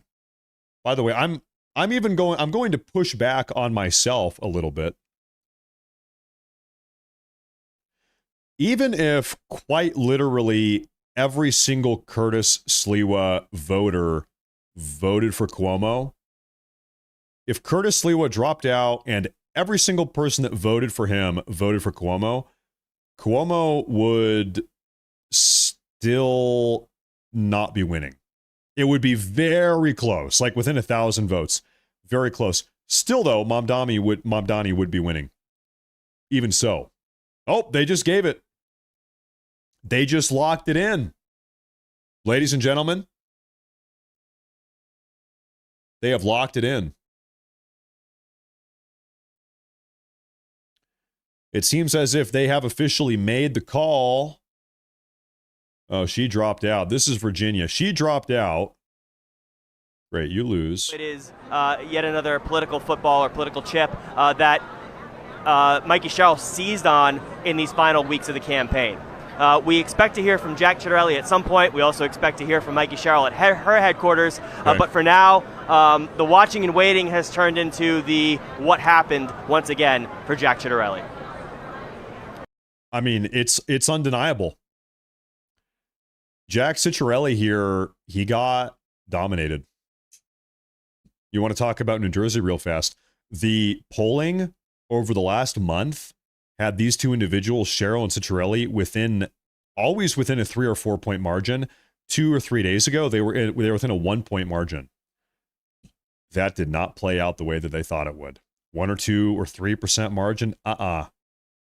By the way, I'm going to push back on myself a little bit. Even if quite literally every single Curtis Sliwa voter voted for Cuomo, if Curtis Sliwa dropped out and every single person that voted for him voted for Cuomo, Cuomo would still not be winning. It would be very close, like within 1,000 votes. Very close. Still, though, Mamdani would be winning. Even so. Oh, they just gave it. They just locked it in. Ladies and gentlemen, they have locked it in. It seems as if they have officially made the call. Oh, she dropped out. This is Virginia. She dropped out. Great, you lose. It is yet another political football or political chip that Mikey Sherrill seized on in these final weeks of the campaign. We expect to hear from Jack Ciattarelli at some point. We also expect to hear from Mikey Sherrill at her headquarters. Right. But for now, the watching and waiting has turned into the what happened once again for Jack Ciattarelli. I mean, it's undeniable. Jack Ciattarelli here, he got dominated. You want to talk about New Jersey real fast? The polling over the last month had these two individuals, Sherrill and Ciattarelli, always within a 3 or 4 point margin. 2 or 3 days ago, they were within a 1 point margin. That did not play out the way that they thought it would. 1 or 2 or 3% margin.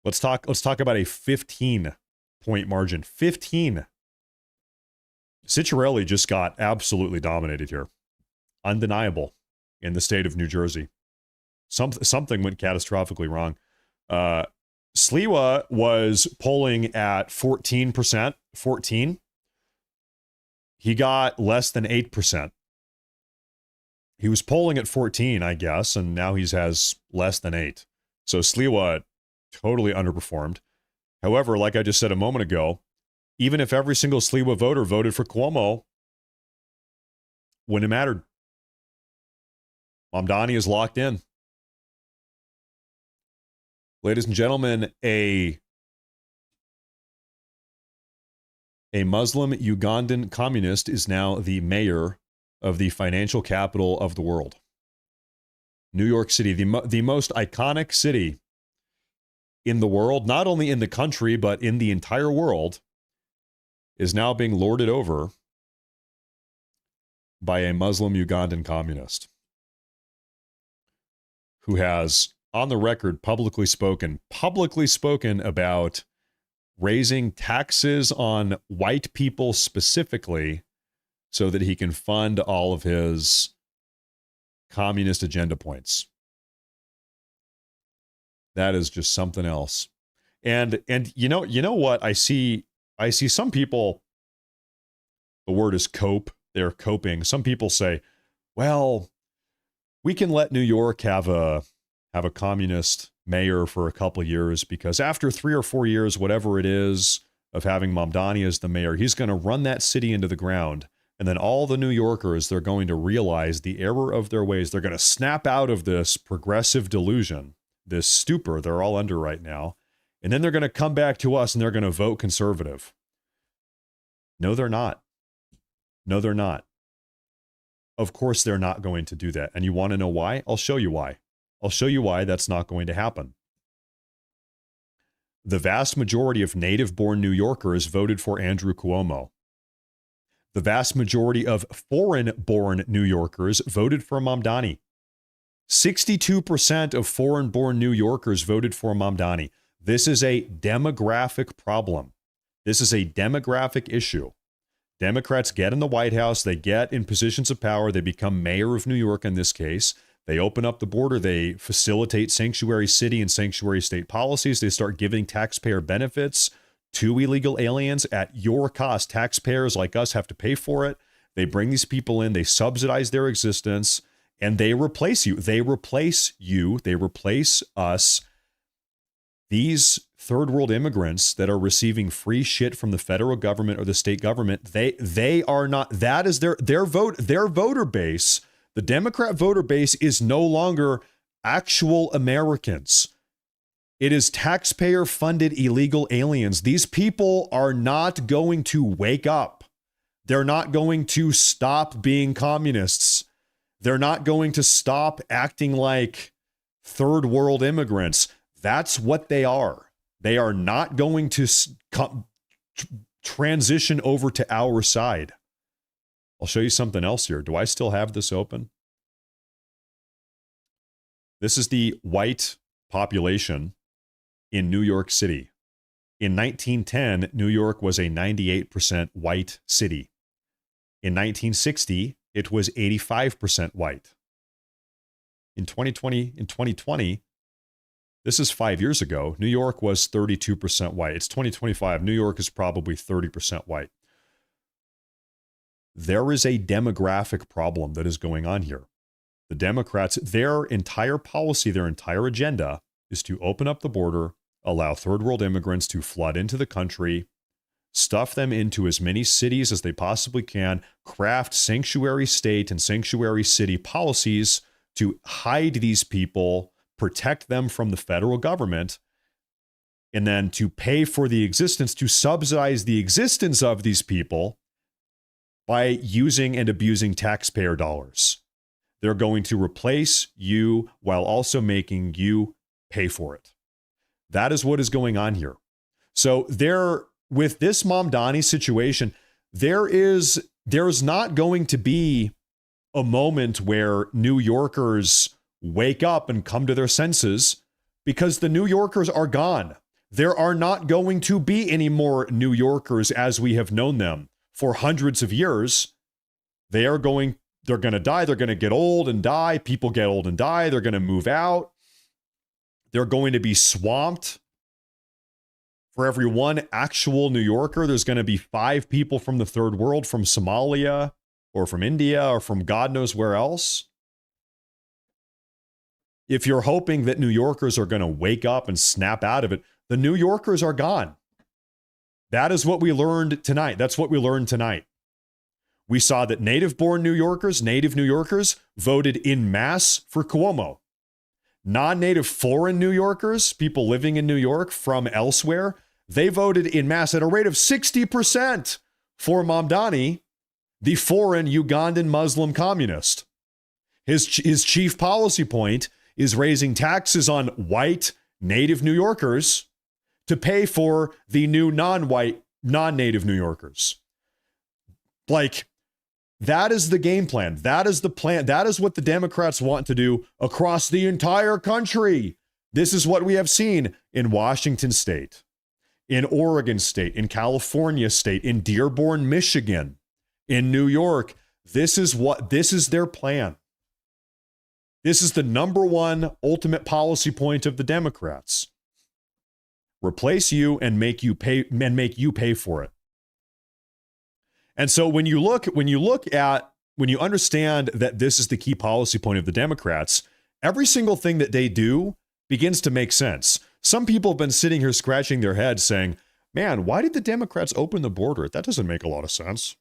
Let's talk about a 15 point margin. 15. Ciattarelli just got absolutely dominated here. Undeniable in the state of New Jersey. Something went catastrophically wrong. Sliwa was polling at 14%. 14. He got less than 8%. He was polling at 14, I guess, and now he has less than 8. So Sliwa totally underperformed. However, like I just said a moment ago, even if every single Sliwa voter voted for Cuomo, wouldn't have mattered. Mamdani is locked in. Ladies and gentlemen, a Muslim Ugandan communist is now the mayor of the financial capital of the world. New York City, the most iconic city in the world, not only in the country, but in the entire world, is now being lorded over by a Muslim Ugandan communist who has, on the record, publicly spoken about raising taxes on white people specifically so that he can fund all of his communist agenda points. That is just something else. And you know what? I see some people, the word is cope. They're coping. Some people say, well, we can let New York have a communist mayor for a couple of years because after 3 or 4 years, whatever it is, of having Mamdani as the mayor, he's going to run that city into the ground. And then all the New Yorkers, they're going to realize the error of their ways. They're going to snap out of this progressive delusion, this stupor they're all under right now. And then they're going to come back to us and they're going to vote conservative. No, they're not. No, they're not. Of course, they're not going to do that. And you want to know why? I'll show you why. I'll show you why that's not going to happen. The vast majority of native-born New Yorkers voted for Andrew Cuomo. The vast majority of foreign-born New Yorkers voted for Mamdani. 62% of foreign-born New Yorkers voted for Mamdani. This is a demographic problem. This is a demographic issue. Democrats get in the White House, they get in positions of power, they become mayor of New York in this case. They open up the border, they facilitate sanctuary city and sanctuary state policies, they start giving taxpayer benefits to illegal aliens at your cost. Taxpayers like us have to pay for it. They bring these people in, they subsidize their existence, and they replace you. They replace you. They replace us. These third world immigrants that are receiving free shit from the federal government or the state government, they are not, that is their voter base. The Democrat voter base is no longer actual Americans. It is taxpayer funded illegal aliens. These people are not going to wake up. They're not going to stop being communists. They're not going to stop acting like third world immigrants. That's what they are. They are not going to transition over to our side. I'll show you something else here. Do I still have this open? This is the white population in New York City. In 1910, New York was a 98% white city. In 1960, it was 85% white. In 2020, this is 5 years ago, New York was 32% white. It's 2025. New York is probably 30% white. There is a demographic problem that is going on here. The Democrats, their entire policy, their entire agenda is to open up the border, allow third world immigrants to flood into the country, stuff them into as many cities as they possibly can, craft sanctuary state and sanctuary city policies to hide these people, protect them from the federal government, and then to pay for the existence, to subsidize the existence of these people by using and abusing taxpayer dollars. They're going to replace you while also making you pay for it. That is what is going on here. So with this Mamdani situation, there's not going to be a moment where New Yorkers wake up and come to their senses, because the New Yorkers are gone. There are not going to be any more New Yorkers as we have known them for hundreds of years. They're going to die. They're going to get old and die. People get old and die. They're going to move out. They're going to be swamped. For every one actual New Yorker, there's going to be 5 people from the third world, from Somalia or from India or from God knows where else. If you're hoping that New Yorkers are going to wake up and snap out of it, the New Yorkers are gone. That is what we learned tonight. That's what we learned tonight. We saw that native-born New Yorkers, native New Yorkers, voted en masse for Cuomo. Non-native foreign New Yorkers, people living in New York from elsewhere, they voted en masse at a rate of 60% for Mamdani, the foreign Ugandan Muslim communist. His chief policy point is raising taxes on white native New Yorkers to pay for the new non-white, non-native New Yorkers. Like, that is the game plan. That is the plan. That is what the Democrats want to do across the entire country. This is what we have seen in Washington State, in Oregon State, in California State, in Dearborn, Michigan, in New York. This is their plan. This is the number one ultimate policy point of the Democrats. Replace you and make you pay for it. And so when you understand that this is the key policy point of the Democrats, every single thing that they do begins to make sense. Some people have been sitting here scratching their heads saying, man, why did the Democrats open the border? That doesn't make a lot of sense.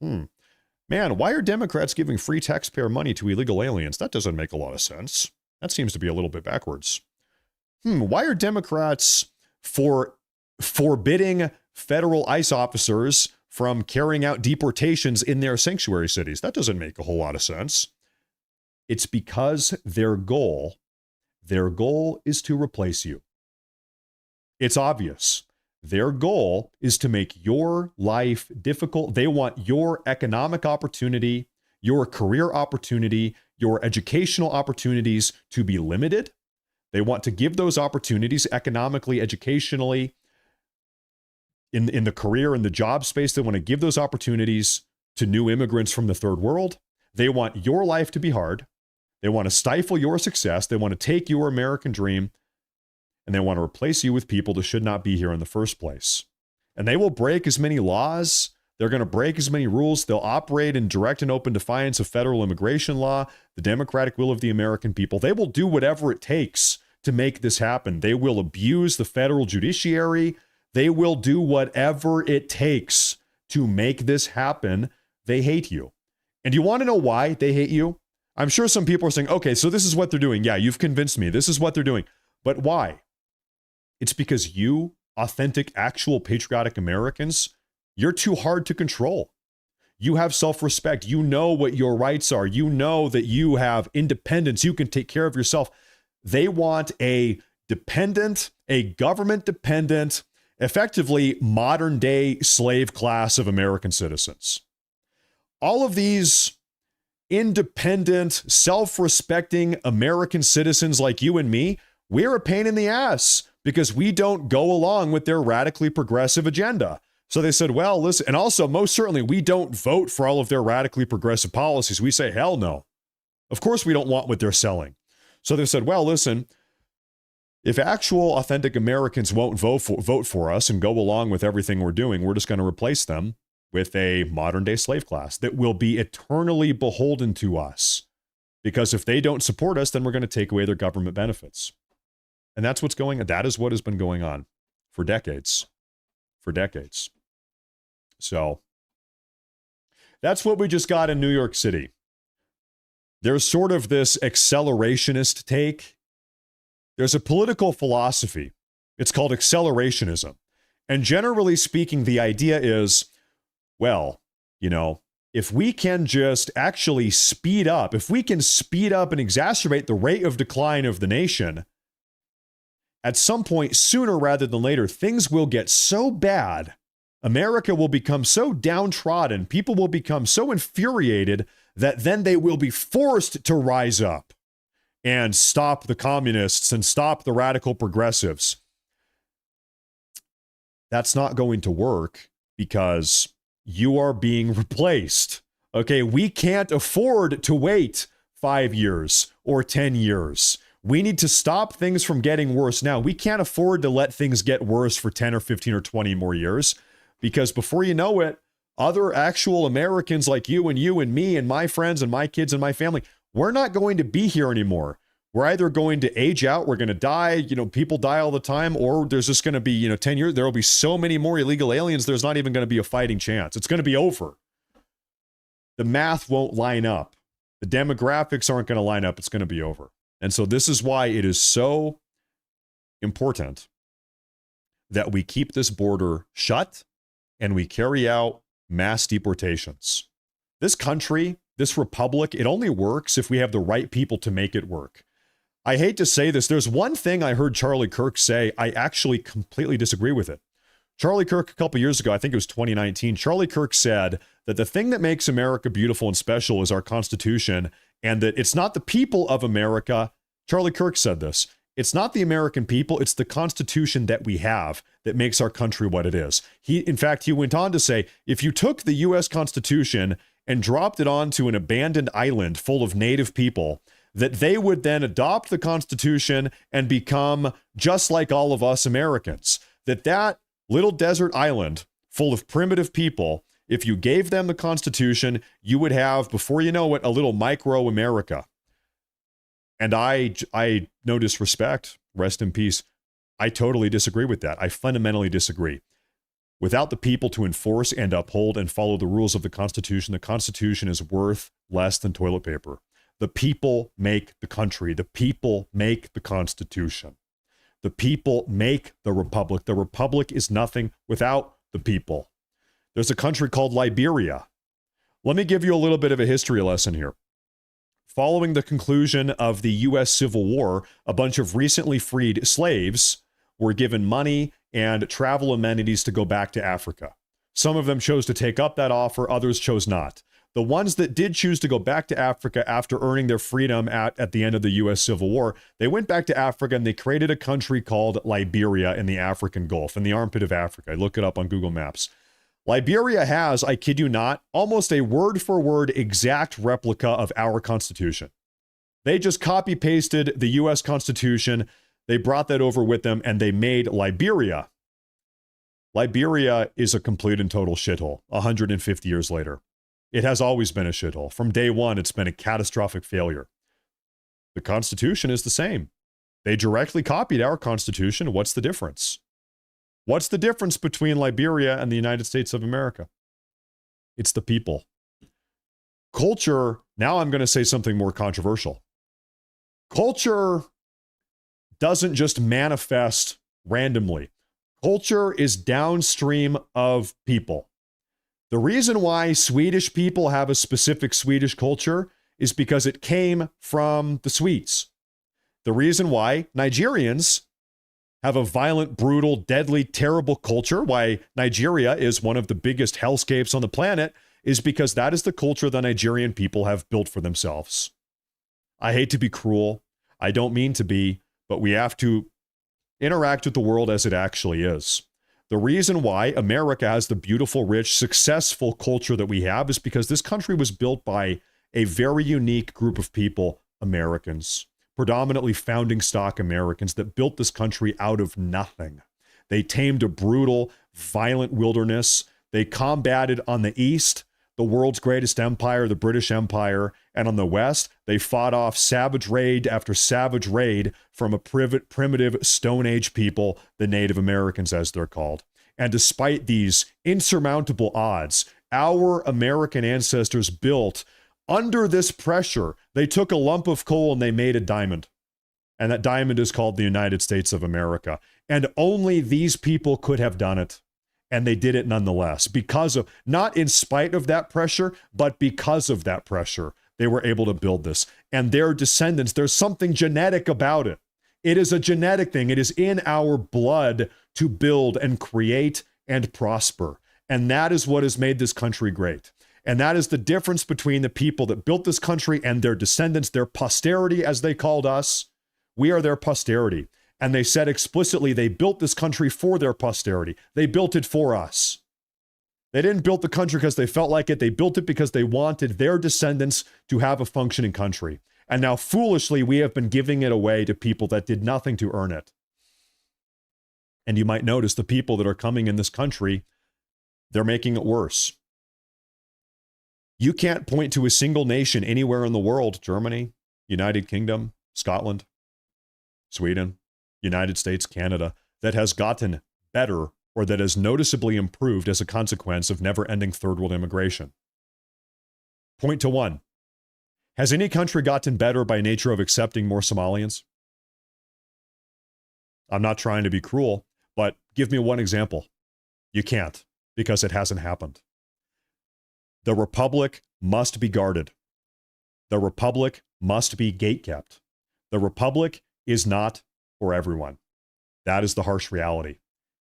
Man, why are Democrats giving free taxpayer money to illegal aliens? That doesn't make a lot of sense. That seems to be a little bit backwards. Why are Democrats forbidding federal ICE officers from carrying out deportations in their sanctuary cities? That doesn't make a whole lot of sense. It's because their goal is to replace you. It's obvious. Their goal is to make your life difficult. They want your economic opportunity, your career opportunity, your educational opportunities to be limited. They want to give those opportunities economically, educationally, in the career and the job space. They want to give those opportunities to new immigrants from the third world. They want your life to be hard. They want to stifle your success. They want to take your American dream, and they want to replace you with people that should not be here in the first place. And they will break as many laws They're going to break as many rules. They'll operate in direct and open defiance of federal immigration law, the democratic will of the American people. They will do whatever it takes to make this happen. They will abuse the federal judiciary. They will do whatever it takes to make this happen. They hate you. And you want to know why they hate you? I'm sure some people are saying, okay, so this is what they're doing. Yeah, you've convinced me. This is what they're doing. But why? It's because you, authentic, actual patriotic Americans, you're too hard to control. You have self-respect. You know what your rights are. You know that you have independence. You can take care of yourself. They want a dependent, a government-dependent, effectively modern-day slave class of American citizens. All of these independent, self-respecting American citizens like you and me, we're a pain in the ass because we don't go along with their radically progressive agenda. So they said, well, listen, and also most certainly we don't vote for all of their radically progressive policies. We say, hell no. Of course we don't want what they're selling. So they said, well, listen, if actual authentic Americans won't vote for us and go along with everything we're doing, we're just going to replace them with a modern day slave class that will be eternally beholden to us. Because if they don't support us, then we're going to take away their government benefits. And that's what's going on. That is what has been going on for decades. For decades. So that's what we just got in New York City. There's sort of this accelerationist take. There's a political philosophy. It's called accelerationism. And generally speaking, the idea is, well, you know, if we can just actually speed up, if we can speed up and exacerbate the rate of decline of the nation, at some point, sooner rather than later, things will get so bad, America will become so downtrodden, people will become so infuriated that then they will be forced to rise up and stop the communists and stop the radical progressives. That's not going to work because you are being replaced. Okay, we can't afford to wait 5 years or 10 years. We need to stop things from getting worse now. We can't afford to let things get worse for 10 or 15 or 20 more years because before you know it, other actual Americans like you and me and my friends and my kids and my family, we're not going to be here anymore. We're either going to age out, we're going to die, you know, people die all the time, or there's just going to be, 10 years, there will be so many more illegal aliens, there's not even going to be a fighting chance. It's going to be over. The math won't line up. The demographics aren't going to line up. It's going to be over. And so this is why it is so important that we keep this border shut and we carry out mass deportations. This country, this republic, it only works if we have the right people to make it work. I hate to say this. There's one thing I heard Charlie Kirk say. I actually completely disagree with it. Charlie Kirk, a couple years ago, I think it was 2019, Charlie Kirk said that the thing that makes America beautiful and special is our Constitution, and that it's not the people of America. Charlie Kirk said this. It's not the American people, it's the Constitution that we have that makes our country what it is. In fact, he went on to say, if you took the U.S. Constitution and dropped it onto an abandoned island full of native people, that they would then adopt the Constitution and become just like all of us Americans. That little desert island full of primitive people, if you gave them the Constitution, you would have, before you know it, a little micro America. And I no disrespect, rest in peace. I totally disagree with that. I fundamentally disagree. Without the people to enforce and uphold and follow the rules of the Constitution is worth less than toilet paper. The people make the country. The people make the Constitution. The people make the republic. The republic is nothing without the people. There's a country called Liberia. Let me give you a little bit of a history lesson here. Following the conclusion of the U.S. Civil War, a bunch of recently freed slaves were given money and travel amenities to go back to Africa. Some of them chose to take up that offer, others chose not. The ones that did choose to go back to Africa after earning their freedom at the end of the U.S. Civil War, they went back to Africa and they created a country called Liberia in the African Gulf, in the armpit of Africa. Look it up on Google Maps. Liberia has, I kid you not, almost a word-for-word exact replica of our Constitution. They just copy-pasted the U.S. Constitution, they brought that over with them, and they made Liberia Liberia is a complete and total shithole 150 years later. It has always been a shithole. From day one, it's been a catastrophic failure. The Constitution is the same. They directly copied our Constitution. What's the difference? What's the difference between Liberia and the United States of America? It's the people. Culture, now I'm going to say something more controversial. Culture doesn't just manifest randomly. Culture is downstream of people. The reason why Swedish people have a specific Swedish culture is because it came from the Swedes. The reason why Nigerians have a violent, brutal, deadly, terrible culture, why Nigeria is one of the biggest hellscapes on the planet, is because that is the culture the Nigerian people have built for themselves. I hate to be cruel. I don't mean to be, but we have to interact with the world as it actually is. The reason why America has the beautiful, rich, successful culture that we have is because this country was built by a very unique group of people, Americans, predominantly founding stock Americans that built this country out of nothing. They tamed a brutal, violent wilderness. They combated on the east the world's greatest empire, the British Empire, and on the west, they fought off savage raid after savage raid from a primitive Stone Age people, the Native Americans as they're called. And despite these insurmountable odds, our American ancestors built under this pressure. They took a lump of coal and they made a diamond. And that diamond is called the United States of America. And only these people could have done it. And they did it nonetheless, because of, not in spite of that pressure, but because of that pressure, they were able to build this. And their descendants, there's something genetic about it. It is a genetic thing. It is in our blood to build and create and prosper. And that is what has made this country great. And that is the difference between the people that built this country and their descendants, their posterity, as they called us. We are their posterity. And they said explicitly they built this country for their posterity. They built it for us. They didn't build the country because they felt like it. They built it because they wanted their descendants to have a functioning country. And now, foolishly, we have been giving it away to people that did nothing to earn it. And you might notice the people that are coming in this country, they're making it worse. You can't point to a single nation anywhere in the world, Germany, United Kingdom, Scotland, Sweden, United States, Canada, that has gotten better or that has noticeably improved as a consequence of never-ending third world immigration. Point to one. Has any country gotten better by nature of accepting more Somalians? I'm not trying to be cruel, but give me one example. You can't, because it hasn't happened. The Republic must be guarded. The Republic must be gatekept. The Republic is not for everyone. That is the harsh reality.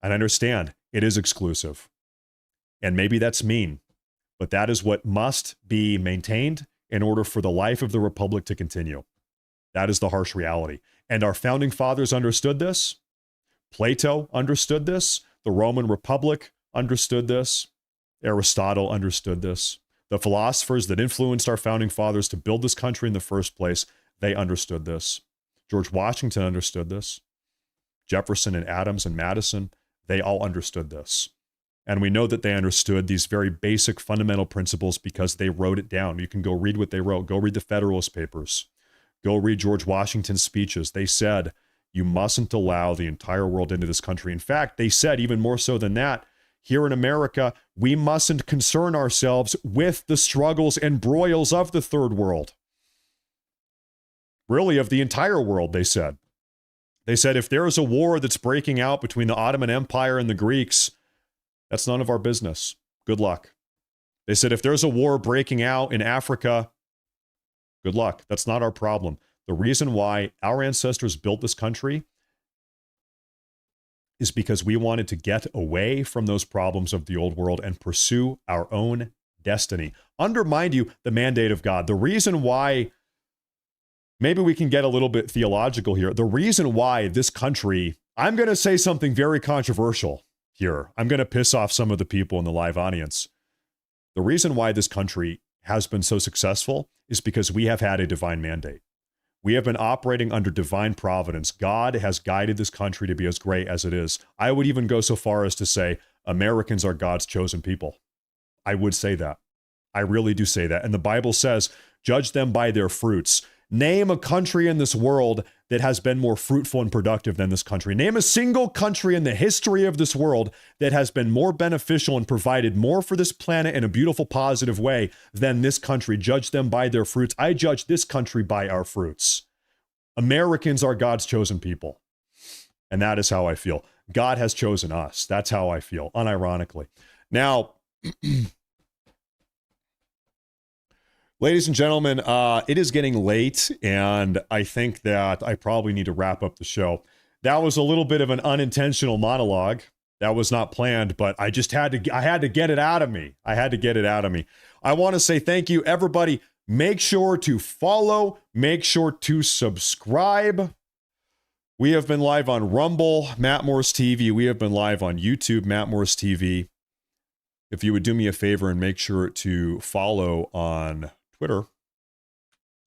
And I understand it is exclusive. And maybe that's mean, but that is what must be maintained in order for the life of the Republic to continue. That is the harsh reality. And our founding fathers understood this. Plato understood this. The Roman Republic understood this. Aristotle understood this. The philosophers that influenced our founding fathers to build this country in the first place, they understood this. George Washington understood this. Jefferson and Adams and Madison, they all understood this. And we know that they understood these very basic fundamental principles because they wrote it down. You can go read what they wrote. Go read the Federalist Papers. Go read George Washington's speeches. They said, you mustn't allow the entire world into this country. In fact, they said, even more so than that, here in America, we mustn't concern ourselves with the struggles and broils of the third world. Really, of the entire world, they said. They said, if there is a war that's breaking out between the Ottoman Empire and the Greeks, that's none of our business. Good luck. They said, if there's a war breaking out in Africa, good luck. That's not our problem. The reason why our ancestors built this country is because we wanted to get away from those problems of the old world and pursue our own destiny. Under, mind you, the mandate of God. The reason why, maybe we can get a little bit theological here. The reason why this country, I'm going to say something very controversial here. I'm going to piss off some of the people in the live audience. The reason why this country has been so successful is because we have had a divine mandate. We have been operating under divine providence. God has guided this country to be as great as it is. I would even go so far as to say Americans are God's chosen people. I would say that. I really do say that. And the Bible says, judge them by their fruits. Name a country in this world that has been more fruitful and productive than this country. Name a single country in the history of this world that has been more beneficial and provided more for this planet in a beautiful, positive way than this country. Judge them by their fruits. I judge this country by our fruits. Americans are God's chosen people. And that is how I feel. God has chosen us. That's how I feel, unironically. Now, ladies and gentlemen, it is getting late, and I think that I probably need to wrap up the show. That was a little bit of an unintentional monologue. That was not planned, but I had to get it out of me. I had to get it out of me. I want to say thank you, everybody. Make sure to follow. Make sure to subscribe. We have been live on Rumble, Matt Morris TV. We have been live on YouTube, Matt Morris TV. If you would do me a favor and make sure to follow on Twitter.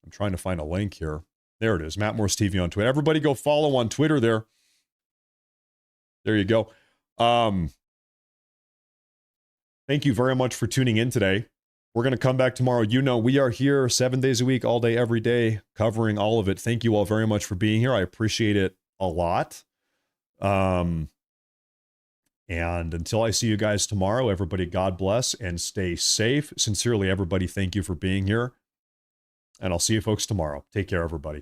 I'm trying to find a link here. There it is, Matt Morris TV on Twitter. Everybody go follow on Twitter there. There you go. Thank you very much for tuning in today. We're going to come back tomorrow. You know, we are here 7 days a week, all day, every day, covering all of it. Thank you all very much for being here. I appreciate it a lot. And until I see you guys tomorrow, everybody, God bless and stay safe. Sincerely, everybody, thank you for being here. And I'll see you folks tomorrow. Take care, everybody.